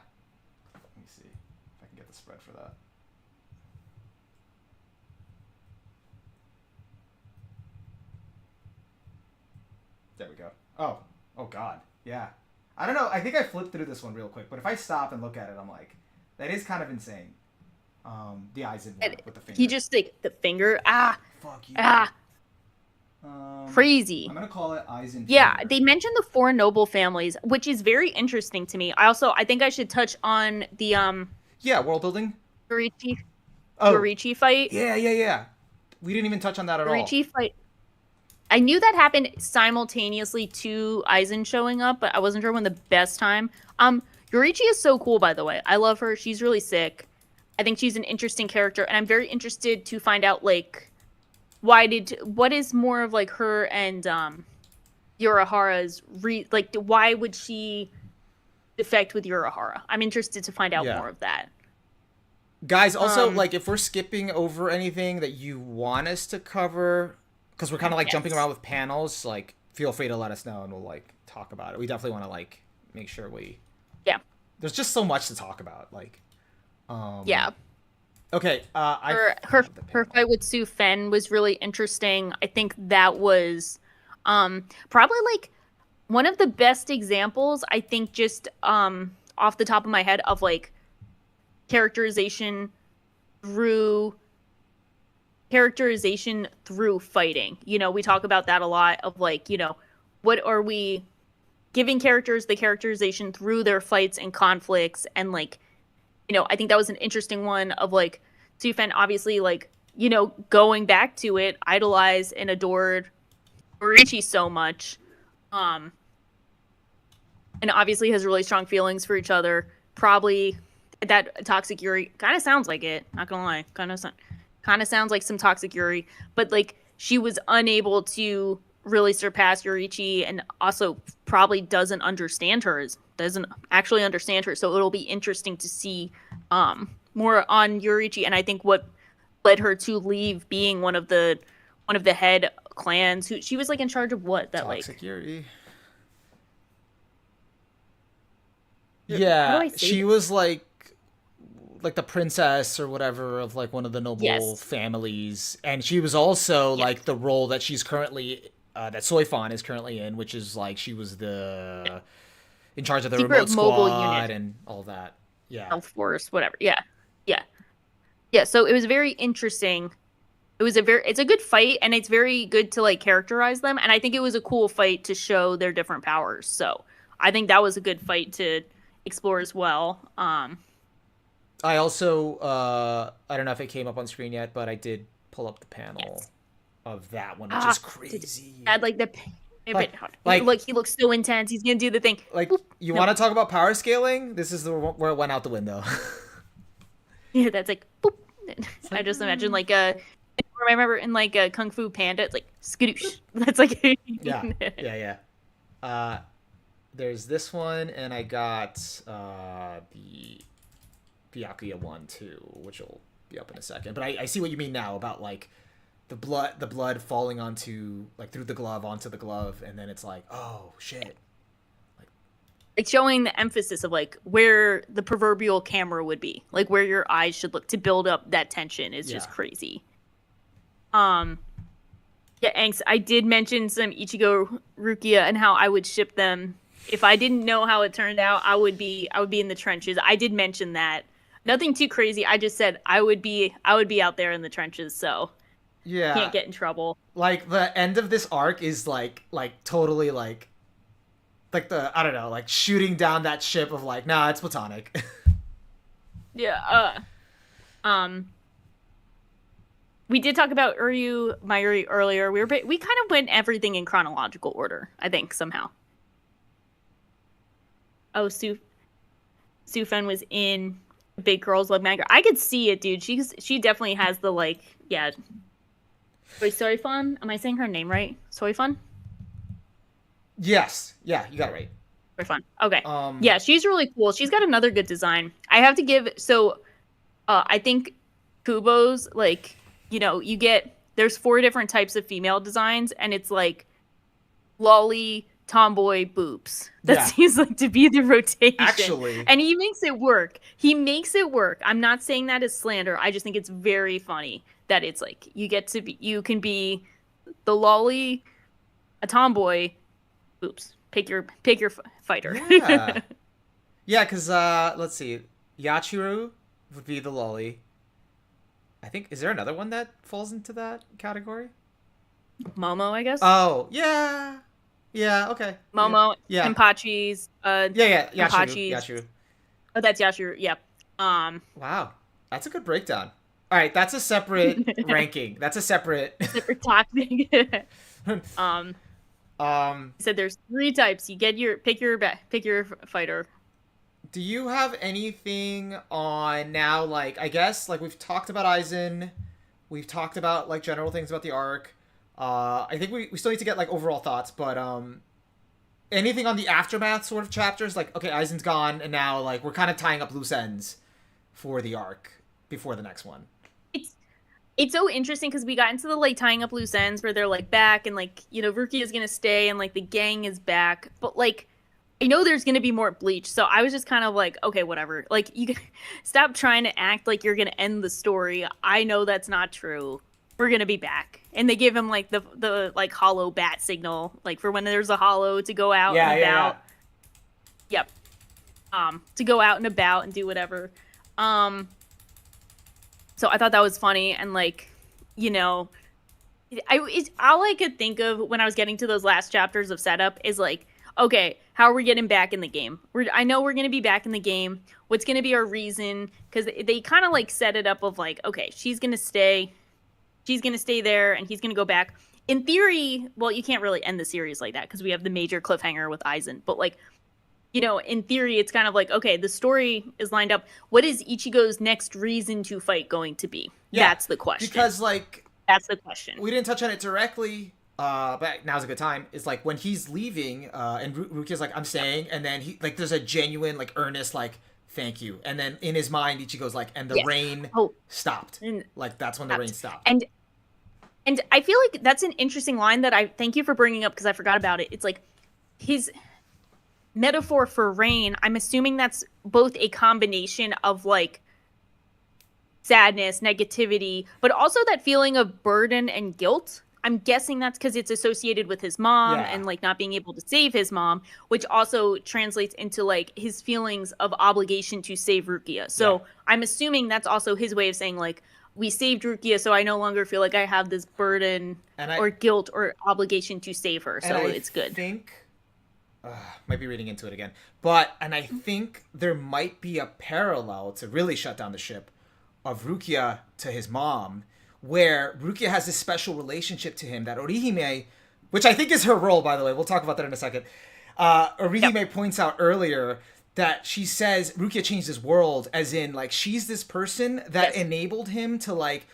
Let me see if I can get the spread for that. There we go. Oh God. Yeah. I don't know. I think I flipped through this one real quick, but if I stop and look at it, I'm like, that is kind of insane. The Aizen one
And
with the finger.
he just like the finger
Fuck you.
Crazy.
I'm gonna call it Aizen.
Yeah,
Finger.
they mentioned the four noble families, which is very interesting to me. I think I should touch on the
Yeah, world building.
Yorichi
Oh.
Yorichi fight.
Yeah. We didn't even touch on that at all.
Yorichi fight. I knew that happened simultaneously to Aizen showing up, but I wasn't sure when the best time. Yorichi is so cool, by the way. I love her. She's really sick. I think she's an interesting character, and I'm very interested to find out like what is more of like her and Urahara's like why would she defect with Urahara? I'm interested to find out more of that.
Guys, also like if we're skipping over anything that you want us to cover, because we're kind of like jumping around with panels, like feel free to let us know and we'll like talk about it. We definitely want to like make sure there's just so much to talk about, like
yeah.
Okay,
her fight with Su Fen was really interesting. I think that was probably like one of the best examples, I think, just off the top of my head of like characterization through fighting. You know, we talk about that a lot of like, you know, what are we giving characters the characterization through their fights and conflicts, and like, you know, I think that was an interesting one of like Sufen obviously like, you know, going back to it, idolized and adored Toriichi so much. And obviously has really strong feelings for each other. Probably that toxic Yuri kind of sounds like it. Not gonna lie, kind of sounds like some toxic Yuri. But like she was unable to really surpass Yuriichi, and also probably doesn't actually understand her. So it'll be interesting to see more on Yuriichi, and I think what led her to leave being one of the head clans. Who she was like in charge of what that
toxic
like
Yuri. Yeah, she was like the princess or whatever of like one of the noble families, and she was also like the role that she's currently that Soifon is currently in, which is like she was the in charge of the
Secret
remote
mobile
squad
unit
and all that. Yeah,
health force, whatever. Yeah. So it was very interesting. It's a good fight, and it's very good to like characterize them, and I think it was a cool fight to show their different powers. So I think that was a good fight to explore as well.
I also I don't know if it came up on screen yet, but I did pull up the panel of that one, which is crazy.
Had like the like he looks so intense. He's gonna do the thing.
Like you want to talk about power scaling? This is where it went out the window.
Yeah, that's like boop. I just imagine like I remember in like a Kung Fu Panda, it's like skadoosh. That's like
yeah. There's this one, and I got the Byakuya one too, which will be up in a second. But I see what you mean now about like the blood falling onto like through the glove onto the glove, and then it's like, oh shit.
Like showing the emphasis of like where the proverbial camera would be, like where your eyes should look to build up that tension is just crazy. Yeah, Anks, I did mention some Ichigo Rukia and how I would ship them. If I didn't know how it turned out, I would be in the trenches. I did mention that. Nothing too crazy. I just said I would be out there in the trenches, so can't get in trouble.
Like the end of this arc is like totally like the I don't know, like shooting down that ship of like, nah, it's platonic.
Yeah. We did talk about Mayuri earlier. We kind of went everything in chronological order, I think, somehow. Oh, Sufen was in Big Girls Love Manga. I could see it, dude. She definitely has the like, yeah. Wait, Soifon? Am I saying her name right? Soifon?
Yes. Yeah, you got it right.
Soifon. Okay. Yeah, she's really cool. She's got another good design. I have to give I think Kubo's like, you know, there's 4 different types of female designs, and it's like lolly, tomboy, boobs. That seems like to be the rotation.
Actually.
And he makes it work. I'm not saying that as slander. I just think it's very funny that it's like you can be the lolly, a tomboy, boobs. Pick your fighter.
Yeah. Yeah, because let's see. Yachiru would be the lolly. I think, is there another one that falls into that category?
Momo, I guess.
Oh, yeah. Yeah, okay.
Momo,
yeah.
Kenpachi's,
Yachiru.
Oh, that's Yachiru, yeah.
Wow. That's a good breakdown. All right, that's a separate ranking. That's a separate
topic. Said there's 3 types. You get pick your fighter.
Do you have anything on now, like, I guess, like, we've talked about Aizen, we've talked about, like, general things about the arc, I think we still need to get, like, overall thoughts, but, anything on the aftermath sort of chapters, like, okay, Aizen's gone, and now, like, we're kind of tying up loose ends for the arc before the next one.
It's so interesting, because we got into the, like, tying up loose ends, where they're, like, back, and, like, you know, Rukia is gonna stay, and, like, the gang is back, but, like, I know there's going to be more Bleach, so I was just kind of like, okay, whatever. Like, you stop trying to act like you're going to end the story. I know that's not true. We're going to be back. And they give him, like, the like, hollow bat signal, like, for when there's a hollow to go out and about. Yep. to go out and about and do whatever. So I thought that was funny, and like, you know, all I could think of when I was getting to those last chapters of setup is like, okay, how are we getting back in the game? I know we're gonna be back in the game. What's gonna be our reason? Because they kind of like set it up of like, okay, she's gonna stay there, and he's gonna go back. In theory, well, you can't really end the series like that because we have the major cliffhanger with Aizen. But like, you know, in theory, it's kind of like, okay, the story is lined up. What is Ichigo's next reason to fight going to be? Yeah, that's the question.
Because like,
that's the question.
We didn't touch on it directly, but now's a good time. It's like when he's leaving, and Rukia's like, "I'm staying," and then he like, there's a genuine, like, earnest, like, "Thank you," and then in his mind, Ichigo's like, "And the rain stopped." Like that's when the rain stopped.
And I feel like that's an interesting line that I thank you for bringing up because I forgot about it. It's like his metaphor for rain. I'm assuming that's both a combination of like sadness, negativity, but also that feeling of burden and guilt. I'm guessing that's because it's associated with his mom and like not being able to save his mom, which also translates into like his feelings of obligation to save Rukia. So I'm assuming that's also his way of saying like, we saved Rukia, so I no longer feel like I have this burden or guilt or obligation to save her. So it's good.
I think, might be reading into it again, but I think there might be a parallel to really shut down the ship of Rukia to his mom, where Rukia has this special relationship to him that Orihime, which I think is her role, by the way, we'll talk about that in a second. Orihime points out earlier that she says Rukia changed his world, as in like she's this person that enabled him to like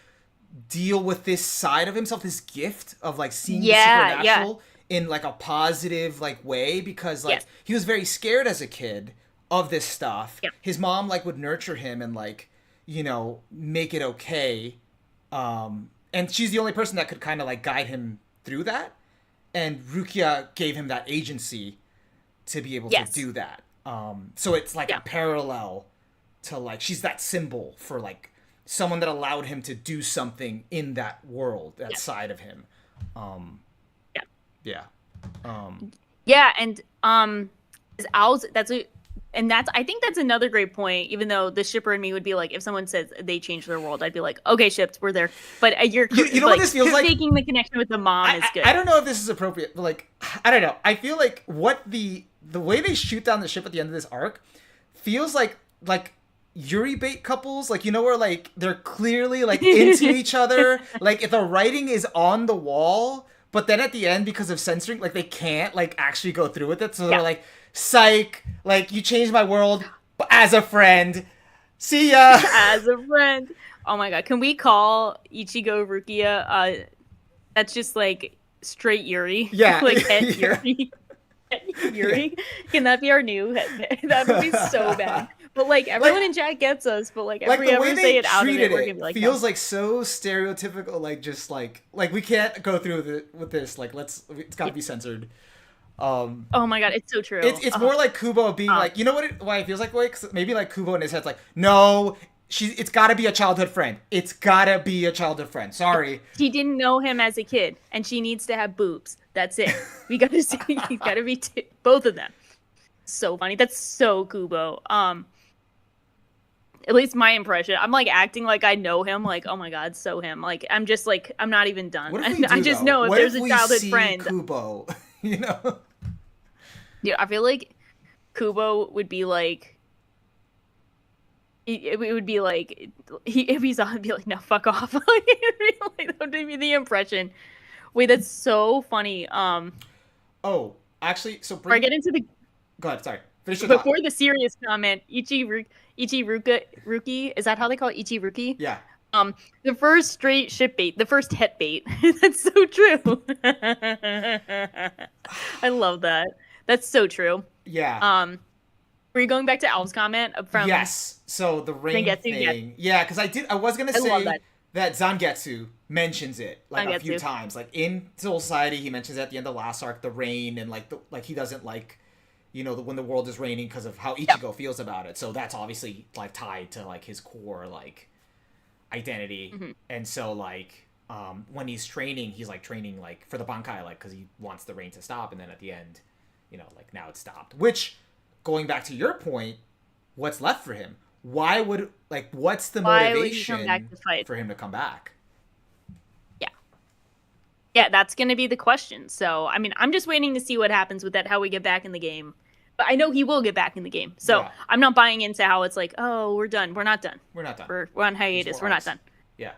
deal with this side of himself, this gift of like seeing the supernatural in like a positive like way, because like he was very scared as a kid of this stuff. His mom like would nurture him and like, you know, make it okay. And she's the only person that could kind of like guide him through that. And Rukia gave him that agency to be able to do that. So it's like a parallel to like, she's that symbol for like someone that allowed him to do something in that world, that side of him.
And Owl's, I think that's another great point, even though the shipper in me would be like, if someone says they changed their world, I'd be like, okay, shipped, we're there. But you know like,
what this feels like?
Making the connection with the mom is good.
I don't know if this is appropriate, but like, I don't know. I feel like what the way they shoot down the ship at the end of this arc feels like Yuri bait couples, like, you know, where like they're clearly like into each other, like if the writing is on the wall, but then at the end, because of censoring, like they can't like actually go through with it, so they're like, psych, like you changed my world as a friend, see ya.
As a friend. Oh my god, can we call Ichigo Rukia that's just like straight Yuri? Like head Yuri. Yuri. Can that be our new head? That would be so bad. But like everyone in chat gets us, but like if we ever say it out of it, we're gonna be like,
feels like so stereotypical, like just like we can't go through with this, like it's gotta be censored.
Oh my god, it's so true.
It's more like Kubo being like, you know why it feels like way? Cause maybe like Kubo in his head's like, no, it's gotta be a childhood friend. It's gotta be a childhood friend. Sorry.
She didn't know him as a kid, and she needs to have boobs. That's it. We gotta see. He's gotta be both of them. So funny. That's so Kubo. At least my impression. I'm like acting like I know him. Like, oh my god, so him. Like I'm just like I'm not even done. I just know if there's a childhood friend.
Kubo, you know.
Yeah, I feel like Kubo would be like. It would be like if he's on, be like, no, fuck off. Like, that would be the impression. Wait, that's so funny.
Oh, actually, so
before I get into the.
Go ahead. Sorry.
Before the serious comment, Ichiruki, is that how they call it? Ichiruki?
Yeah.
The first straight ship bait, the first het bait. That's so true. I love that. That's so true.
Yeah.
Were you going back to Al's comment from?
Yes. So the rain thing. Yeah, because I was gonna say that Zangetsu mentions it like a few times. Like in Soul Society, he mentions at the end of the last arc the rain and like he doesn't like, you know, when the world is raining because of how Ichigo feels about it. So that's obviously like tied to like his core like identity. Mm-hmm. And so like when he's training like for the Bankai, like because he wants the rain to stop, and then at the end, you know, like now it's stopped, which going back to your point, what's left for him? Why would, like, what's the
Why would he come back
motivation
to fight?
for him to come back?
Yeah. Yeah, that's going to be the question. So, I mean, I'm just waiting to see what happens with that, how we get back in the game. But I know he will get back in the game. So,
Yeah.
I'm not buying into how it's like, oh, we're done. We're not done.
We're not done.
We're on hiatus. We're not done.
Yeah.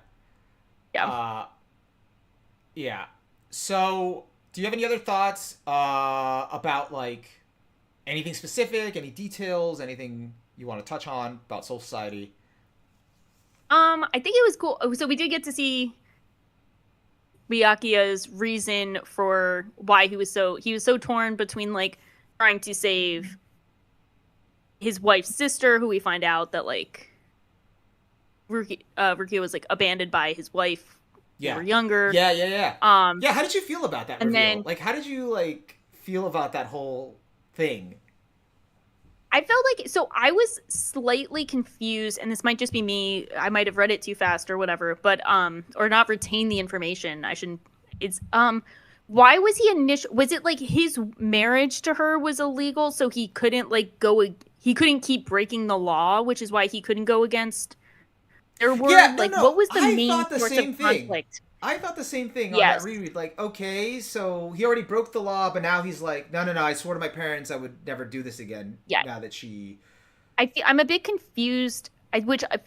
Yeah.
Yeah. So, do you have any other thoughts about, like, anything specific, any details, anything you want to touch on about Soul Society?
I think it was cool. So we did get to see Byakuya's reason for why he was so torn between, like, trying to save his wife's sister, who we find out that, like, Rukia was, like, abandoned by his wife when they were younger.
Yeah.
Yeah,
how did you feel about that
and
reveal?
then,
Like, how did you, like, feel about that whole thing?
I felt like, so I was slightly confused, and this might just be me. I might have read it too fast or whatever, but or not retained the information. I shouldn't. It's why was he was it like his marriage to her was illegal, so he couldn't, like, he couldn't keep breaking the law, which is why he couldn't go against their word? What was the main source of conflict?
I thought the same thing on that reread. Like, okay, so he already broke the law, but now he's like, no, I swore to my parents I would never do this again.
Yeah.
Now that she...
I'm a bit confused,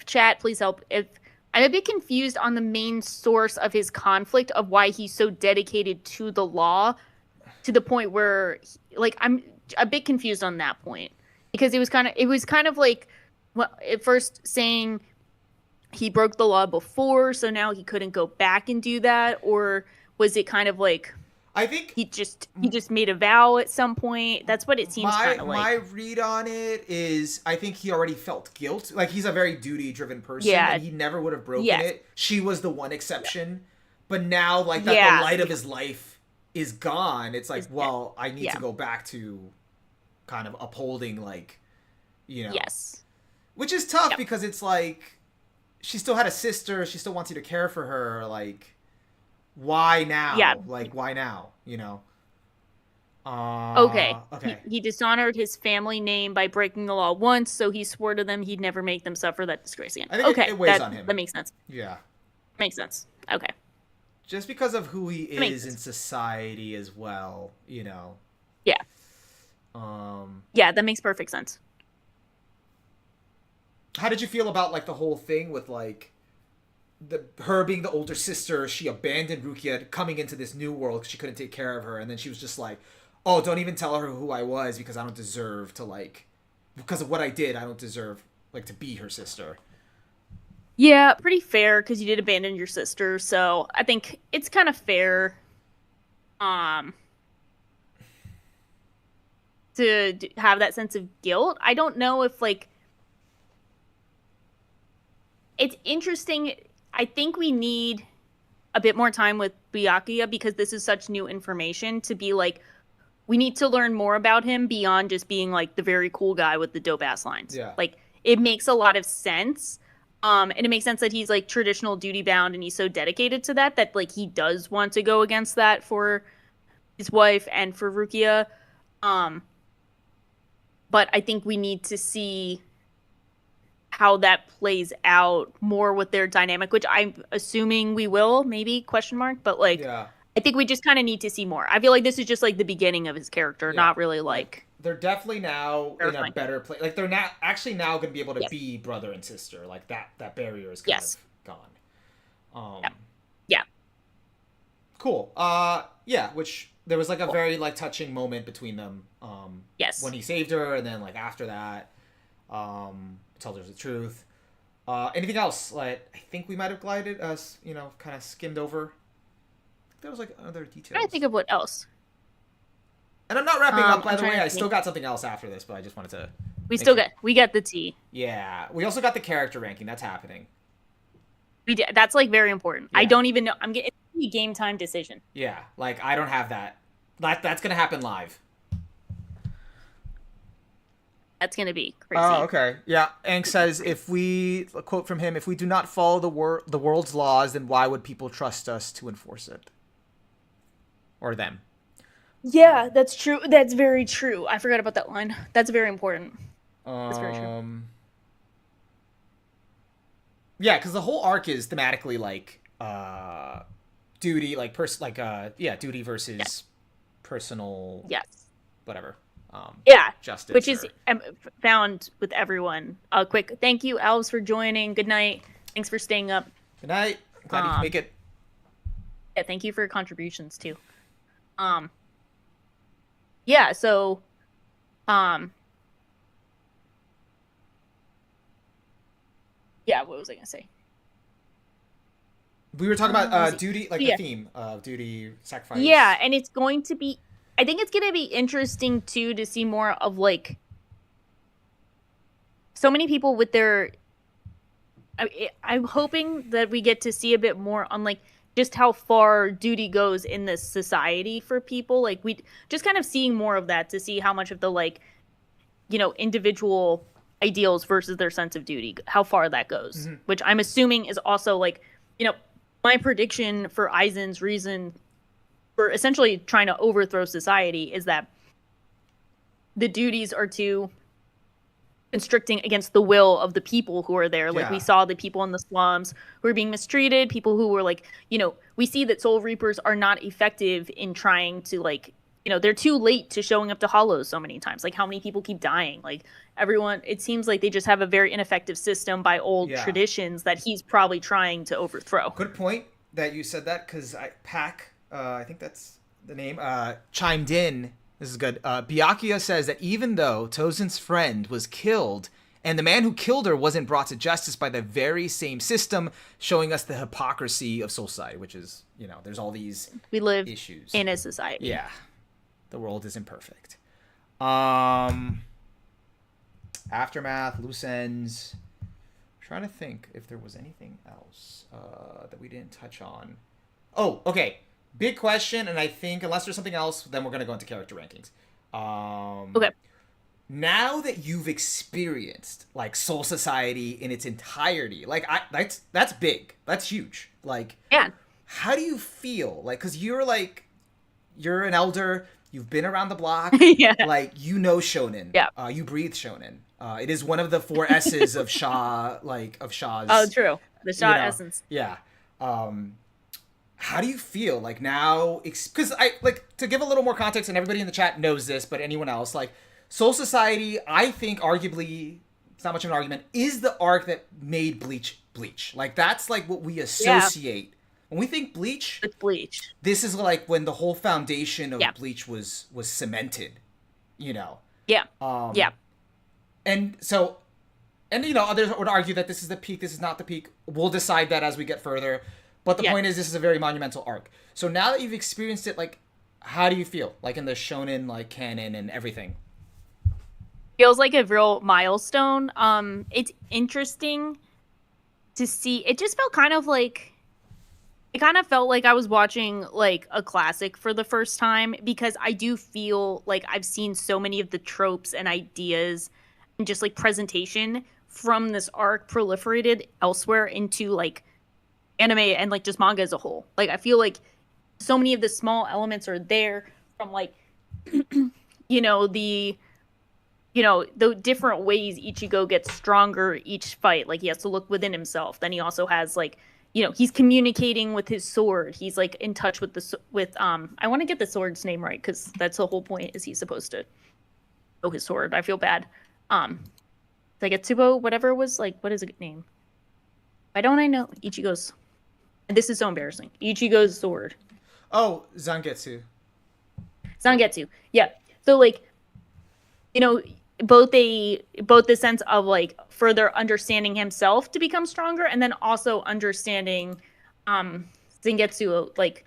chat, please help. I'm a bit confused on the main source of his conflict, of why he's so dedicated to the law, to the point where, like, I'm a bit confused on that point. Because it was kind of like, well, at first saying he broke the law before, so now he couldn't go back and do that, or was it kind of like,
I think
he just made a vow at some point? That's what it seems kind of like.
My read on it is, I think he already felt guilt. Like, he's a very duty-driven person, and he never would have broken it. She was the one exception. But now, like, that the light of his life is gone, it's like, well, I need to go back to kind of upholding, like, you know.
Yes.
Which is tough, because it's like, she still had a sister, she still wants you to care for her, like, why now?
Yeah.
Like, why now? You know?
Okay. He dishonored his family name by breaking the law once, so he swore to them he'd never make them suffer that disgrace again.
I think it weighs on him.
That makes sense.
Yeah.
Makes sense. Okay.
Just because of who he is in society as well, you know?
Yeah. Yeah, that makes perfect sense.
How did you feel about, like, the whole thing with, like, her being the older sister? She abandoned Rukia coming into this new world because she couldn't take care of her, and then she was just like, oh, don't even tell her who I was, because I don't deserve to, like, because of what I did, I don't deserve, like, to be her sister.
Yeah, pretty fair, because you did abandon your sister, so I think it's kind of fair to have that sense of guilt. I don't know if, like, it's interesting. I think we need a bit more time with Byakuya, because this is such new information, to be like, we need to learn more about him beyond just being, like, the very cool guy with the dope ass lines.
Yeah.
Like, it makes a lot of sense. And it makes sense that he's, like, traditional duty bound, and he's so dedicated to that, like, he does want to go against that for his wife and for Rukia. But I think we need to see how that plays out more with their dynamic, which I'm assuming we will, maybe, question mark, but, like, I think we just kind of need to see more. I feel like this is just, like, the beginning of his character, not really, like,
they're definitely now in a better place. Like, they're now going to be able to be brother and sister. Like, that barrier is kind of gone.
Yeah.
Cool. Which there was, like, a very, like, touching moment between them. When he saved her, and then, like, after that, tells her the truth. Anything else? Like, I think we might have glided us, kind of skimmed over. There was, like, other details.
I'm trying to think of what else.
And I'm not wrapping up, by the way. I still got something else after this, but I just wanted to...
We got the tea.
Yeah. We also got the character ranking. That's happening.
We did. That's, like, very important. Yeah. I don't even know. It's a game time decision.
Yeah. Like, I don't have that. That's going to happen live.
That's going to be crazy.
Oh, okay. Yeah. Aang says, a quote from him, if we do not follow the world's laws, then why would people trust us to enforce it? Or them.
Yeah, that's true. That's very true. I forgot about that line. That's very important. That's very true.
Yeah, because the whole arc is thematically like duty, like duty
Yeah.
versus personal
Yes.
whatever.
Yeah.
Justice
Which is
or
found with everyone. Quick thank you, Elves, for joining. Good night. Thanks for staying up.
good night. Glad you can make it.
Yeah, thank you for your contributions too. Yeah, so yeah, what was I gonna say?
We were talking about duty, like the
Yeah.
theme of duty, sacrifice.
Yeah, and it's going to be I think it's gonna be interesting too to see more of like so many people with their I'm hoping that we get to see a bit more on like just how far duty goes in this society for people. Like we just kind of seeing more of that to see how much of the like, individual ideals versus their sense of duty, how far that goes, which I'm assuming is also like, my prediction for Aizen's reason for essentially trying to overthrow society is that the duties are too constricting against the will of the people who are there. Like we saw the people in the slums who are being mistreated, people who were like, we see that Soul Reapers are not effective in trying to like, they're too late to showing up to Hollows so many times. Like how many people keep dying? Like everyone, it seems like they just have a very ineffective system by old traditions that he's probably trying to overthrow.
Good point that you said that, because I think that's the name, chimed in. This is good. Byakuya says that even though Tozen's friend was killed, and the man who killed her wasn't brought to justice by the very same system, showing us the hypocrisy of Soul Society, which is, there's all these
we live
issues
in a society.
Yeah. The world isn't perfect. Aftermath, loose ends. I'm trying to think if there was anything else that we didn't touch on. Oh, okay. Big question, and I think unless there's something else, then we're gonna go into character rankings.
Okay.
Now that you've experienced like Soul Society in its entirety, like that's big, that's huge. Like,
yeah.
How do you feel? Like, cause you're an elder, you've been around the block,
yeah.
Like shonen.
Yeah.
You breathe shonen. It is one of the 4 S's of Shaw's.
Oh, true. The Shaw essence.
Yeah. How do you feel like now? Because I like to give a little more context, and everybody in the chat knows this, but anyone else, like Soul Society, I think arguably it's not much of an argument, is the arc that made Bleach. Like that's like what we associate when we think Bleach.
It's Bleach.
This is like when the whole foundation of Bleach was cemented.
Yeah.
Yeah. And so, others would argue that this is the peak. This is not the peak. We'll decide that as we get further. But the point is, this is a very monumental arc. So now that you've experienced it, like, how do you feel? Like in the shonen, like canon and everything.
Feels like a real milestone. It's interesting to see. It just felt kind of like I was watching like a classic for the first time, because I do feel like I've seen so many of the tropes and ideas and just like presentation from this arc proliferated elsewhere into like anime and like just manga as a whole. Like I feel like so many of the small elements are there from like the different ways Ichigo gets stronger each fight. Like he has to look within himself. Then he also has like, he's communicating with his sword. He's like in touch with I want to get the sword's name right, because that's the whole point, is he's supposed to know his sword. I feel bad. Like Tsubo, whatever it was, like, what is it name? Why don't I know Ichigo's? This is so embarrassing. Ichigo's sword.
Oh, Zangetsu.
Yeah. So like, both the sense of like further understanding himself to become stronger, and then also understanding Zangetsu like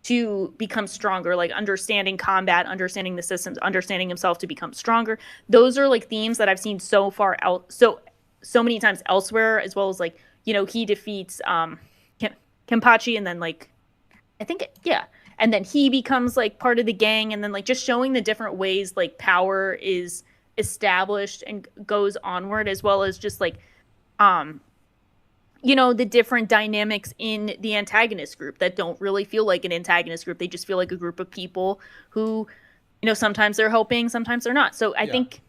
to become stronger, like understanding combat, understanding the systems, understanding himself to become stronger. Those are like themes that I've seen so far out so many times elsewhere, as well as like, he defeats Kenpachi, and then like I think and then he becomes like part of the gang, and then like just showing the different ways like power is established and goes onward, as well as just like the different dynamics in the antagonist group that don't really feel like an antagonist group. They just feel like a group of people who, sometimes they're helping, sometimes they're not. So I think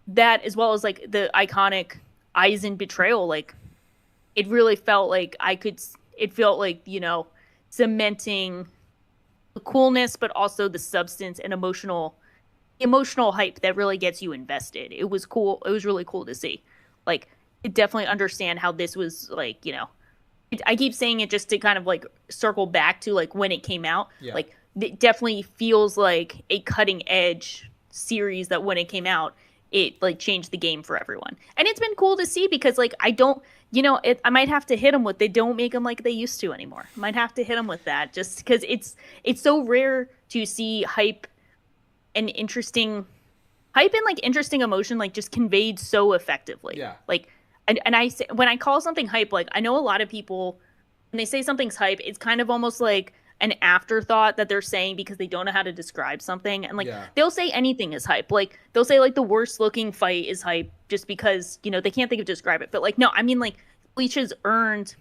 that, as well as like the iconic Aizen betrayal, like it really felt like it felt like, cementing the coolness, but also the substance and emotional hype that really gets you invested. It was cool. It was really cool to see. Like, I definitely understand how this was like, I keep saying it just to kind of like circle back to like when it came out.
Yeah.
Like, it definitely feels like a cutting edge series that when it came out, it like changed the game for everyone. And it's been cool to see because like I don't, I might have to hit them with, they don't make them like they used to anymore. I might have to hit them with that just because it's so rare to see hype and interesting emotion like just conveyed so effectively.
Yeah.
Like, and I say, when I call something hype, like I know a lot of people when they say something's hype, it's kind of almost like an afterthought that they're saying because they don't know how to describe something. And like they'll say anything is hype. Like they'll say like the worst looking fight is hype just because, they can't think of describe it. But like no, I mean like Bleach has earned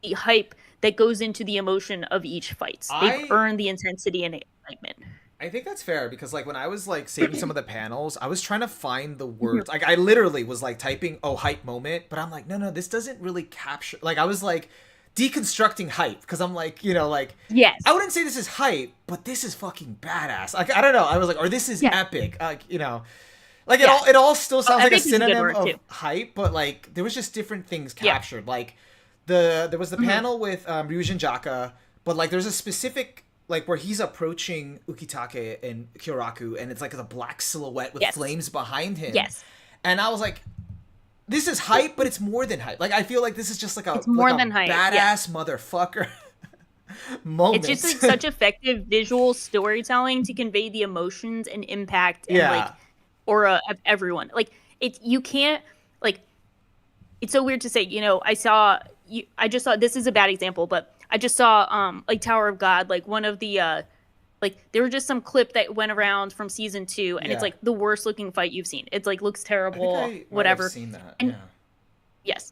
the hype that goes into the emotion of each fight. They've earned the intensity and excitement.
I think that's fair because like when I was like saving some of the panels, I was trying to find the words. Like I literally was like typing hype moment, but I'm like no, this doesn't really capture. Like I was like deconstructing hype because I'm like, like
yes,
I wouldn't say this is hype, but this is fucking badass. Like I don't know, I was like, or this is epic. Like like it all still sounds like a synonym of hype, but like there was just different things captured. Like there was the panel with Ryujin Jaka, but like there's a specific like where he's approaching Ukitake and Kyoraku, and it's like a black silhouette with flames behind him.
Yes,
and I was like, this is hype, but it's more than hype. Like I feel like this is just like a,
hype.
Badass motherfucker moment.
It's just like such effective visual storytelling to convey the emotions and impact and like aura of everyone. Like you can't like. It's so weird to say. I just saw this is a bad example, but I just saw like Tower of God, like one of the like there was just some clip that went around from season 2, and it's like the worst looking fight you've seen. It's like looks terrible, whatever.
I've seen that.
And, yes,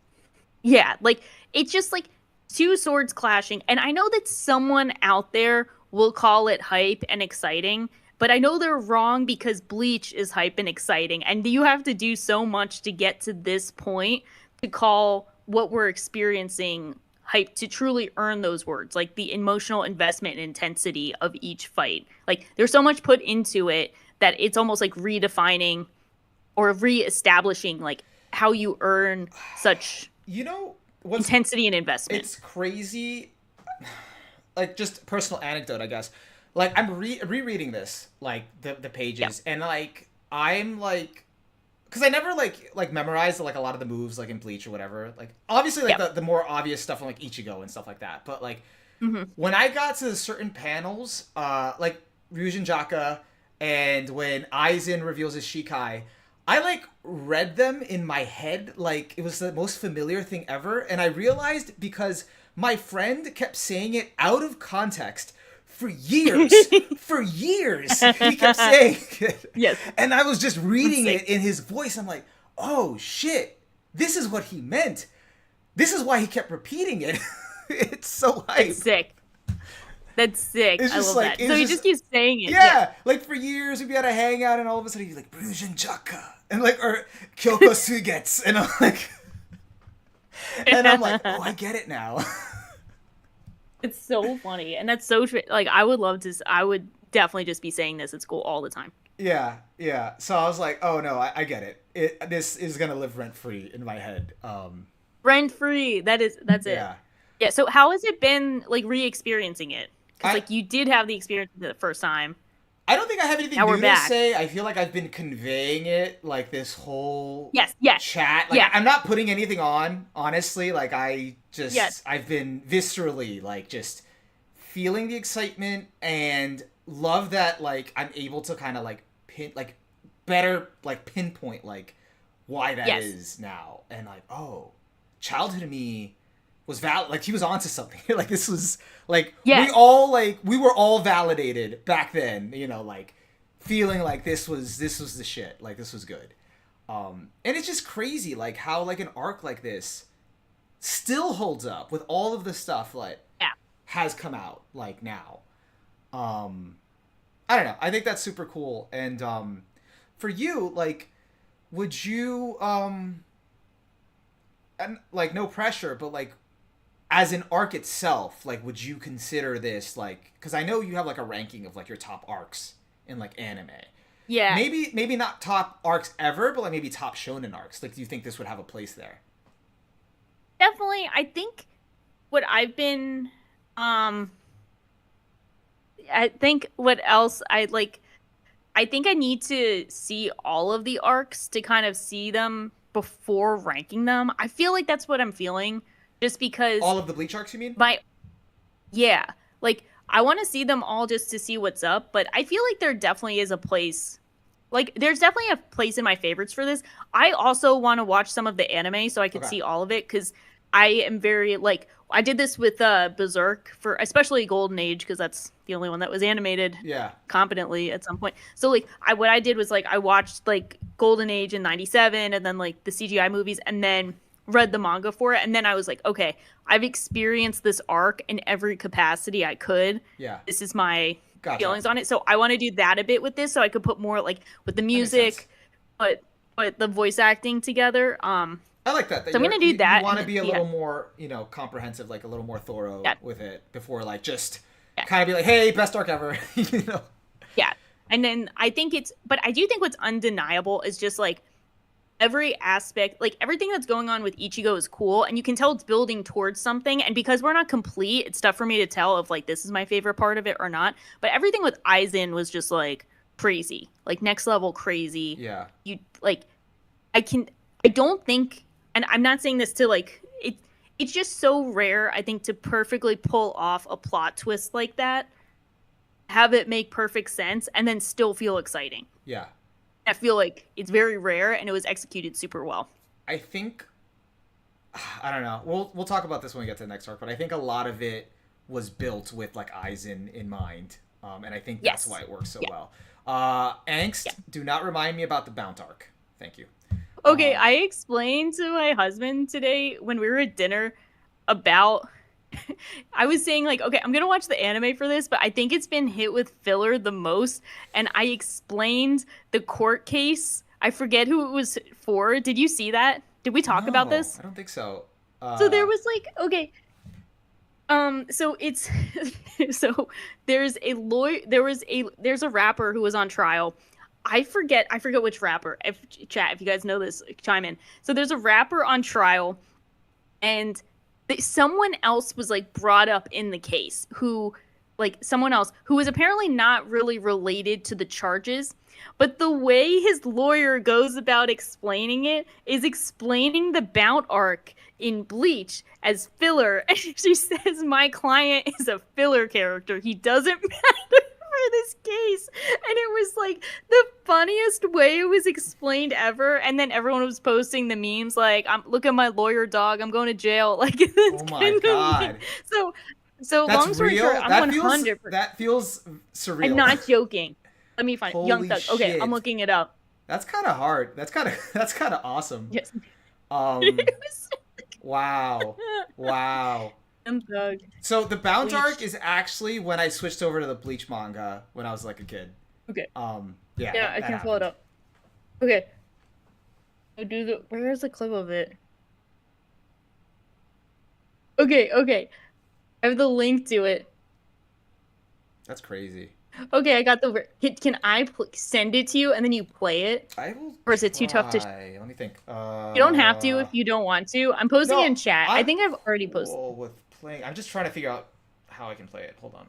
yeah, like it's just like two swords clashing, and I know that someone out there will call it hype and exciting, but I know they're wrong because Bleach is hype and exciting, and you have to do so much to get to this point to call what we're experiencing hype, to truly earn those words, like the emotional investment and intensity of each fight. Like there's so much put into it that it's almost like redefining or reestablishing like how you earn such intensity and investment.
It's crazy. Like just personal anecdote, I guess. Like I'm rereading this, like the pages, and like I'm like, because I never like memorized like a lot of the moves like in Bleach or whatever. Like obviously like the more obvious stuff from like Ichigo and stuff like that. But like when I got to certain panels, like Ryujin Jaka and when Aizen reveals his Shikai, I like read them in my head like it was the most familiar thing ever, and I realized because my friend kept saying it out of context. For years, he kept saying it.
Yes.
And I was just reading it in his voice. I'm like, oh, shit. This is what he meant. This is why he kept repeating it. It's so hype.
That's sick. I love
like,
that. So he just keeps saying it.
Yeah. Like, for years, we'd be at a hangout, and all of a sudden, he'd be like, Ryujin Jaka. And like, or Kyoko Sugets. And I'm like, oh, I get it now.
It's so funny, and that's so like I would definitely just be saying this at school all the time.
Yeah. So I was like, oh no, I get it. This is gonna live rent free in my head.
Rent free. That's it. Yeah. So how has it been like re-experiencing it? Because like you did have the experience the first time.
I don't think I have anything new to say. I feel like I've been conveying it like this whole chat. Like I'm not putting anything on, honestly. Like I've been viscerally like just feeling the excitement and love that like I'm able to kind of like pinpoint like why that is now, and like childhood me was valid. Like he was onto something. Like this was like we were all validated back then. Like feeling like this was the shit. Like this was good. And it's just crazy like how like an arc like this still holds up with all of the stuff like
Yeah.
has come out like now. I don't know. I think that's super cool. And for you, like, would you and like no pressure, but like as an arc itself, like would you consider this like, because I know you have like a ranking of like your top arcs in like anime.
Yeah.
Maybe not top arcs ever, but like maybe top shonen arcs. Like, do you think this would have a place there?
Definitely. I think what I've been I think what else I like I think I need to see all of the arcs to kind of see them before ranking them. I feel like that's what I'm feeling just because
All of the Bleach arcs, you mean?
my yeah, like I want to see them all just to see what's up, but I feel like there definitely is a place. Like there's definitely a place in my favorites for this. I also want to watch some of the anime so I could
Okay.
see all of it cuz I am very like I did this with Berserk for especially Golden Age because that's the only one that was animated
Yeah.
competently at some point. So like what I did was like I watched like Golden Age in 97 and then like the CGI movies and then read the manga for it and then I was like, okay, I've experienced this arc in every capacity I could.
Yeah.
This is my
Gotcha.
feelings on it. So I want to do that a bit with this so I could put more like with the
That makes sense.
music but the voice acting together.
I like that.
So I'm gonna do that.
You want to
and
be a
yeah.
little more, comprehensive, like a little more thorough
Yeah.
with it before, like, just
Yeah.
kind of be like, hey, best arc ever, you know?
Yeah. And then but I do think what's undeniable is just like every aspect, like everything that's going on with Ichigo is cool. And you can tell it's building towards something. And because we're not complete, it's tough for me to tell if like this is my favorite part of it or not. But everything with Aizen was just like crazy, like next level crazy.
Yeah.
You like, I don't think, and I'm not saying this to like, it's just so rare, I think, to perfectly pull off a plot twist like that, have it make perfect sense, and then still feel exciting.
Yeah.
I feel like it's very rare, and it was executed super well.
I think, I don't know. We'll talk about this when we get to the next arc, but I think a lot of it was built with like Aizen in mind, and I think that's
Yes.
why it works so
Yeah.
well. Angst,
Yeah.
do not remind me about the Bount arc. Thank you.
Okay, I explained to my husband today when we were at dinner about I was saying like, okay, I'm gonna watch the anime for this, but I think it's been hit with filler the most. And I explained the court case. I forget who it was for. Did you see that? Did we talk about
No,
this?
I don't think so.
So there was like, okay, so it's so there's a lawyer. There's a rapper who was on trial. I forget which rapper. If you guys know this, chime in. So there's a rapper on trial, and someone else was like brought up in the case someone else who was apparently not really related to the charges, but the way his lawyer goes about explaining it is explaining the Bount arc in Bleach as filler. And she says my client is a filler character, he doesn't matter for this case. And it was like the funniest way it was explained ever. And then everyone was posting the memes like, look at my lawyer dog, I'm going to jail. Like,
oh my god.
So
That's
long story
real?
short, I'm 100%.
That feels surreal.
I'm not joking. Let me find Young
Holy
Thug. Okay,
shit.
I'm looking it up.
That's kind of hard. That's kind of awesome.
Yes.
It was... Wow. Wow.
Young Thug.
So the Bount
Bleach.
arc is actually when I switched over to the Bleach manga when I was like a kid.
Okay.
Yeah.
I can pull it up. Okay. Where's the clip of it? Okay. I have the link to it.
That's crazy.
Okay, I got the. Can I send it to you and then you play it?
I will.
Or is it too tough to?
Let me think.
You don't have to if you don't want to. I'm posting it in chat. I think I've already posted.
With playing, I'm just trying to figure out how I can play it. Hold on.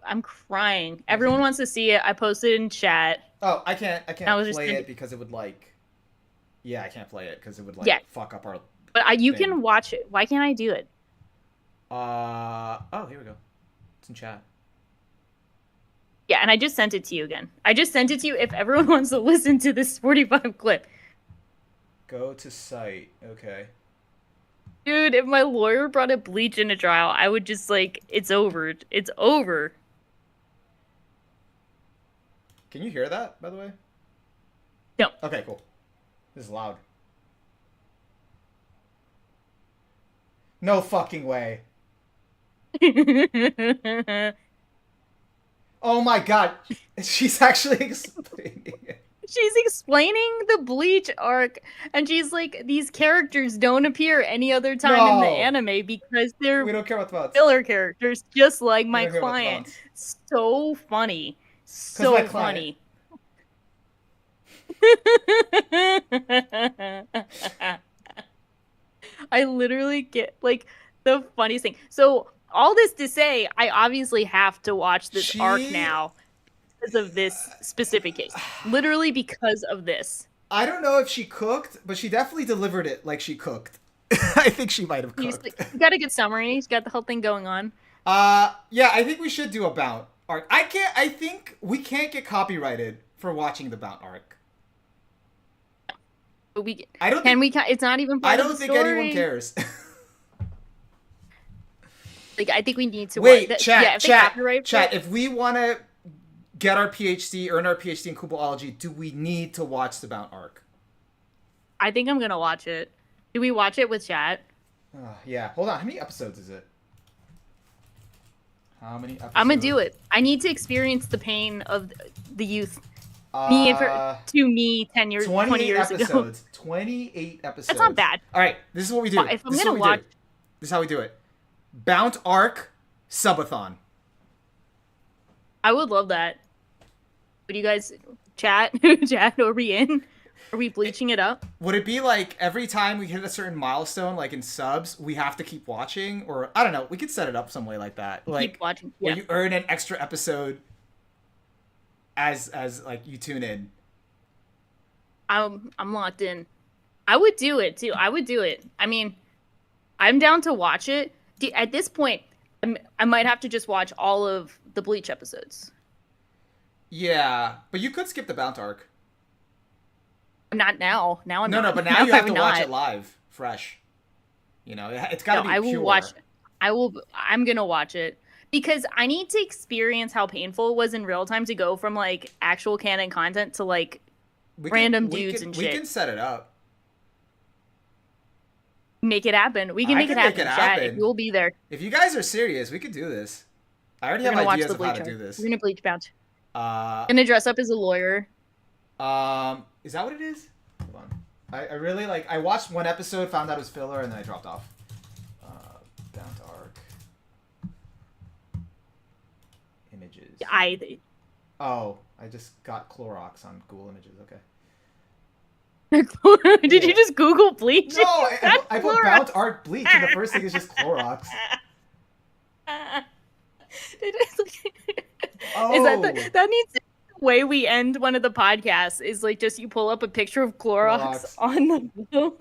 I'm crying. Everyone wants to see it. I posted it in chat.
Oh, I can't
just
play it because it would like. Yeah, I can't play it because it would like fuck up our.
But you can watch it. Why can't I do it?
Oh, here we go. It's in chat.
Yeah, and I just sent it to you again. I just sent it to you if everyone wants to listen to this 45 clip.
Go to site. Okay.
Dude, if my lawyer brought a Bleach in a trial, I would just like, it's over. It's over.
Can you hear that, by the way?
No.
Okay, cool. This is loud. No fucking way. Oh my god. She's actually explaining it.
She's explaining the Bleach arc, and she's like, these characters don't appear any other time in the anime because they're
We don't care about the bots.
filler characters, just like my
We don't care about the
client.
bots.
So funny. So
my
funny. I literally get, like, the funniest thing. So, all this to say, I obviously have to watch this arc now because of this specific case. Literally because of this.
I don't know if she cooked, but she definitely delivered it like she cooked. I think she might have cooked.
You got a good summary. He's got the whole thing going on.
Yeah, I think we should do a Bount arc. I think we can't get copyrighted for watching the Bount arc.
But we
I don't
can
think,
we it's not even part
I
of
don't
the
think anyone cares.
Like, I think we need to
Wait,
watch
chat,
chat.
if we want to get our PhD, earn our PhD in Kubology, do we need to watch the Bount arc?
I think I'm gonna watch it. Do we watch it with chat?
Yeah. Hold on. How many episodes is it? How many episodes?
I'm gonna do it. I need to experience the pain of the youth. Me 10 years, 20 years
episodes.
ago.
28 episodes.
That's not bad.
All right. This is what we do.
If I'm gonna watch,
this is how we do it. Bount arc subathon.
I would love that. Would you guys chat? Chat? Are we in? Are we bleaching it up?
Would it be like every time we hit a certain milestone, like in subs, we have to keep watching? Or I don't know. We could set it up some way like that. Like
keep watching.
where you earn an extra episode as like you tune in.
I'm locked in. I would do it too. I would do it. I mean, I'm down to watch it. At this point, I might have to just watch all of the Bleach episodes.
Yeah, but you could skip the Bount arc.
Not now. Now I'm not.
No, but now you have to watch it live, fresh. You know, it's got to be pure.
I will watch. I'm gonna watch it because I need to experience how painful it was in real time to go from like actual canon content to like random dudes and shit.
We can set it up.
Make it happen. We can make it happen. Chat, we'll be there.
If you guys are serious, we could do this. I already have ideas of how to do this.
We're gonna Bleach Bounce. Gonna dress up as a lawyer.
Is that what it is? Hold on. I really like. I watched one episode, found out it was filler, and then I dropped off. Bount arc. Images. Oh, I just got Clorox on Google Images. Okay.
Did you just Google Bleach?
No, I put Bount arc Bleach, and the first thing is just Clorox.
Oh. Is that needs to be the way we end one of the podcasts? Is like just you pull up a picture of Clorox on the phone.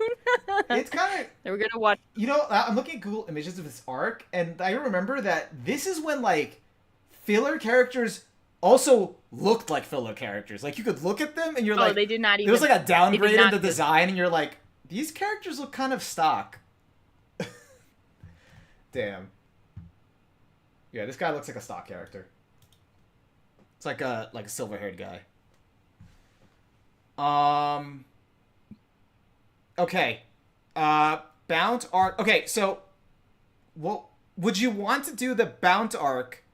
It's kind of.
We're gonna watch.
You know, I'm looking at Google Images of this arc, and I remember that this is when like filler characters also looked like filler characters. Like you could look at them and you're like,
they did not even.
There was like a downgrade in the design, and you're like, these characters look kind of stock. Damn. Yeah, this guy looks like a stock character. It's like a silver-haired guy. Okay. Bount arc. Okay, so would you want to do the Bount arc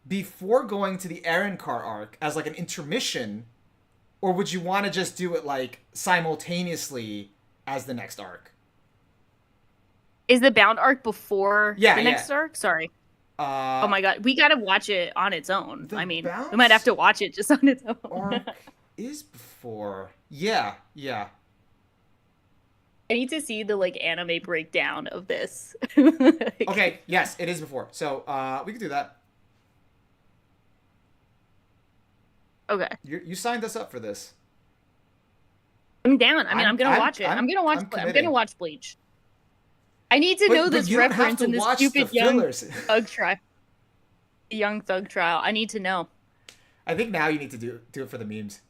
before going to the Aaron Carr arc as like an intermission, or would you want to just do it like simultaneously as the next arc?
Is the Bount arc before the next arc? Sorry. Oh my god, we gotta watch it on its own. I mean, we might have to watch it just on its own.
Arc is before. Yeah.
I need to see the like anime breakdown of this.
Okay, yes, it is before. So we could do that.
Okay.
You signed us up for this.
I'm down. I mean, I'm gonna watch it. I'm gonna watch Bleach. I need to know this reference in this stupid young thug trial. Young thug trial. I need to know.
I think now you need to do it for the memes.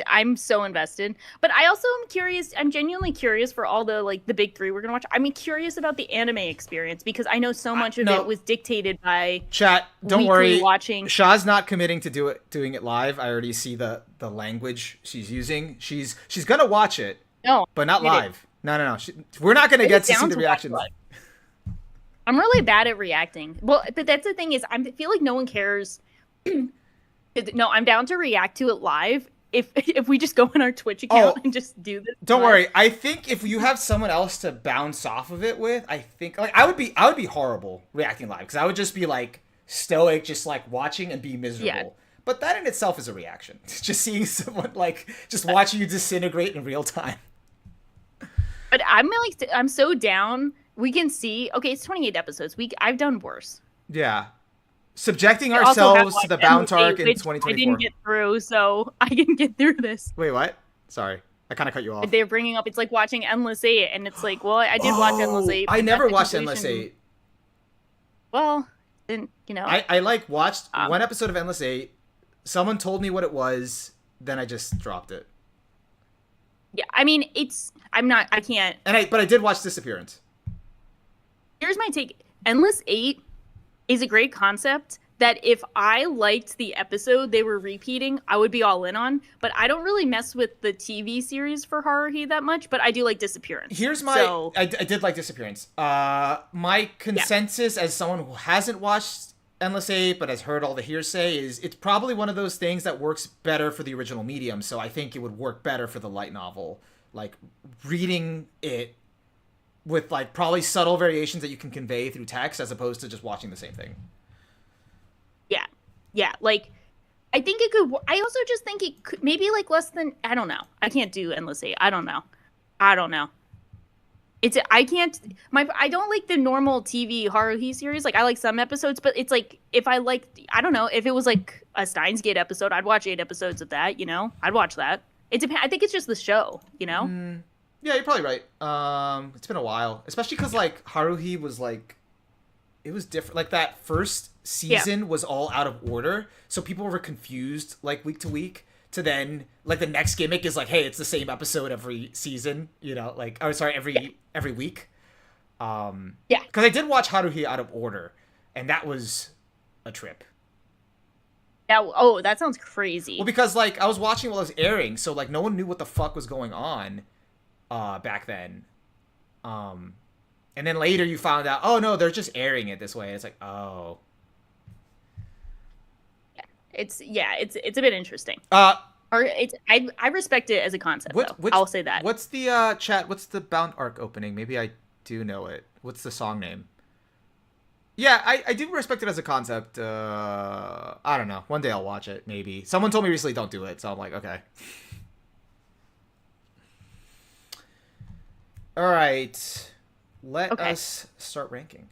I'm so invested. But I also am curious. I'm genuinely curious for all the like the big three we're gonna watch. I'm curious about the anime experience because I know so much of it was dictated by
chat. Don't worry.
Watching.
Shaw's not committing to doing it live. I already see the language she's using. She's gonna watch it.
No,
but not live. No. We're not gonna get to see the reactions.
I'm really bad at reacting. Well, but that's the thing is, I feel like no one cares. No, I'm down to react to it live. If we just go on our Twitch account and just do this.
Don't worry. I think if you have someone else to bounce off of it with, I think like I would be horrible reacting live because I would just be like stoic, just like watching and be miserable. Yeah. But that in itself is a reaction. Just seeing someone like just watching you disintegrate in real time.
But I'm so down. We can see. Okay, it's 28 episodes. I've done worse.
Yeah. Subjecting ourselves to the Bound Arc in 2024.
I didn't get through, so I can get through this.
Wait, what? Sorry. I kind of cut you off.
They're bringing up, it's like watching Endless 8, and it's like, well, I did watch Endless 8.
I never watched Endless 8.
Well, then, you know.
I like watched one episode of Endless 8. Someone told me what it was, then I just dropped it.
Yeah, I mean, I can't.
But I did watch Disappearance.
Here's my take. Endless 8 is a great concept that if I liked the episode they were repeating, I would be all in on. But I don't really mess with the TV series for Haruhi that much, but I do like Disappearance.
Here's my... I did like Disappearance. My consensus as someone who hasn't watched Endless 8 but has heard all the hearsay is it's probably one of those things that works better for the original medium, so I think it would work better for the light novel. Like, reading it with like probably subtle variations that you can convey through text as opposed to just watching the same thing.
Yeah, like I think it could. I also just think it could maybe like less than. I don't know. I can't do Endless 8. I don't know. I don't like the normal TV Haruhi series. Like I like some episodes, but it's like if I don't know, if it was like a Steins Gate episode, I'd watch 8 episodes of that. You know, I'd watch that. It depends. I think it's just the show. You know.
Yeah, you're probably right. It's been a while, especially because like Haruhi was like, it was different. Like that first season was all out of order, so people were confused like week to week. To then like the next gimmick is like, hey, it's the same episode every season. You know, like every week. Because I did watch Haruhi out of order, and that was a trip.
Yeah. Oh, that sounds crazy.
Well, because like I was watching while it was airing, so like no one knew what the fuck was going on. Back then. And then later you found out, oh no, they're just airing it this way. It's like, oh.
It's a bit interesting. I respect it as a concept, though. I'll say that.
What's the chat? What's the Bound Arc opening? Maybe I do know it. What's the song name? Yeah, I do respect it as a concept. I don't know. One day I'll watch it, maybe. Someone told me recently don't do it, so I'm like, okay. All right, let us start ranking.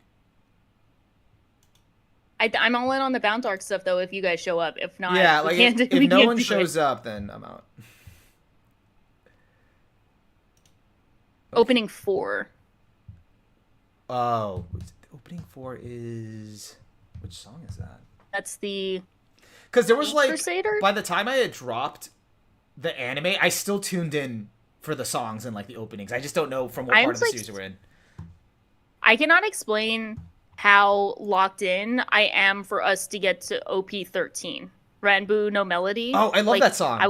I'm all in on the Bound Arc stuff, though, if you guys show up. If not,
yeah, like if no one shows up, then I'm out.
Opening 4.
Oh, opening 4 is... Which song is that?
That's the...
Because there was like...
Crusader?
By the time I had dropped the anime, I still tuned in for the songs and like the openings. I just don't know from what part of the series we're in.
I cannot explain how locked in I am for us to get to OP13. Ranbu no Melody.
Oh, I love that song.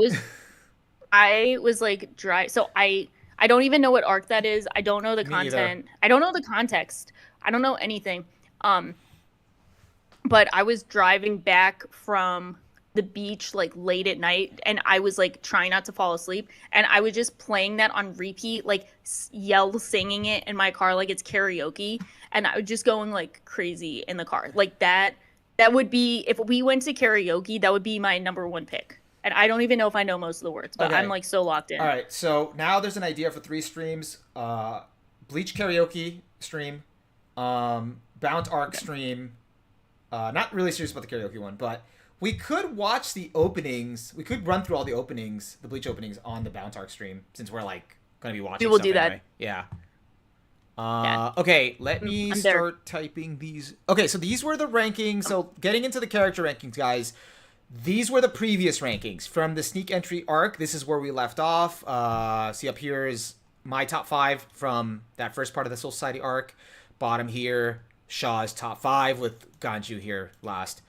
I was like dry. So I don't even know what arc that is. I don't know the content. I don't know the context. I don't know anything. But I was driving back from the beach like late at night, and I was like trying not to fall asleep, and I was just playing that on repeat, like singing it in my car like it's karaoke, and I was just going like crazy in the car. Like that would be, if we went to karaoke, that would be my number 1 pick. And I don't even know if I know most of the words, but I'm like so locked in.
All right, so now there's an idea for 3 streams. Bleach karaoke stream, Bound Arc stream. Not really serious about the karaoke one, but we could watch the openings. We could run through all the openings, the Bleach openings, on the Bound Arc stream, since we're like going to be watching.
We will
stuff
do
anyway.
that.
Yeah. Okay, let me start typing these. Okay, so these were the rankings. So getting into the character rankings, guys. These were the previous rankings from the sneak entry arc. This is where we left off. See up here is my top 5 from that first part of the Soul Society arc. Bottom here, Shaw's top 5 with Ganju here last.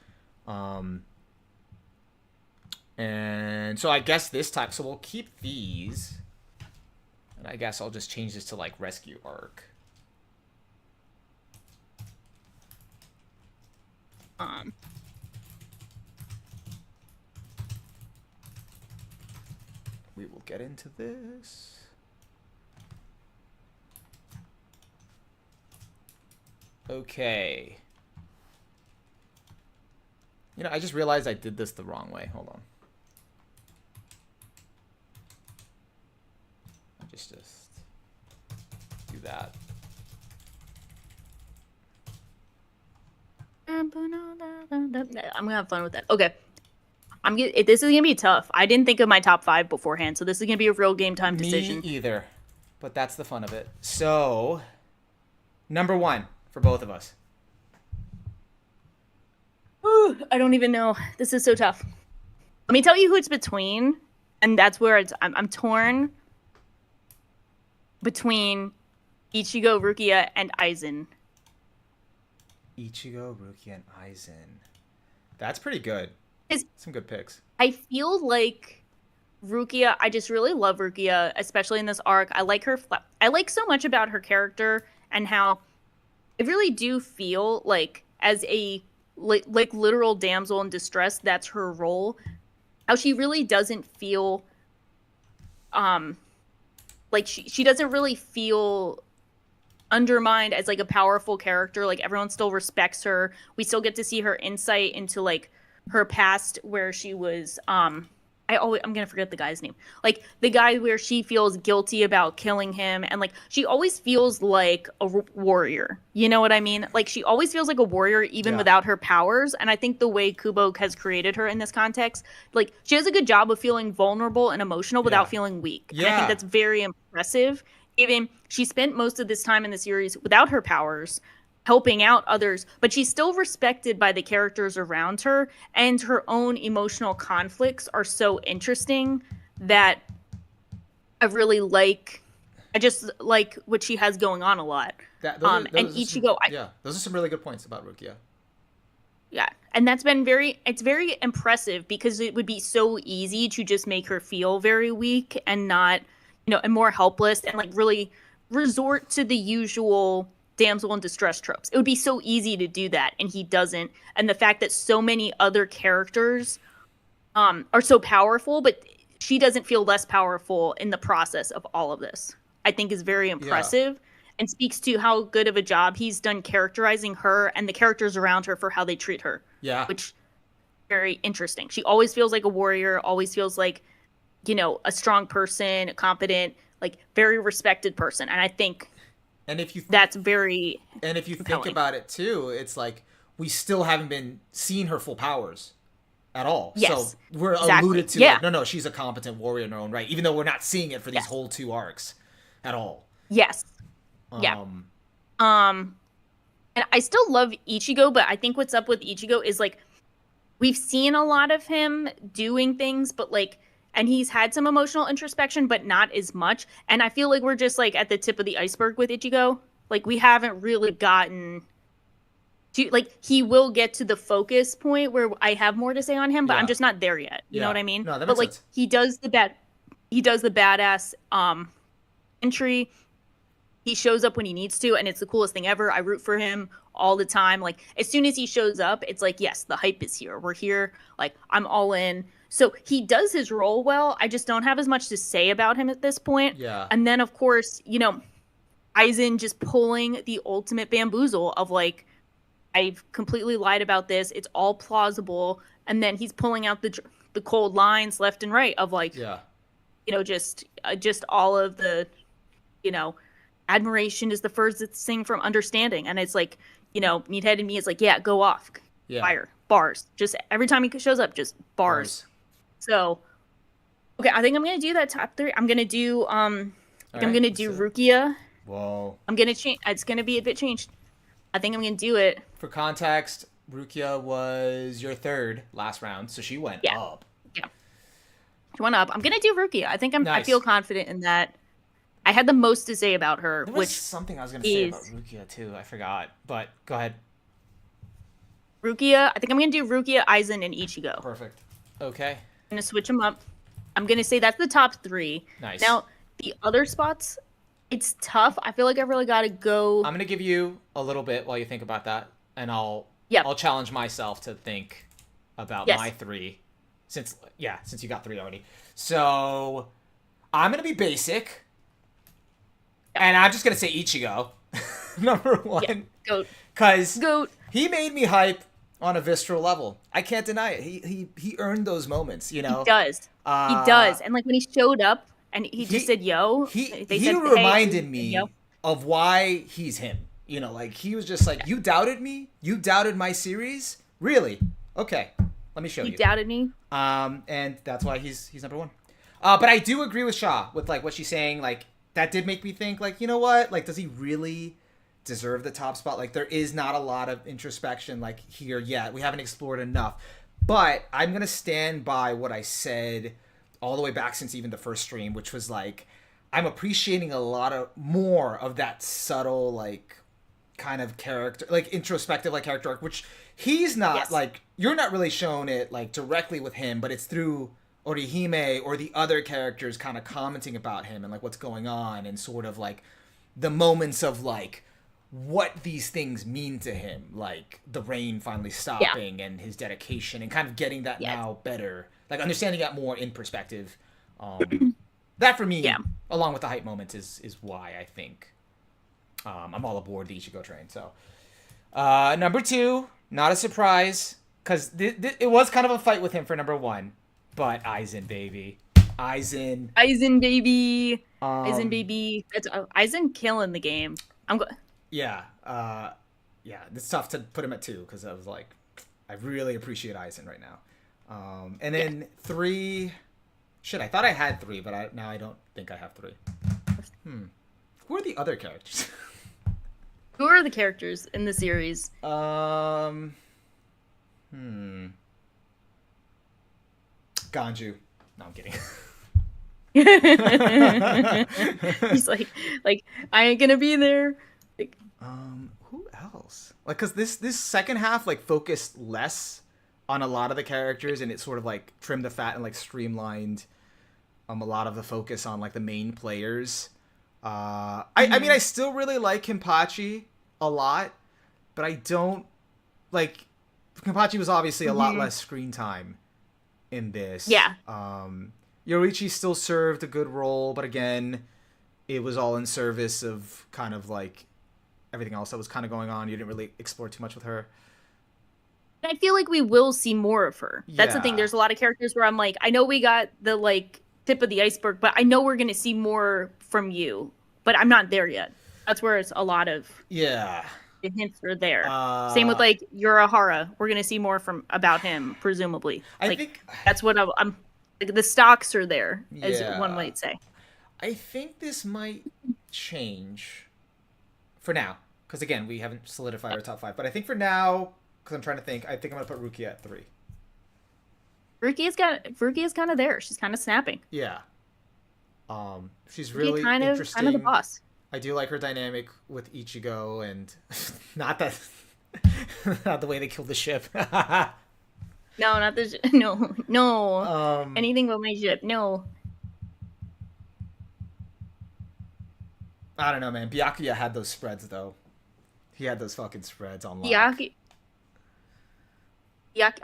And so I guess this time, so we'll keep these. And I guess I'll just change this to like rescue arc. We will get into this. Okay. You know, I just realized I did this the wrong way. Hold on. Just do that.
I'm gonna have fun with that. Okay. This is gonna be tough. I didn't think of my top 5 beforehand, so this is gonna be a real game time decision.
Me either. But that's the fun of it. So, number 1 for both of us.
Ooh, I don't even know. This is so tough. Let me tell you who it's between, and that's where I'm torn between Ichigo, Rukia, and Aizen.
Ichigo, Rukia, and Aizen. That's pretty good. Some good picks.
I feel like Rukia, I just really love Rukia, especially in this arc. I like her. I like so much about her character and how I really do feel like as a like literal damsel in distress, that's her role. How she really doesn't feel like she doesn't really feel undermined as like a powerful character. Like everyone still respects her. We still get to see her insight into like her past where she was I'm gonna forget the guy's name. Like the guy where she feels guilty about killing him, and like she always feels like a warrior. You know what I mean? Like she always feels like a warrior even without her powers. And I think the way Kubo has created her in this context, like she does a good job of feeling vulnerable and emotional without feeling weak. Yeah. And I think that's very impressive. Even she spent most of this time in the series without her powers, helping out others, but she's still respected by the characters around her, and her own emotional conflicts are so interesting that I just like what she has going on a lot. And Ichigo,
those are some really good points about Rukia.
Yeah, and that's been it's very impressive because it would be so easy to just make her feel very weak and not, and more helpless, and like really resort to the usual damsel in distress tropes. It would be so easy to do that, and he doesn't. And the fact that so many other characters are so powerful, but she doesn't feel less powerful in the process of all of this, I think is very impressive and speaks to how good of a job he's done characterizing her and the characters around her for how they treat her.
Yeah.
Which very interesting. She always feels like a warrior, always feels like, a strong person, competent, like very respected person. And I think that's very compelling.
Think about it too, it's like we still haven't been seeing her full powers at all.
Yes,
so we're alluded to like, no, she's a competent warrior in her own right, even though we're not seeing it for these whole 2 arcs at all.
Yes. And I still love Ichigo, but I think what's up with Ichigo is like we've seen a lot of him doing things, but like, and he's had some emotional introspection, but not as much. And I feel like we're just like at the tip of the iceberg with Ichigo. Like we haven't really gotten to, like, he will get to the focus point where I have more to say on him, but I'm just not there yet. You know what I mean?
No, that
makes
sense.
He does the badass entry. He shows up when he needs to, and it's the coolest thing ever. I root for him all the time. Like as soon as he shows up, it's like, yes, the hype is here. We're here. Like I'm all in. So he does his role well. I just don't have as much to say about him at this point.
Yeah.
And then, of course, Aizen just pulling the ultimate bamboozle of like, I've completely lied about this. It's all plausible. And then he's pulling out the cold lines left and right of like, just all of the, admiration is the furthest thing from understanding. And it's like, Meathead and me is like, yeah, go off.
Yeah.
Fire. Bars. Just every time he shows up, just bars. So, okay, I think I'm gonna do that top 3. I'm gonna do Rukia.
Whoa.
I'm gonna change. It's gonna be a bit changed. I think I'm gonna do it.
For context, Rukia was your 3rd last round, so she went up.
Yeah. She went up. I'm gonna do Rukia. I think
Nice.
I feel confident in that. I had the most to say about her,
There was
which
something I was gonna say about Rukia too. I forgot, but go ahead.
Rukia. I think I'm gonna do Rukia, Aizen, and Ichigo.
Perfect. Okay.
I'm gonna switch them up. I'm gonna say that's the top 3.
Nice.
Now, the other spots, it's tough. I feel like I really got to go.
I'm gonna give you a little bit while you think about that, and
Yep.
I'll challenge myself to think about my
Yes.
three, since you got three already. So I'm gonna be basic, and I'm just gonna say Ichigo, number
Yeah.
one,
Goat.
because
Goat.
he made me hype on a visceral level. I can't deny it. He earned those moments, you
He
know.
does. He does. And like when he showed up and he just
He
said yo, they
he
said hey, and he
reminded
said, yo.
me of why he's him. You know, like he was just like, you doubted me, you doubted my series, really? Okay, let me show
He
you.
doubted me.
And that's why he's number one. But I do agree with Shaw with like what she's saying. Like that did make me think, like, you know what? Like, does he really deserve the top spot? Like, there is not a lot of introspection like here yet. We haven't explored enough. But I'm gonna stand by what I said all the way back since even the first stream, which was like, I'm appreciating a lot of more of that subtle, like, kind of character, like introspective, like character arc, which he's not
Yes.
like, you're not really shown it like directly with him, but it's through Orihime or the other characters kind of commenting about him and like what's going on and sort of like the moments of like what these things mean to him, like the rain finally stopping and his dedication and kind of getting that
Yes.
now better, like understanding that more in perspective. That for me,
Yeah.
along with the hype moments, is why I think I'm all aboard the Ichigo train. So number two, not a surprise, because it was kind of a fight with him for number one, but Aizen, baby. Aizen.
Aizen baby. Aizen
Um,
baby. That's Aizen killing the game. I'm go-
Yeah. Yeah, it's tough to put him at two, because I was like, I really appreciate Aizen right now. And then three... Shit, I thought I had three, but now I don't think I have three. Who are the other characters?
Who are the characters in the series?
Ganju. No, I'm kidding.
He's like I ain't gonna be there. Like,
Who else? Like, cause this second half like focused less on a lot of the characters, and it sort of like trimmed the fat and like streamlined a lot of the focus on like the main players. I mean, I still really like Kenpachi a lot, but I don't like. Kenpachi was obviously a lot less screen time in this.
Yeah.
Yoichi still served a good role, but again, it was all in service of kind of like everything else that was kind of going on. You didn't really explore too much with her.
I feel like we will see more of her. That's the thing.
Yeah.
There's a lot of characters where I'm like, I know we got the like tip of the iceberg, but I know we're gonna see more from you. But I'm not there yet. That's where it's a lot of
Yeah.
the hints are there. Same with like Urahara. We're gonna see more about him, presumably.
I
Like,
think
that's what I'm. Like, the stocks are there, as
Yeah.
one might say.
I think this might change for now, because again, we haven't solidified our top five. But I think for now, because I'm trying to think, I think I'm gonna put Rukia at 3.
Rukia's kind of there. She's kind of snapping.
Yeah. She's really
kind of
interesting.
the boss.
I do like her dynamic with Ichigo, and not that, not the way they killed the ship.
No, not the no. Anything but my ship. No.
I don't know, man. Byakuya had those spreads though. He had those fucking spreads on lock.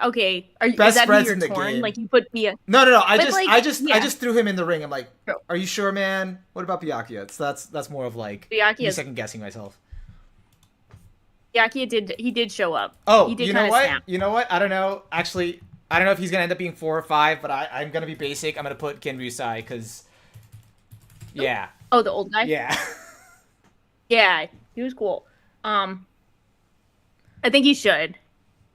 Okay. Is
Best
that who
spreads
you're
in the
torn?
game.
Like you put Bia.
No. I
But,
just,
like,
I just threw him in the ring. I'm like,
Bro.
are you sure, man? What about Byakuya? That's more of like
Byakuya's-
me second guessing myself.
Byakuya did show up.
Oh,
he did
you know
kinda
what?
snap.
You know what? I don't know. Actually, I don't know if he's gonna end up being 4 or 5, but I'm gonna be basic. I'm gonna put Genryusai because, yeah,
Oh, the old guy.
yeah.
Yeah, he was cool. I think he should.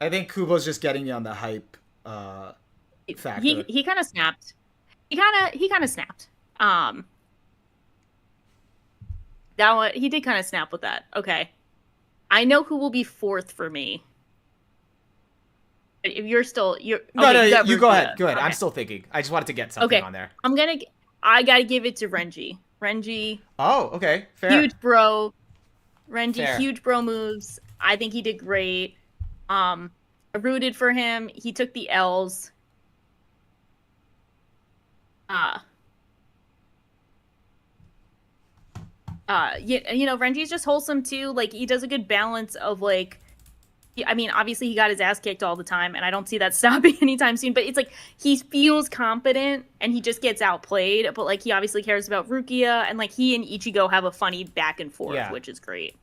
I think Kubo's just getting me on the hype factor.
He kind of snapped. He kind of snapped. That one he did kind of snap with that. Okay, I know who will be 4th for me. If you're
No,
okay,
you go ahead.
Rukia.
Go ahead.
Okay.
I'm still thinking. I just wanted to get something
Okay.
on there.
I gotta give it to Renji. Renji,
Oh, okay. Fair.
huge bro. Renji,
Fair.
huge bro moves. I think he did great. I rooted for him. He took the L's. Renji's just wholesome too. Like he does a good balance of like, I mean, obviously he got his ass kicked all the time, and I don't see that stopping anytime soon. But it's like he feels confident, and he just gets outplayed. But like he obviously cares about Rukia, and like he and Ichigo have a funny back and forth, which is great.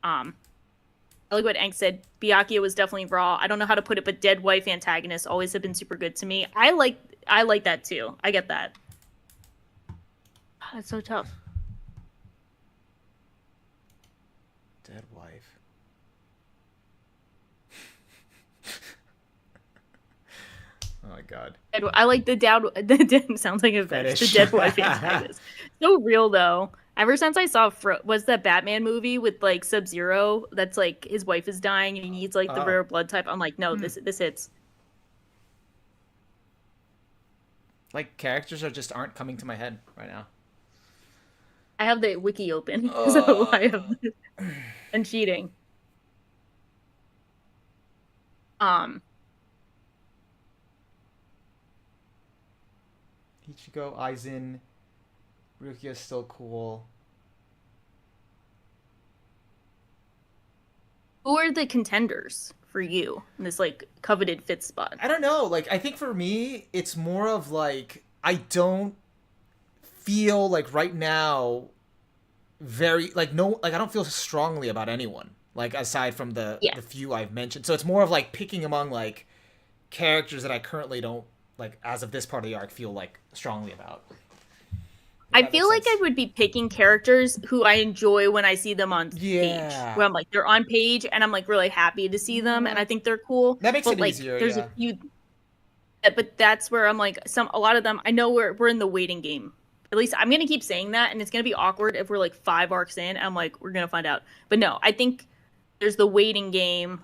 I like what Enk said. Byakuya was definitely raw. I don't know how to put it, but dead wife antagonists always have been super good to me. I like that too. I get that. It's so tough.
Dead wife. Oh my god.
I like the down. The sounds like a fetish. The dead wife antagonist. So real though. Ever since I saw was that Batman movie with like Sub-Zero? That's like his wife is dying and he needs like the rare blood type. I'm like, no, this hits.
Like characters just aren't coming to my head right now.
I have the wiki open, so I have. And cheating.
Ichigo, Aizen, Rukia's still cool.
Who are the contenders for you in this like coveted fifth spot?
I don't know. Like I think for me, it's more of like I don't feel like right now very like no like I don't feel strongly about anyone like aside from the few I've mentioned. So it's more of like picking among like characters that I currently don't like as of this part of the arc feel like strongly about.
I feel like I would be picking characters who I enjoy when I see them on page. Where I'm like, they're on page and I'm like really happy to see them and I think they're cool.
That makes it
like,
easier.
There's a few, but that's where I'm like, a lot of them, I know we're in the waiting game. At least I'm going to keep saying that, and it's going to be awkward if we're like 5 arcs in. I'm like, we're going to find out. But no, I think there's the waiting game.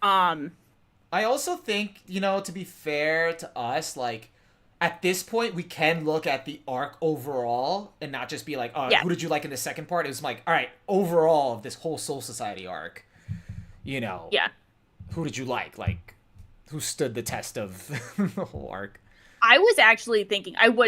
I also think, to be fair to us, like, at this point, we can look at the arc overall and not just be like, who did you like in the second part? It was like, all right, overall of this whole Soul Society arc, who did you like? Like, who stood the test of the whole arc?
I was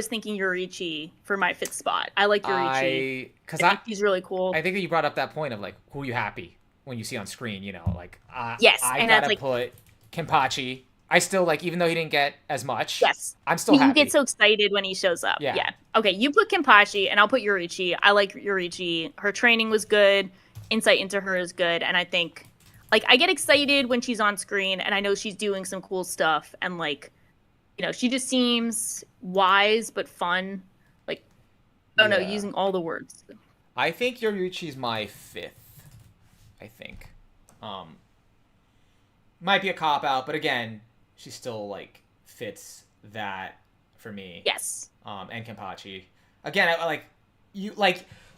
thinking Yoriichi for my 5th spot. I like Yoriichi. I think he's really cool.
I think that you brought up that point of like, who are you happy when you see on screen, like,
yes,
I gotta put Kenpachi. I still like, even though he didn't get as much.
Yes.
I'm still happy.
You get so excited when he shows up. Yeah. Okay, you put Kenpachi and I'll put Yoriichi. I like Yoriichi. Her training was good. Insight into her is good. And I think, like, I get excited when she's on screen and I know she's doing some cool stuff and like, she just seems wise but fun. Like, I don't know, using all the words.
I think Yoriichi's my 5th. I think. Might be a cop-out, but again, she still, like, fits that for me.
Yes.
And Kenpachi. Again, you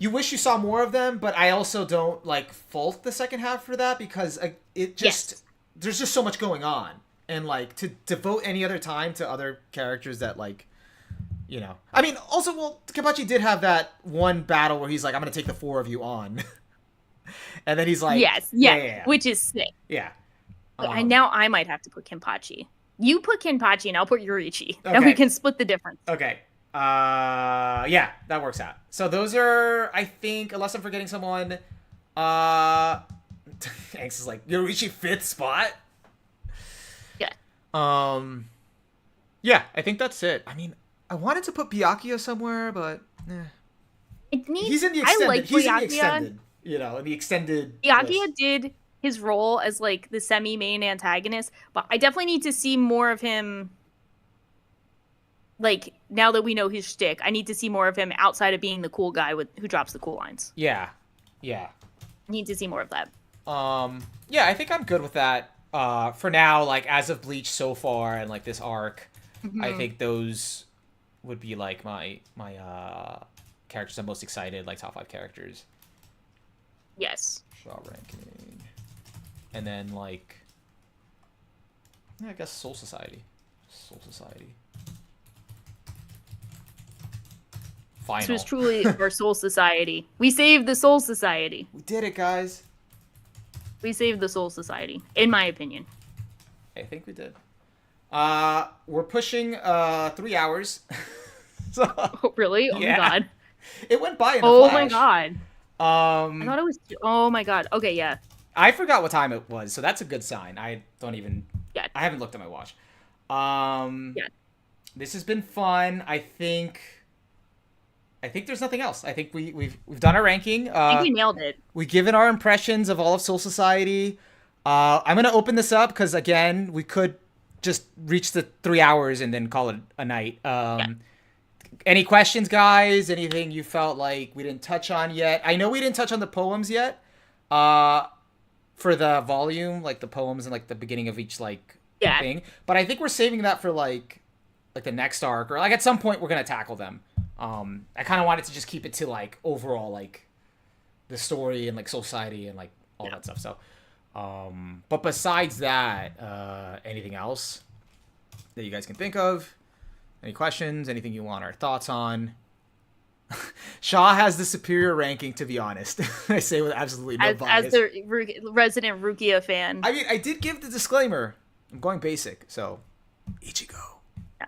wish you saw more of them, but I also don't, like, fault the second half for that because it just... There's just so much going on. And, like, to devote any other time to other characters that, like, I mean, also, well, Kenpachi did have that one battle where he's like, I'm going to take the 4 of you on. And then he's like...
Yes, which is sick.
Yeah.
Now I might have to put Kenpachi. You put Kenpachi and I'll put Yoriichi. Okay. And we can split the difference.
Okay. Yeah, that works out. So those are, I think, unless I'm forgetting someone, Angst is like, Yoriichi 5th spot? Yeah, I think that's it. I mean, I wanted to put Byakuya somewhere, but he's in the extended.
I like
he's
Byakuya.
In the extended, in the extended.
Byakuya did his role as like the semi-main antagonist, but I definitely need to see more of him. Like, now that we know his shtick, I need to see more of him outside of being the cool guy who drops the cool lines.
Yeah.
I need to see more of that.
Yeah, I think I'm good with that. For now, like, as of Bleach so far and, like, this arc, I think those would be, like, my characters I'm most excited, like, top 5 characters.
Yes.
Shaw ranking. And then, like, I guess Soul Society. Final.
This was truly our Soul Society. We saved the Soul Society.
We did it, guys.
We saved the Soul Society, in my opinion.
I think we did. We're pushing 3 hours.
Oh, really? Oh, my God.
It went by in a
Oh my
flash.
god. I
Um,
thought it was. Oh my god. Okay, yeah.
I forgot what time it was, so that's a good sign. I don't even.
Yeah.
I haven't looked at my watch. Um,
Yeah.
this has been fun. I think. I think there's nothing else. I think we've done our ranking.
I think you nailed it.
We've given our impressions of all of Soul Society. I'm gonna open this up because again, we could just reach the 3 hours and then call it a night.
Yeah.
Any questions, guys? Anything you felt like we didn't touch on yet? I know we didn't touch on the poems yet. For the volume, like the poems and like the beginning of each like
Yeah.
thing. But I think we're saving that for like the next arc or like at some point we're gonna tackle them. I kind of wanted to just keep it to like overall like the story and like society and like all that stuff. So, but besides that, anything else that you guys can think of? Any questions? Anything you want our thoughts on? Shaw has the superior ranking, to be honest. I say with absolutely no bias.
As the resident Rukia fan.
I mean, I did give the disclaimer. I'm going basic, so Ichigo.
Yeah.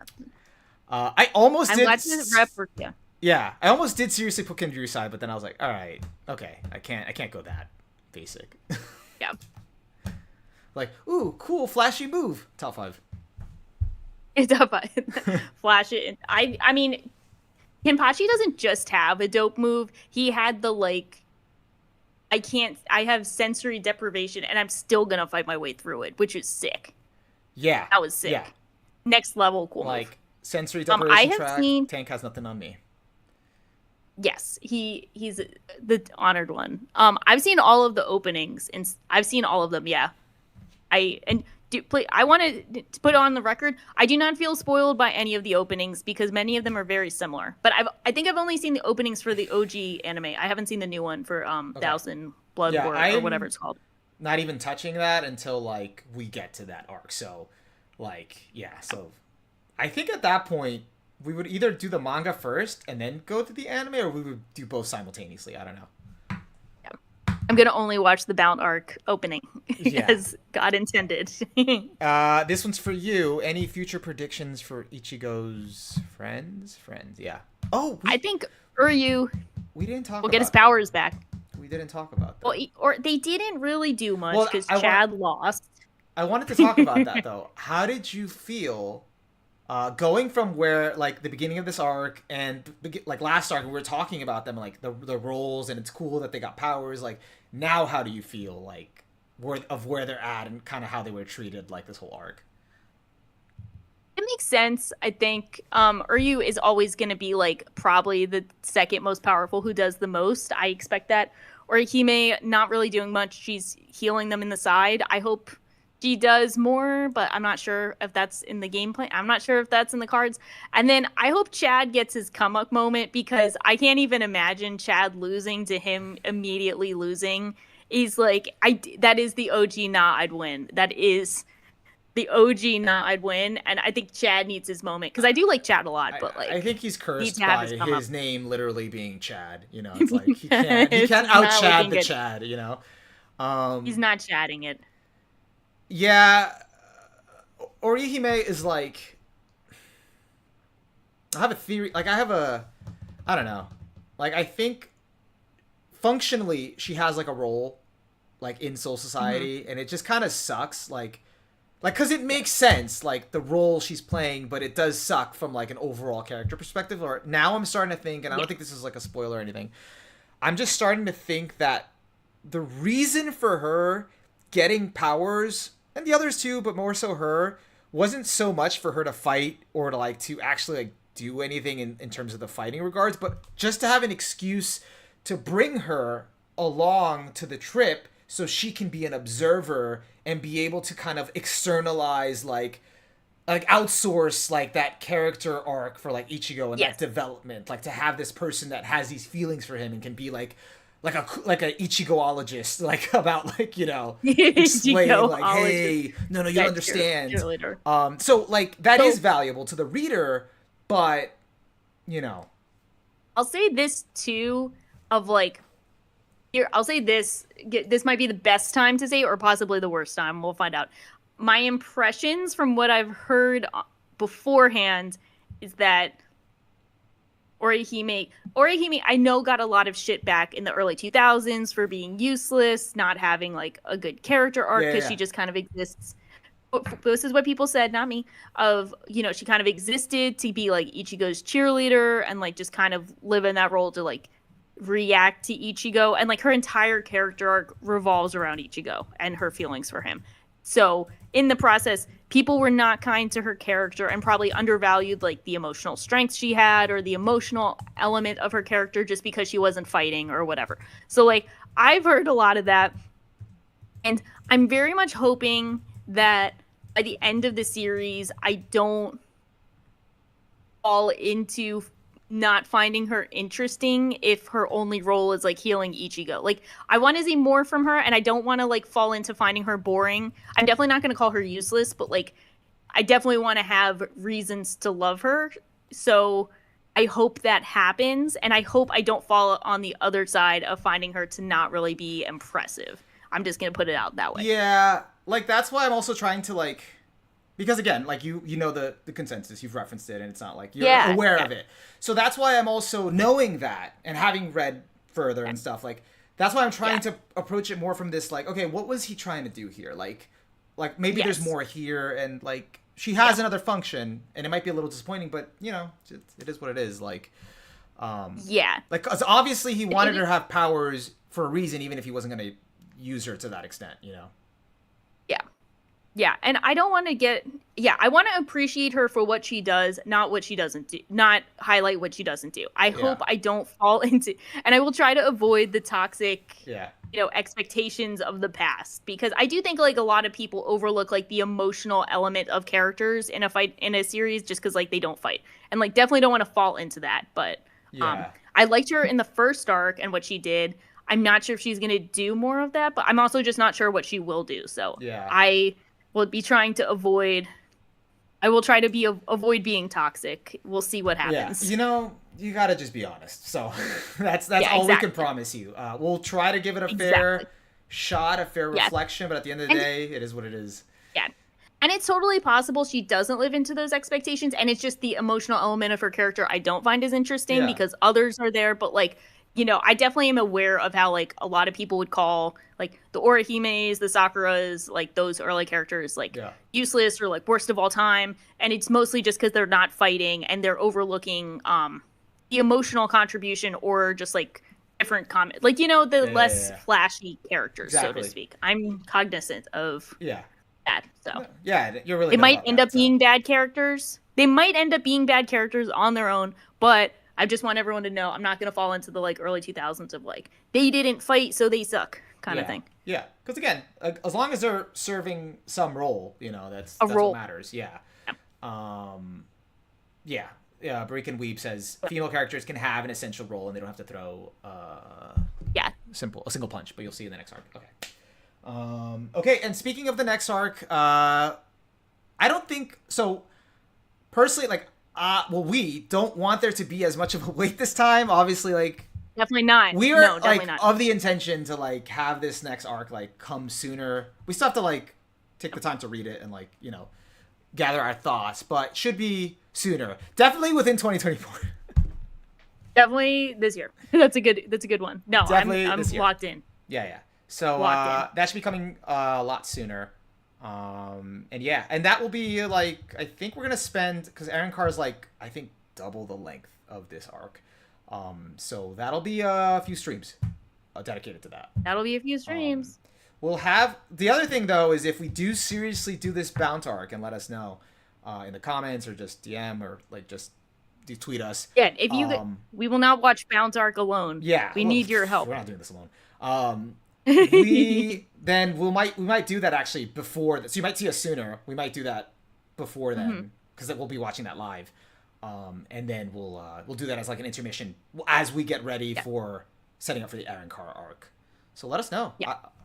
I almost
I'm
did.
glad to rep Rukia.
Yeah, I almost did seriously put Kendryu's side, but then I was like, all right, okay, I can't go that basic.
Yeah.
Like, ooh, cool, flashy move. Top 5.
It's up. Flash it. I mean, Kenpachi doesn't just have a dope move. He had the like. I have sensory deprivation, and I'm still gonna fight my way through it, which is sick.
Yeah,
That was sick.
Yeah,
Next level cool.
like
move.
sensory deprivation
I have
track.
seen.
Tank has nothing on me.
Yes, he's the honored one. I've seen all of the openings, and I've seen all of them. Yeah, I wanted to put on the record. I do not feel spoiled by any of the openings because many of them are very similar. But I think I've only seen the openings for the OG anime. I haven't seen the new one for Thousand Blood War or whatever it's called.
Not even touching that until like we get to that arc. So, like, yeah. So, I think at that point we would either do the manga first and then go to the anime, or we would do both simultaneously. I don't know.
I'm gonna only watch the Bound arc opening,
Yeah.
as God intended.
This one's for you. Any future predictions for Ichigo's friends? Yeah. Oh,
I think Uryu
we didn't talk.
will get his
that.
powers back.
We didn't talk about that.
Well, or they didn't really do much
Well,
because
I
Chad lost.
I wanted to talk about that though. How did you feel going from where like the beginning of this arc and like last arc we were talking about them like the roles, and it's cool that they got powers, like now how do you feel like where they're at and kind of how they were treated like this whole arc?
It makes sense. I think Uryu is always going to be like probably the second most powerful who does the most. I expect that. Orihime not really doing much. She's healing them in the side. I hope she does more, but I'm not sure if that's in the gameplay. I'm not sure if that's in the cards. And then I hope Chad gets his come up moment because I can't even imagine Chad losing to him immediately losing. He's like, that is the OG nah, I'd win. That is the OG nah, I'd win. And I think Chad needs his moment because I do like Chad a lot, but like
I think he's cursed by his name literally being Chad. You know, it's like he can't out Chad the Chad. You know,
he's not chatting it.
Yeah, Orihime is like, I have a theory, like I don't know, like I think functionally she has like a role like in Soul Society, and it just kind of sucks, like because it makes sense, like the role she's playing, but it does suck from like an overall character perspective. Or now I'm starting to think, and I don't think this is like a spoiler or anything, I'm just starting to think that the reason for her getting powers, and the others too, but more so her, wasn't so much for her to fight or to like to actually like do anything in terms of the fighting regards, but just to have an excuse to bring her along to the trip so she can be an observer and be able to kind of externalize like outsource like that character arc for like Ichigo and that development, like to have this person that has these feelings for him and can be like a Ichigoologist, like about like, you know, explaining like, hey, no, you don't understand. So like that is valuable to the reader, but you know,
I'll say this too, of like, here, I'll say this. This might be the best time to say it, or possibly the worst time. We'll find out. My impressions from what I've heard beforehand is that Orihime, I know, got a lot of shit back in the early 2000s for being useless, not having like a good character arc because she just kind of exists. This is what people said, not me, of, she kind of existed to be like Ichigo's cheerleader and like just kind of live in that role to like react to Ichigo, and like her entire character arc revolves around Ichigo and her feelings for him. So in the process, people were not kind to her character and probably undervalued like the emotional strength she had or the emotional element of her character just because she wasn't fighting or whatever. So like I've heard a lot of that, and I'm very much hoping that by the end of the series, I don't fall into not finding her interesting if her only role is like healing Ichigo. Like I want to see more from her, and I don't want to like fall into finding her boring. I'm definitely not going to call her useless, but like I definitely want to have reasons to love her. So I hope that happens, and I hope I don't fall on the other side of finding her to not really be impressive. I'm just going to put it out that way.
Yeah, like that's why I'm also trying to like, because again, like you know the consensus, you've referenced it, and it's not like you're aware of it. So that's why I'm also knowing that and having read further and stuff, like that's why I'm trying to approach it more from this like, okay, what was he trying to do here? Like maybe there's more here, and like she has another function, and it might be a little disappointing, but it is what it is. Like like, cause obviously he wanted her to have powers for a reason, even if he wasn't going to use her to that extent,
Yeah, and I don't want to I want to appreciate her for what she does, not what she doesn't do, not highlight what she doesn't do. I hope I don't fall into, and I will try to avoid the toxic, expectations of the past, because I do think like a lot of people overlook like the emotional element of characters in a series just because like they don't fight, and like definitely don't want to fall into that. But I liked her in the first arc and what she did. I'm not sure if she's going to do more of that, but I'm also just not sure what she will do. So I will be trying to avoid. I will try to avoid being toxic. We'll see what happens.
Yeah, you gotta just be honest. So that's all we can promise you. We'll try to give it a fair shot, a fair reflection, but at the end of the day, it is what it is.
Yeah, and it's totally possible she doesn't live into those expectations, and it's just the emotional element of her character I don't find as interesting because others are there, but like. I definitely am aware of how, like, a lot of people would call, like, the Orihimes, the Sakuras, like, those early characters, like, useless or, like, worst of all time. And it's mostly just because they're not fighting and they're overlooking the emotional contribution or just, like, different comment. Like, the less flashy characters, so to speak. I'm cognizant of that, so.
Yeah, you're really
It might end up being bad characters. They might end up being bad characters on their own, but I just want everyone to know I'm not going to fall into the like early 2000s of like they didn't fight so they suck kind of thing.
Yeah, because again, as long as they're serving some role, that's what matters. Yeah. Break and Weeb says female characters can have an essential role and they don't have to throw a single punch, but you'll see in the next arc. Okay. Okay, and speaking of the next arc, I don't think so. Personally, like. We don't want there to be as much of a wait this time. Obviously, like
definitely not.
We are of the intention to like have this next arc like come sooner. We still have to like take the time to read it and like gather our thoughts, but should be sooner. Definitely within 2024.
Definitely this year. That's a good one. No, definitely I'm locked in.
Yeah. So that should be coming a lot sooner. And that will be like, I think we're gonna spend, because Aaron Carr is like I think double the length of this arc, so that'll be a few streams dedicated to that.
That'll be a few streams.
We'll have the other thing though is if we do seriously do this Bound arc, and let us know in the comments or just DM or like just tweet us.
Yeah, if you we will not watch Bound arc alone.
Yeah,
we need your help.
We're not doing this alone. We might do that actually before so you might see us sooner. We might do that before then because we'll be watching that live, and then we'll do that as like an intermission as we get ready for setting up for the Aaron Carr arc. So let us know.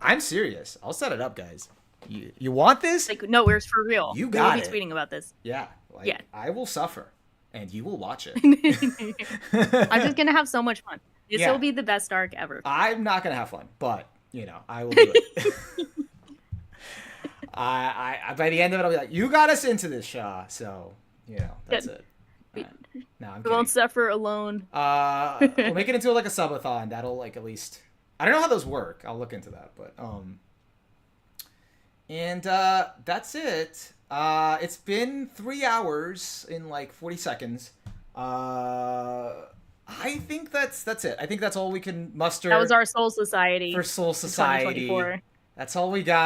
I'm serious. I'll set it up, guys. You want this?
Like, no, we're for real.
You got
it. We'll be tweeting about this.
Yeah. I will suffer and you will watch it.
I'm just gonna have so much fun. This will be the best arc ever.
I'm not gonna have fun, but I will do it. I by the end of it, I'll be like, you got us into this, Shaw. So, that's it. Now I'm
You won't
kidding.
suffer alone.
We'll make it into like a subathon. That'll like at least. I don't know how those work. I'll look into that, but and that's it. It's been 3 hours in like 40 seconds. I think that's it. I think that's all we can muster.
That was our Soul Society
for Soul
in
Society.
2024.
That's all we got.